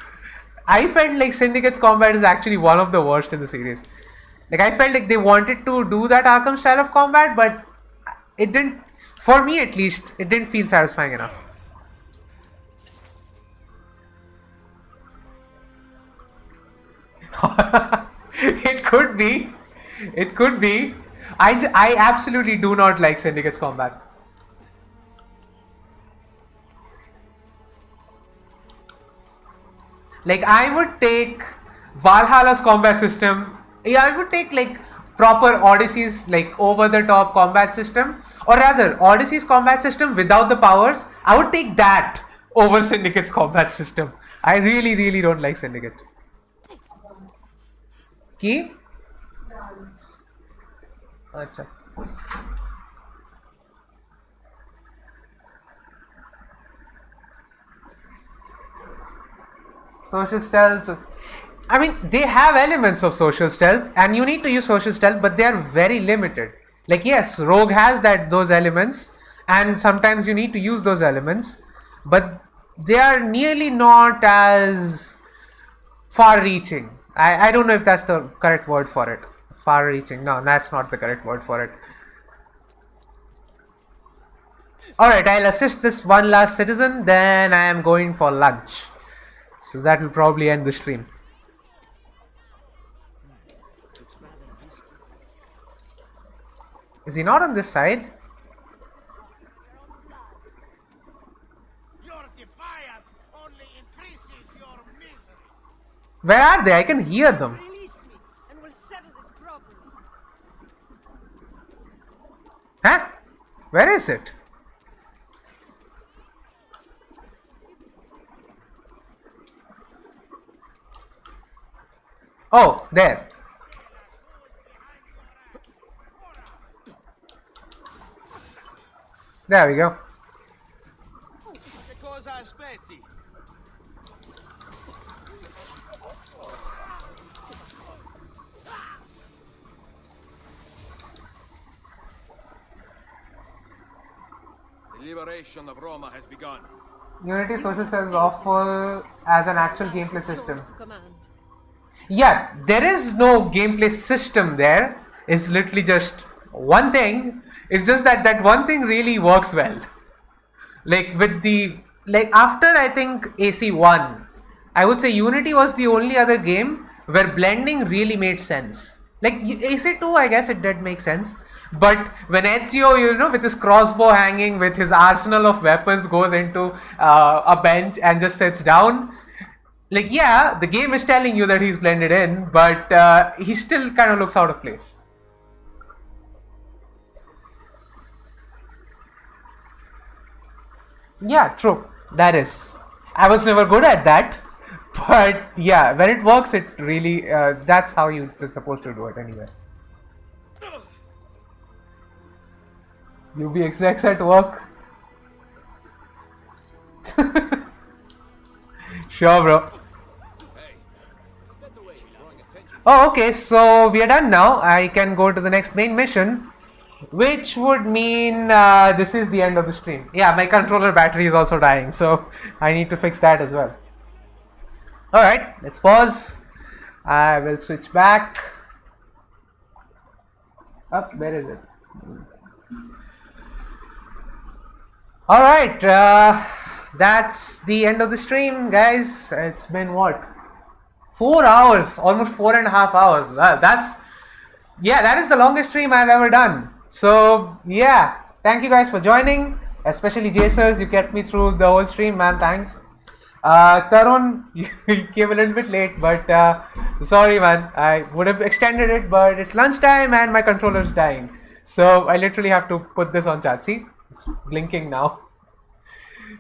I felt like Syndicate's combat is actually one of the worst in the series. Like, I felt like they wanted to do that Arkham style of combat, but it didn't, for me at least, it didn't feel satisfying enough. It could be. It could be. I absolutely do not like Syndicate's combat. Like, I would take Valhalla's combat system. Yeah, I would take like proper Odyssey's like over the top combat system, or rather Odyssey's combat system without the powers. I would take that over Syndicate's combat system. I really don't like Syndicate. Key? Achha. Social stealth. I mean, they have elements of social stealth, and you need to use social stealth, but they are very limited. Like, yes, Rogue has those elements, and sometimes you need to use those elements, but they are nearly not as far-reaching. I don't know if that's the correct word for it. Far-reaching. No, that's not the correct word for it. Alright, I'll assist this one last citizen, then I am going for lunch. So that will probably end the stream. Is he not on this side? Your defiance only increases your misery. Where are they? I can hear them. Release me, and we'll settle this properly. Huh? Where is it? Oh, there. There we go. Che cosa aspetti? The liberation of Roma has begun. Unity Social Cells offer as an actual gameplay system. Yeah, there is no gameplay system there. It's literally just one thing. It's just that one thing really works well. Like with the, like after I think AC1, I would say Unity was the only other game where blending really made sense. Like AC2, I guess it did make sense. But when Ezio, you know, with his crossbow hanging, with his arsenal of weapons, goes into a bench and just sits down, like, yeah, the game is telling you that he's blended in, but he still kind of looks out of place. Yeah, true. That is. I was never good at that, but yeah, when it works, it really, that's how you're supposed to do it anyway. You be execs at work? Sure, bro. Oh, okay, so we are done now. I can go to the next main mission, which would mean this is the end of the stream. Yeah, my controller battery is also dying, so I need to fix that as well. Alright, let's pause. I will switch back. Up, where is it? Alright, that's the end of the stream, guys. It's been what? 4 hours, almost 4.5 hours. Well, that is the longest stream I've ever done. So, yeah, thank you guys for joining, especially Jacers. You kept me through the whole stream, man. Thanks. Tarun, you came a little bit late, but sorry, man. I would have extended it, but it's lunchtime and my controller's dying. So, I literally have to put this on chat. See? It's blinking now.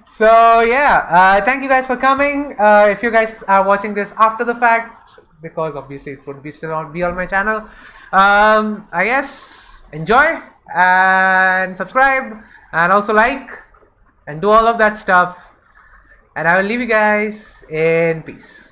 So yeah, thank you guys for coming. If you guys are watching this after the fact, because obviously it would be still be on my channel, I guess enjoy and subscribe and also like and do all of that stuff, and I will leave you guys in peace.